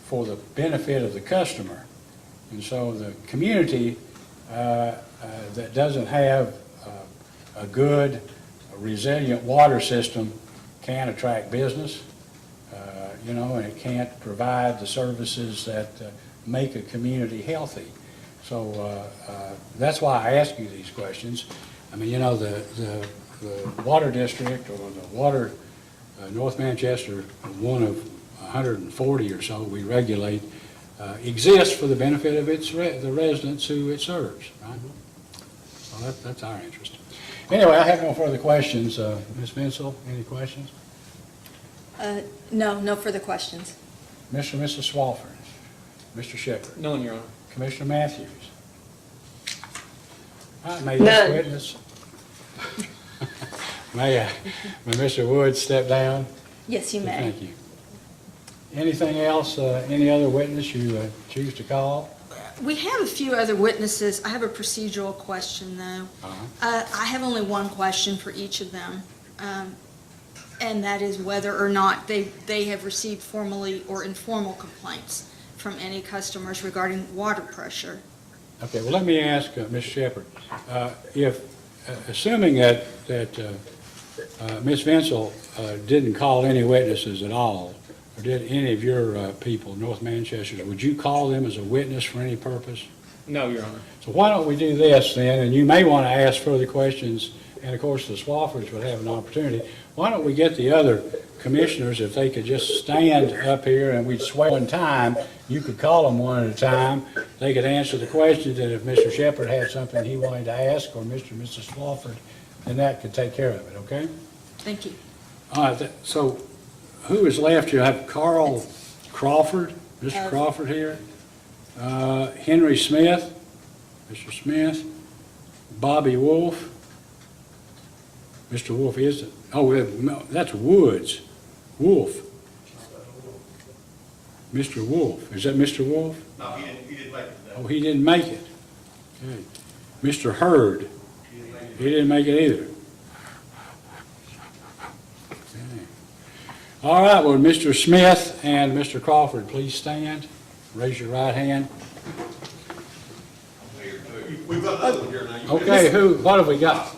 for the benefit of the customer. And so the community that doesn't have a good, resilient water system can't attract business, and it can't provide the services that make a community healthy. So that's why I ask you these questions. I mean, the water district or the water, North Manchester, one of 140 or so we regulate, exists for the benefit of the residents who it serves, right? So that's our interest. Anyway, I have no further questions. Ms. Vinsel, any questions? No further questions. Mr. and Mrs. Swafford, Mr. Shepherd, None, Your Honor. Commissioner Matthews. All right, may this None. witness, may Mr. Woods step down? Yes, you may. Thank you. Anything else, any other witness you choose to call? We have a few other witnesses. I have a procedural question, though. I have only one question for each of them, and that is whether or not they have received formally or informal complaints from any customers regarding water pressure. Okay, well, let me ask Ms. Shepherd, if, assuming that Ms. Vinsel didn't call any witnesses at all, or did any of your people, North Manchester, would you call them as a witness for any purpose? No, Your Honor. So why don't we do this then, and you may want to ask further questions, and of course the Swaffords would have an opportunity. Why don't we get the other commissioners, if they could just stand up here and we'd swear one time, you could call them one at a time, they could answer the questions, and if Mr. Shepherd had something he wanted to ask, or Mr. and Mrs. Swafford, then that could take care of it, okay? Thank you. All right, so who is left here? I have Carl Crawford, Mr. Crawford here, Henry Smith, Mr. Smith, Bobby Wolf, Mr. Wolf is it? Oh, that's Woods, Wolf. Mr. Wolf, is that Mr. Wolf? No, he didn't make it today. Oh, he didn't make it. Okay. Mr. Hurd, he didn't make it either. Okay. All right, well, Mr. Smith and Mr. Crawford, please stand. Raise your right hand. We've got another one here now. Okay, what have we got?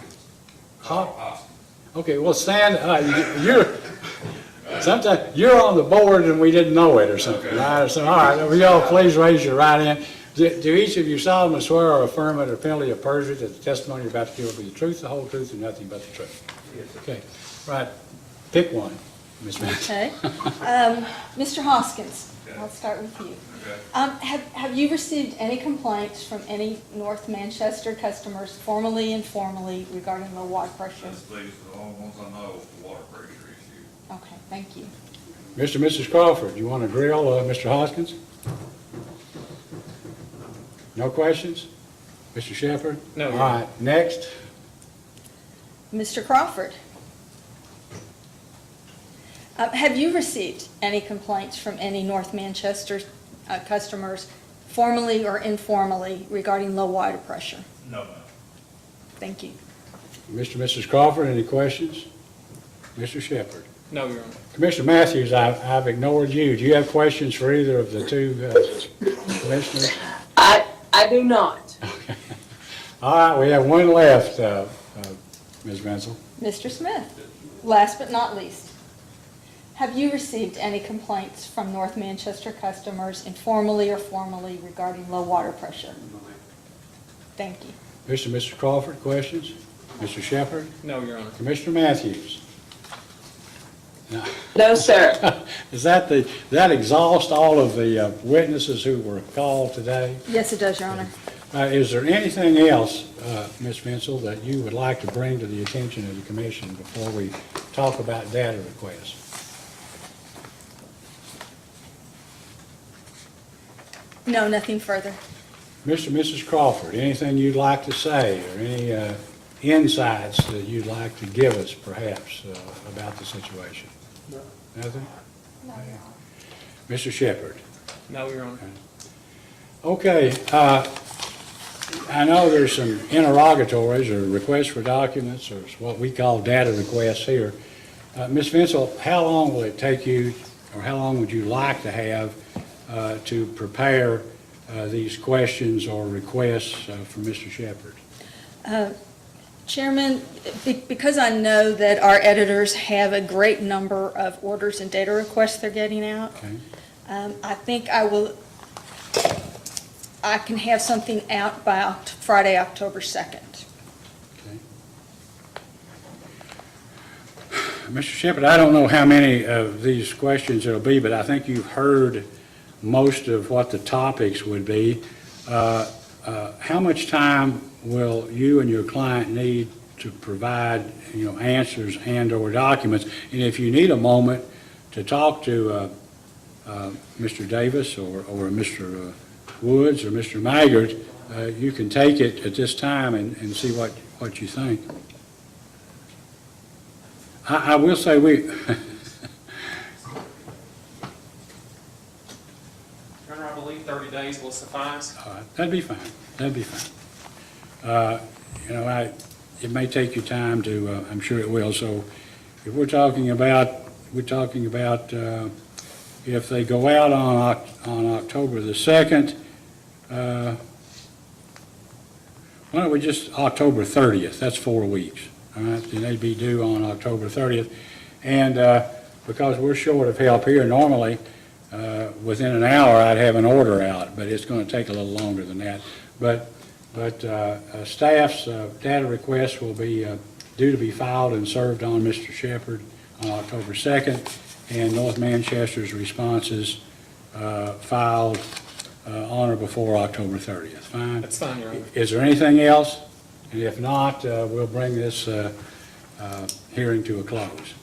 Okay, well, stand, sometimes you're on the board and we didn't know it or something, right? So, all right, will y'all please raise your right hand. Do each of you solemnly swear or affirm under penalty of perjury that the testimony you're about to give will be the truth, the whole truth, and nothing but the truth? Yes. Okay, right, pick one, Ms. Manson. Okay. Mr. Hoskins, I'll start with you. Have you received any complaints from any North Manchester customers, formally and informally, regarding low water pressure? Yes, please, the only ones I know is the water pressure issue. Okay, thank you. Mr. and Mrs. Crawford, you want to grill Mr. Hoskins? No questions? Mr. Shepherd? No, All Your Honor. right, next. Mr. Crawford, have you received any complaints from any North Manchester customers, formally or informally, regarding low water pressure? No, ma'am. Thank you. Mr. and Mrs. Crawford, any questions? Mr. Shepherd? No, Your Honor. Commissioner Matthews, I've ignored you. Do you have questions for either of the two commissioners? I do not. Okay. All right, we have one left, Ms. Menzel. Mr. Smith, last but not least, have you received any complaints from North Manchester customers, informally or formally, regarding low water pressure? Thank you. Mr. and Mrs. Crawford, questions? Mr. Shepherd? No, Your Honor. Commissioner Matthews? No, sir. Does that exhaust all of the witnesses who were called today? Yes, it does, Your Honor. Is there anything else, Ms. Vincel, that you would like to bring to the attention of the commission before we talk about data requests? No, nothing further. Mr. and Mrs. Crawford, anything you'd like to say, or any insights that you'd like to give us, perhaps, about the situation? No. Nothing? No, Your Honor. Mr. Shepherd? No, Your Honor. Okay, I know there's some interrogatories or requests for documents, or what we call data requests here. Ms. Vincel, how long will it take you, or how long would you like to have to prepare these questions or requests for Mr. Shepherd? Chairman, because I know that our editors have a great number of orders and data requests they're getting out, Okay. I think I can have something out by Friday, October 2nd. Okay. Mr. Shepherd, I don't know how many of these questions it'll be, but I think you've heard most of what the topics would be. How much time will you and your client need to provide, answers and/or documents? And if you need a moment to talk to Mr. Davis or Mr. Woods or Mr. Maggard, you can take it at this time and see what you think. I will say Your Honor, I believe 30 days will suffice. that'd be fine, that'd be fine. It may take you time to, I'm sure it will, so if we're talking about if they go out on October the 2nd, why don't we just October 30th, that's 4 weeks, all right? Then they'd be due on October 30th. And because we're short of help here, normally, within an hour, I'd have an order out, but it's going to take a little longer than that. But staff's data requests will be due to be filed and served on Mr. Shepherd on October 2nd, and North Manchester's responses filed on or before October 30th. Fine? That's fine, Your Honor. Is there anything else? And if not, we'll bring this hearing to a close.